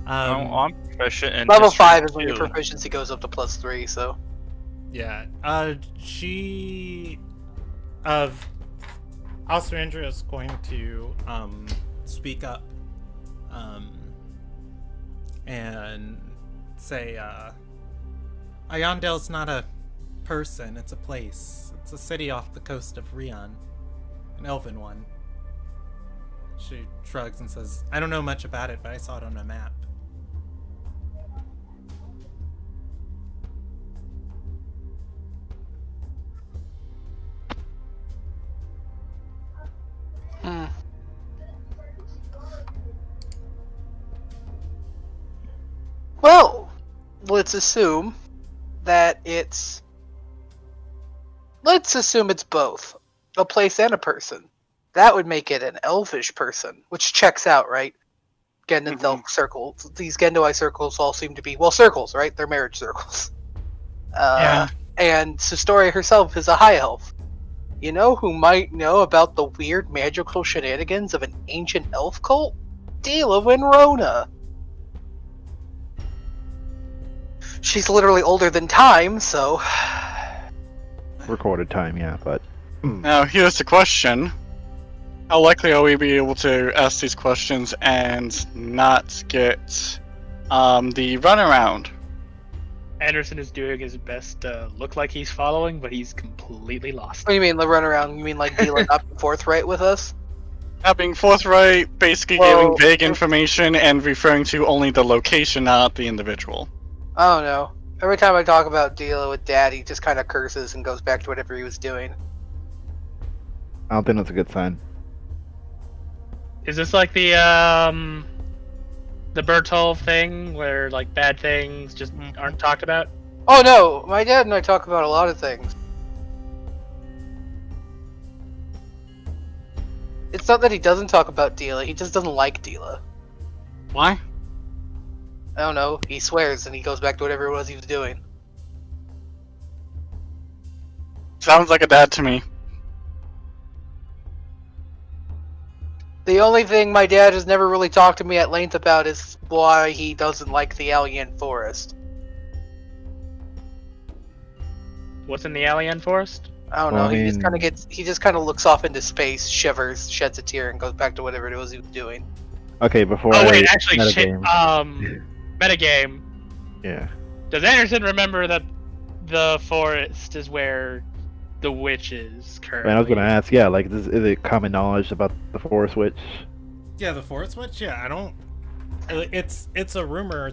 [SPEAKER 6] I'm proficient in
[SPEAKER 2] Level
[SPEAKER 6] history
[SPEAKER 2] 5 is when your
[SPEAKER 6] too.
[SPEAKER 2] proficiency goes up to +3, so.
[SPEAKER 3] Yeah. She Asuyandria is going to speak up and say Iondel's not a person, it's a place. It's a city off the coast of Rion, an elven one. She shrugs and says, I don't know much about it, but I saw it on a map.
[SPEAKER 2] Hmm. Well, let's assume that it's. Let's assume it's both a place and a person. That would make it an elfish person, which checks out, right? Gendenthal circles. These Gendoi circles all seem to be, circles, right? They're marriage circles.
[SPEAKER 1] Yeah.
[SPEAKER 2] And Sistori herself is a high elf. You know who might know about the weird magical shenanigans of an ancient elf cult? Dela Winrona. She's literally older than time, so.
[SPEAKER 7] Recorded time, yeah, but
[SPEAKER 1] Now here's the question: How likely are we be able to ask these questions and not get the runaround?
[SPEAKER 4] Anderson is doing his best to look like he's following, but he's completely lost.
[SPEAKER 2] What do you mean, the runaround? You mean like Dila not being forthright with us?
[SPEAKER 1] Not being forthright, basically
[SPEAKER 2] Well,
[SPEAKER 1] giving vague information and referring to only the location, not the individual.
[SPEAKER 2] I don't know. Every time I talk about Dila with Dad, he just kind of curses and goes back to whatever he was doing.
[SPEAKER 7] I don't think that's a good sign.
[SPEAKER 4] Is this like the Bertol thing where like bad things just aren't talked about?
[SPEAKER 2] Oh no, my dad and I talk about a lot of things. It's not that he doesn't talk about Dila, he just doesn't like Dila.
[SPEAKER 1] Why?
[SPEAKER 2] I don't know, he swears and he goes back to whatever it was he was doing.
[SPEAKER 1] Sounds like a dad to me.
[SPEAKER 2] The only thing my dad has never really talked to me at length about is why he doesn't like the Alien Forest.
[SPEAKER 4] What's in the Alien Forest?
[SPEAKER 2] I don't
[SPEAKER 7] Well,
[SPEAKER 2] know,
[SPEAKER 7] I
[SPEAKER 2] he just
[SPEAKER 7] mean-
[SPEAKER 2] kind of looks off into space, shivers, sheds a tear, and goes back to whatever it was he was doing.
[SPEAKER 7] Okay, before
[SPEAKER 4] Oh
[SPEAKER 7] I
[SPEAKER 4] wait, actually, shit.
[SPEAKER 7] metagame.
[SPEAKER 4] Metagame.
[SPEAKER 7] Yeah.
[SPEAKER 4] Does Anderson remember that the forest is where the witch is
[SPEAKER 7] I
[SPEAKER 4] currently?
[SPEAKER 7] mean, I was gonna ask, yeah, like, is it common knowledge about the Forest Witch?
[SPEAKER 3] Yeah, the Forest Witch. Yeah, I don't. It's a rumor.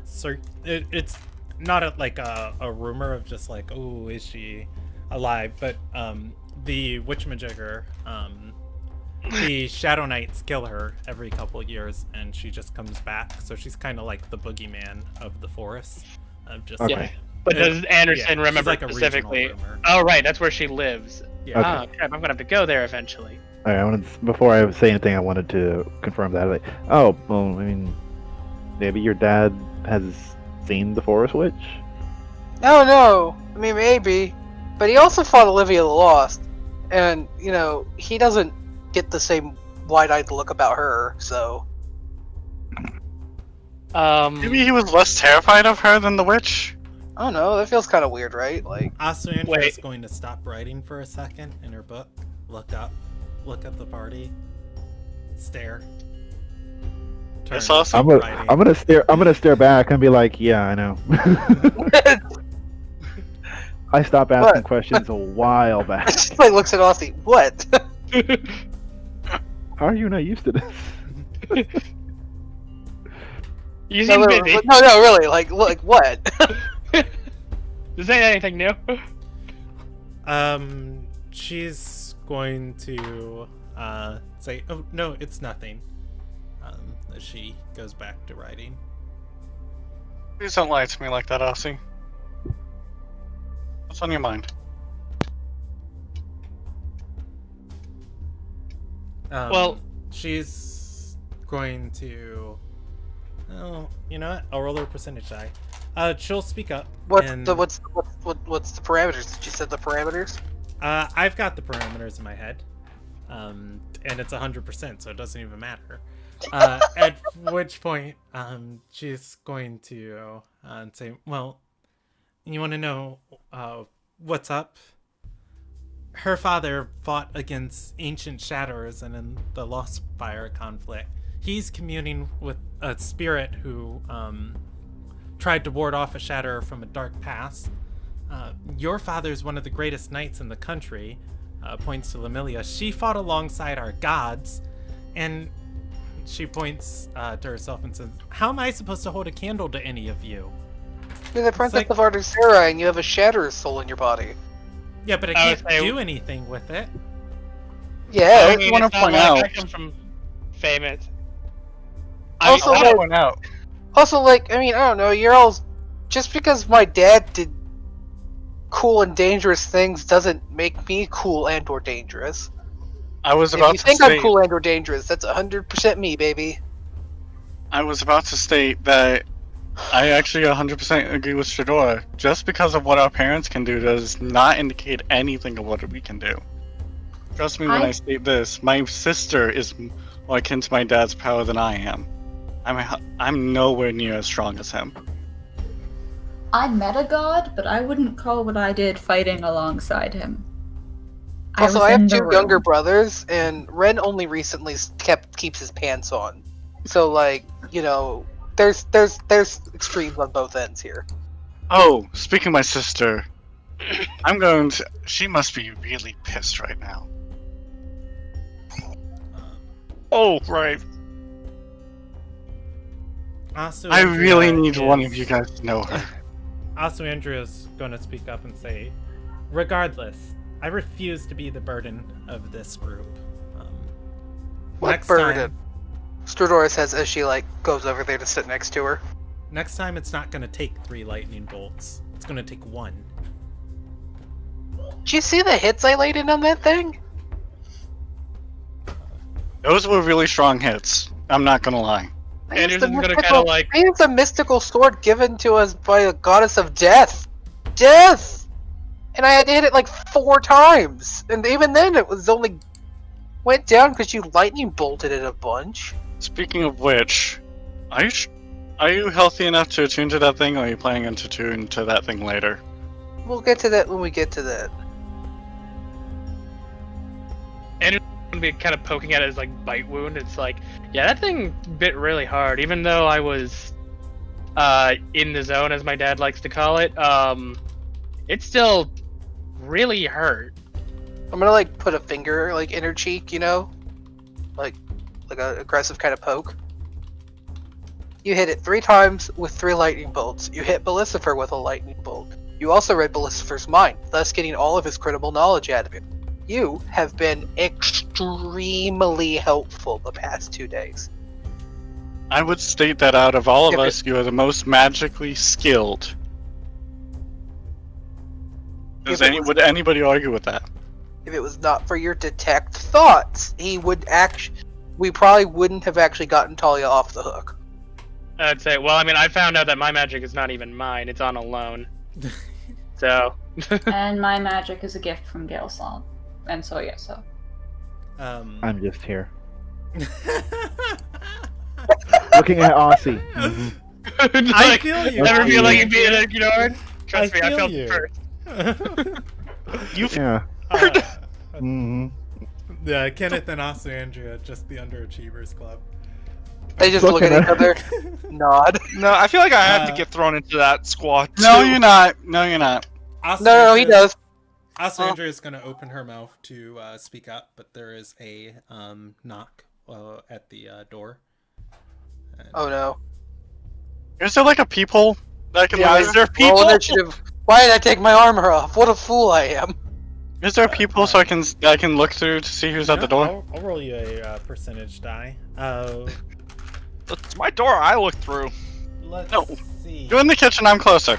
[SPEAKER 3] It's not a rumor of just like, oh, is she alive? But the witchmajigger, the Shadow Knights kill her every couple of years, and she just comes back. So she's kind of like the boogeyman of the forest. Of just
[SPEAKER 7] Okay.
[SPEAKER 3] like,
[SPEAKER 4] But does Anderson
[SPEAKER 3] she's
[SPEAKER 4] remember
[SPEAKER 3] like a regional
[SPEAKER 4] specifically?
[SPEAKER 3] rumor.
[SPEAKER 4] Oh right, that's where she lives.
[SPEAKER 3] Yeah.
[SPEAKER 7] Okay.
[SPEAKER 4] Ah, crap, I'm gonna have to go there eventually.
[SPEAKER 7] All right, before I say anything, I wanted to confirm that. Like, oh, well, I mean, maybe your dad has seen the Forest Witch.
[SPEAKER 2] No, no. I mean, maybe. But he also fought Olivia the Lost. And, you know, he doesn't get the same wide-eyed look about her, so...
[SPEAKER 1] Maybe he was less terrified of her than the witch?
[SPEAKER 2] I don't know, that feels kind of weird, right? Like,
[SPEAKER 3] Asundra
[SPEAKER 4] Wait.
[SPEAKER 3] is going to stop writing for a second in her book, look up, look at the party, stare. Turn,
[SPEAKER 1] That's awesome.
[SPEAKER 3] keep writing.
[SPEAKER 7] I'm gonna stare back and be like, yeah, I know. I stopped asking
[SPEAKER 2] What?
[SPEAKER 7] questions a while back.
[SPEAKER 2] she like looks at Austin. What?
[SPEAKER 7] How are you not used to this?
[SPEAKER 4] You seem busy.
[SPEAKER 2] No, really. Like what?
[SPEAKER 4] Is that anything new?
[SPEAKER 3] She's going to say, "Oh no, it's nothing." As she goes back to writing.
[SPEAKER 1] Please don't lie to me like that, Aussie. What's on your mind?
[SPEAKER 4] Well-
[SPEAKER 3] she's going to. Oh, you know what? I'll roll her percentage die. She'll speak up.
[SPEAKER 2] What's
[SPEAKER 3] and,
[SPEAKER 2] the parameters? Did you set the parameters?
[SPEAKER 3] I've got the parameters in my head, and it's 100%, so it doesn't even matter. At which point, she's going to say, "Well, you want to know what's up?" Her father fought against ancient shadows, and in the Lost Fire conflict, he's communing with a spirit who tried to ward off a shadow from a dark past. Your father's one of the greatest knights in the country, points to Lemuria. She fought alongside our gods, and she points to herself and says, "How am I supposed to hold a candle to any of you?"
[SPEAKER 2] You're the Princess
[SPEAKER 3] like-
[SPEAKER 2] of Artesera, and you have a Shatterer soul in your body.
[SPEAKER 3] Yeah, but I
[SPEAKER 4] I would
[SPEAKER 3] can't
[SPEAKER 4] say-
[SPEAKER 3] do anything with it.
[SPEAKER 2] Yeah.
[SPEAKER 1] I mean, wanna
[SPEAKER 4] it's not
[SPEAKER 1] point
[SPEAKER 4] like
[SPEAKER 1] out-
[SPEAKER 4] I come from famous.
[SPEAKER 2] Also,
[SPEAKER 1] I want
[SPEAKER 2] like-
[SPEAKER 1] to point out.
[SPEAKER 2] Also, like, I mean, I don't know. You're all just because my dad did cool and dangerous things doesn't make me cool and or dangerous.
[SPEAKER 1] I was
[SPEAKER 2] If
[SPEAKER 1] about
[SPEAKER 2] you
[SPEAKER 1] to
[SPEAKER 2] think I'm
[SPEAKER 1] state.
[SPEAKER 2] cool and or dangerous, that's 100% me, baby.
[SPEAKER 1] I was about to state that I actually 100% agree with Shadora. Just because of what our parents can do does not indicate anything of what we can do. Trust me when I state this. My sister is more akin to my dad's power than I am. I'm nowhere near as strong as him.
[SPEAKER 5] I met a god, but I wouldn't call what I did fighting alongside him.
[SPEAKER 2] Also,
[SPEAKER 5] was
[SPEAKER 2] I
[SPEAKER 5] in
[SPEAKER 2] have
[SPEAKER 5] the
[SPEAKER 2] 2
[SPEAKER 5] room.
[SPEAKER 2] younger brothers, and Ren only recently keeps his pants on. So, like, you know, there's extremes on both ends here.
[SPEAKER 1] Oh, speaking of my sister, she must be really pissed right now.
[SPEAKER 6] Oh, right.
[SPEAKER 3] Asu
[SPEAKER 1] I really
[SPEAKER 3] Andrea
[SPEAKER 1] need one of
[SPEAKER 3] is-
[SPEAKER 1] you guys to know her.
[SPEAKER 3] Asu Andrea is going to speak up and say, regardless, I refuse to be the burden of this group.
[SPEAKER 2] What
[SPEAKER 3] Next
[SPEAKER 2] burden?
[SPEAKER 3] time,
[SPEAKER 2] Stradora says as she, like, goes over there to sit next to her.
[SPEAKER 3] next time it's not going to take 3 lightning bolts. It's going to take 1.
[SPEAKER 2] Did you see the hits I laid in on that thing?
[SPEAKER 1] Those were really strong hits. I'm not gonna lie.
[SPEAKER 4] Anderson's gonna kind of like.
[SPEAKER 2] I used a mystical sword given to us by a goddess of death. Death! And I had to hit it like 4 times. And even then it was only went down because you lightning bolted it a bunch.
[SPEAKER 1] Speaking of which, are you healthy enough to attune to that thing, or are you planning to tune to that thing later?
[SPEAKER 2] We'll get to that when we get to that.
[SPEAKER 4] Anderson's gonna be kind of poking at his like bite wound. It's like, yeah, that thing bit really hard. Even though I was in the zone, as my dad likes to call it, it still really hurt.
[SPEAKER 2] I'm gonna like put a finger like in her cheek, you know? Like an aggressive kind of poke. You hit it 3 times with 3 lightning bolts. You hit Bellissifer with a lightning bolt. You also read Bellissifer's mind, thus getting all of his critical knowledge out of it. You have been extremely helpful the past 2 days.
[SPEAKER 1] I would state that out of all of
[SPEAKER 2] If
[SPEAKER 1] us, you are the most magically skilled. Would anybody argue with that?
[SPEAKER 2] If it was not for your detect thoughts, we probably wouldn't have actually gotten Talia off the hook.
[SPEAKER 4] I'd say, well, I mean, I found out that my magic is not even mine; it's on a loan. So.
[SPEAKER 5] And my magic is a gift from Gale Song. And so, yeah, so.
[SPEAKER 7] I'm just here. Looking at Aussie. Mhm.
[SPEAKER 3] I feel you.
[SPEAKER 4] Never feel like
[SPEAKER 7] you.
[SPEAKER 4] you'd be ignored. Trust me, I
[SPEAKER 3] feel
[SPEAKER 4] felt
[SPEAKER 3] you.
[SPEAKER 4] it first.
[SPEAKER 7] Yeah. hmm
[SPEAKER 3] Yeah, Kenneth and Asu Andrea, just the underachievers club.
[SPEAKER 2] They just look at
[SPEAKER 7] Looking
[SPEAKER 2] each other, nod.
[SPEAKER 6] No, I feel like I have to
[SPEAKER 3] Uh,
[SPEAKER 6] get thrown into that squad too.
[SPEAKER 1] No, you're not. No, you're not.
[SPEAKER 3] Asu
[SPEAKER 2] No, he does.
[SPEAKER 3] Asu Andrea is going to open her mouth to speak up, but there is a knock at the door. And-
[SPEAKER 2] Oh no.
[SPEAKER 1] Is there like a peephole that I can
[SPEAKER 6] Yeah,
[SPEAKER 1] look
[SPEAKER 6] is
[SPEAKER 1] at?
[SPEAKER 6] there
[SPEAKER 2] Roll
[SPEAKER 6] people?
[SPEAKER 2] initiative. Why did I take my armor off? What a fool I am.
[SPEAKER 1] Is there a peephole so I can look through to see who's at the door?
[SPEAKER 3] I'll roll you a percentage die.
[SPEAKER 6] It's my door. I look through.
[SPEAKER 3] Let's
[SPEAKER 1] No.
[SPEAKER 3] see.
[SPEAKER 1] You're in the kitchen. I'm closer.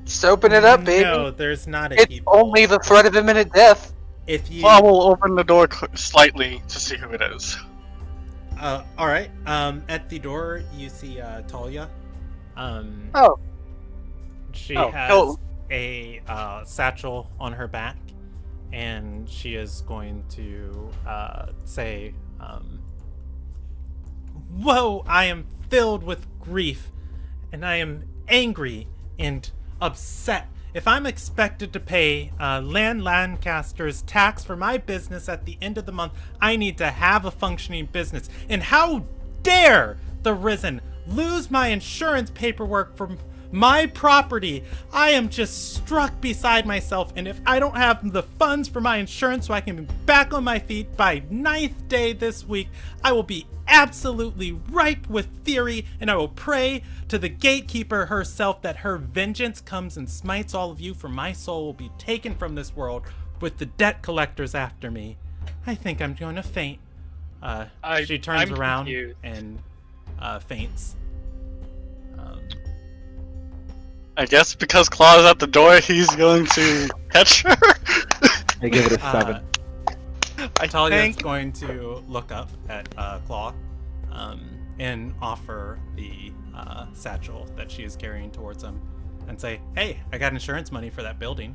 [SPEAKER 2] Just open it up, baby.
[SPEAKER 3] No, there's not a
[SPEAKER 2] It's
[SPEAKER 3] peephole.
[SPEAKER 2] only the threat of imminent death.
[SPEAKER 3] If you.
[SPEAKER 1] Well, we'll open the door slightly to see who it is.
[SPEAKER 3] All right. At the door, you see Talia.
[SPEAKER 2] Oh.
[SPEAKER 3] She
[SPEAKER 1] Oh,
[SPEAKER 3] has
[SPEAKER 1] oh.
[SPEAKER 3] a satchel on her back, and she is going to say, "Whoa! I am filled with grief, and I am angry and upset. If I'm expected to pay Lancaster's tax for my business at the end of the month, I need to have a functioning business. And how dare the Risen lose my insurance paperwork from my property? I am just struck beside myself, and if I don't have the funds for my insurance so I can be back on my feet by 9th day this week, I will be absolutely ripe with fury, and I will pray to the gatekeeper herself that her vengeance comes and smites all of you, for my soul will be taken from this world with the debt collectors after me. I think I'm going to faint." She turns
[SPEAKER 4] I'm
[SPEAKER 3] around
[SPEAKER 4] confused.
[SPEAKER 3] and faints.
[SPEAKER 1] I guess because Claw's at the door, he's going to catch her.
[SPEAKER 7] I give it a 7.
[SPEAKER 6] I
[SPEAKER 3] Talia's
[SPEAKER 6] think
[SPEAKER 3] going to look up at Claw and offer the satchel that she is carrying towards him and say, "Hey, I got insurance money for that building."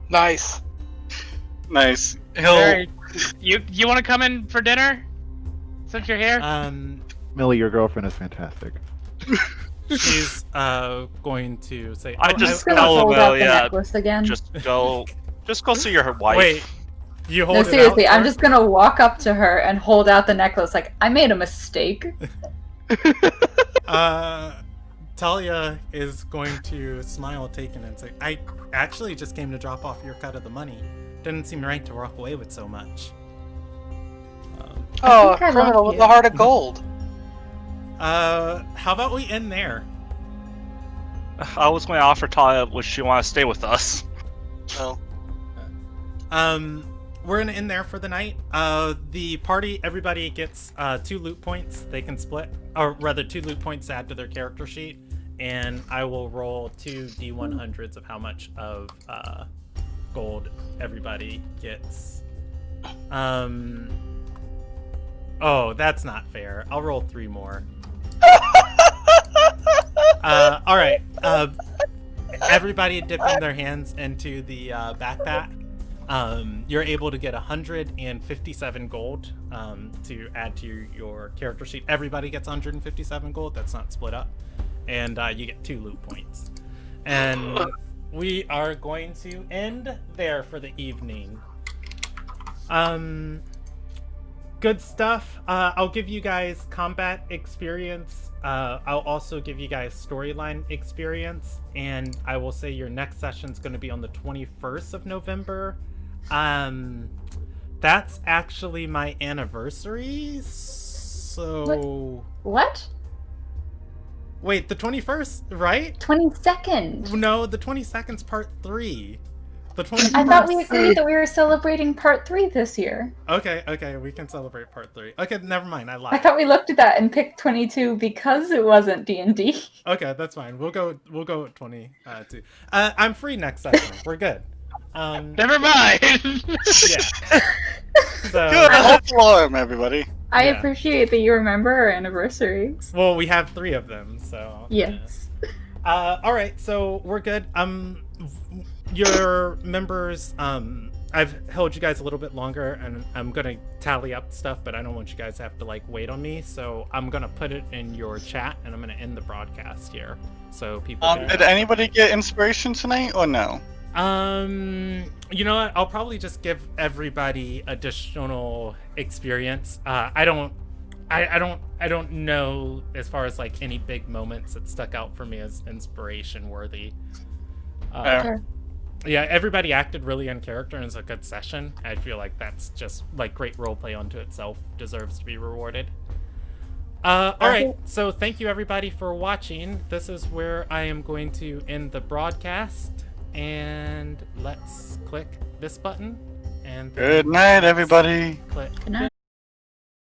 [SPEAKER 2] Nice.
[SPEAKER 1] Nice.
[SPEAKER 4] Very- You want to come in for dinner? Since you're here?
[SPEAKER 7] Millie, your girlfriend is fantastic.
[SPEAKER 3] She's going to say,
[SPEAKER 6] I
[SPEAKER 3] "Oh,
[SPEAKER 6] just
[SPEAKER 5] I'm
[SPEAKER 6] tell
[SPEAKER 5] gonna
[SPEAKER 6] him,
[SPEAKER 5] hold out the
[SPEAKER 6] yeah,
[SPEAKER 5] necklace again.
[SPEAKER 6] just go Just go see your wife.
[SPEAKER 3] Wait, you hold
[SPEAKER 5] No,
[SPEAKER 3] it
[SPEAKER 5] seriously,
[SPEAKER 3] out
[SPEAKER 5] I'm
[SPEAKER 3] for
[SPEAKER 5] just gonna walk up to her and hold out the necklace like, I made a mistake.
[SPEAKER 3] Talia is going to smile, taken, and say, I actually just came to drop off your cut of the money. Didn't seem right to walk away with so much.
[SPEAKER 2] Oh,
[SPEAKER 5] think I
[SPEAKER 2] criminal
[SPEAKER 5] love
[SPEAKER 2] with
[SPEAKER 5] you.
[SPEAKER 2] a heart of gold.
[SPEAKER 3] How about we end there?
[SPEAKER 6] I was going to offer Talia, would she want to stay with us?
[SPEAKER 2] No.
[SPEAKER 3] We're gonna end there for the night. The party, everybody gets 2 loot points. They can split, or rather 2 loot points to add to their character sheet, and I will roll 2 D100s of how much of gold everybody gets. Oh, that's not fair. I'll roll 3 more. All right. Everybody dipping their hands into the backpack. You're able to get 157 gold to add to your character sheet. Everybody gets 157 gold. That's not split up. And you get 2 loot points. And we are going to end there for the evening. Good stuff. I'll give you guys combat experience. I'll also give you guys storyline experience. And I will say your next session is going to be on the 21st of November. That's actually my anniversary. So...
[SPEAKER 5] What?
[SPEAKER 3] Wait, the 21st, right?
[SPEAKER 5] 22nd.
[SPEAKER 3] No, the 22nd's part 3. The 21st.
[SPEAKER 5] I thought we agreed that we were celebrating part 3 this year.
[SPEAKER 3] Okay, we can celebrate part 3. Okay, never mind, I lied.
[SPEAKER 5] I thought we looked at that and picked 22 because it wasn't D&D.
[SPEAKER 3] Okay, that's fine. We'll go with 22. I'm free next session. We're good.
[SPEAKER 4] Never mind.
[SPEAKER 3] Yeah. So,
[SPEAKER 1] Good whole form, everybody.
[SPEAKER 5] I
[SPEAKER 3] Yeah.
[SPEAKER 5] appreciate that you remember our anniversaries.
[SPEAKER 3] well, we have 3 of them, so.
[SPEAKER 5] Yes.
[SPEAKER 3] All right, so we're good. Your members, I've held you guys a little bit longer, and I'm gonna tally up stuff, but I don't want you guys to have to like wait on me, so I'm gonna put it in your chat, and I'm gonna end the broadcast here, so people.
[SPEAKER 1] Did anybody get inspiration tonight or no?
[SPEAKER 3] You know what? I'll probably just give everybody additional experience. I don't know as far as like any big moments that stuck out for me as inspiration worthy.
[SPEAKER 1] Fair.
[SPEAKER 3] Yeah, everybody acted really in character, and it's a good session. I feel like that's just like great roleplay unto itself, deserves to be rewarded. All right, so thank you everybody for watching. This is where I am going to end the broadcast, and let's click this button. And
[SPEAKER 1] Good night, everybody.
[SPEAKER 3] click.
[SPEAKER 5] Good night.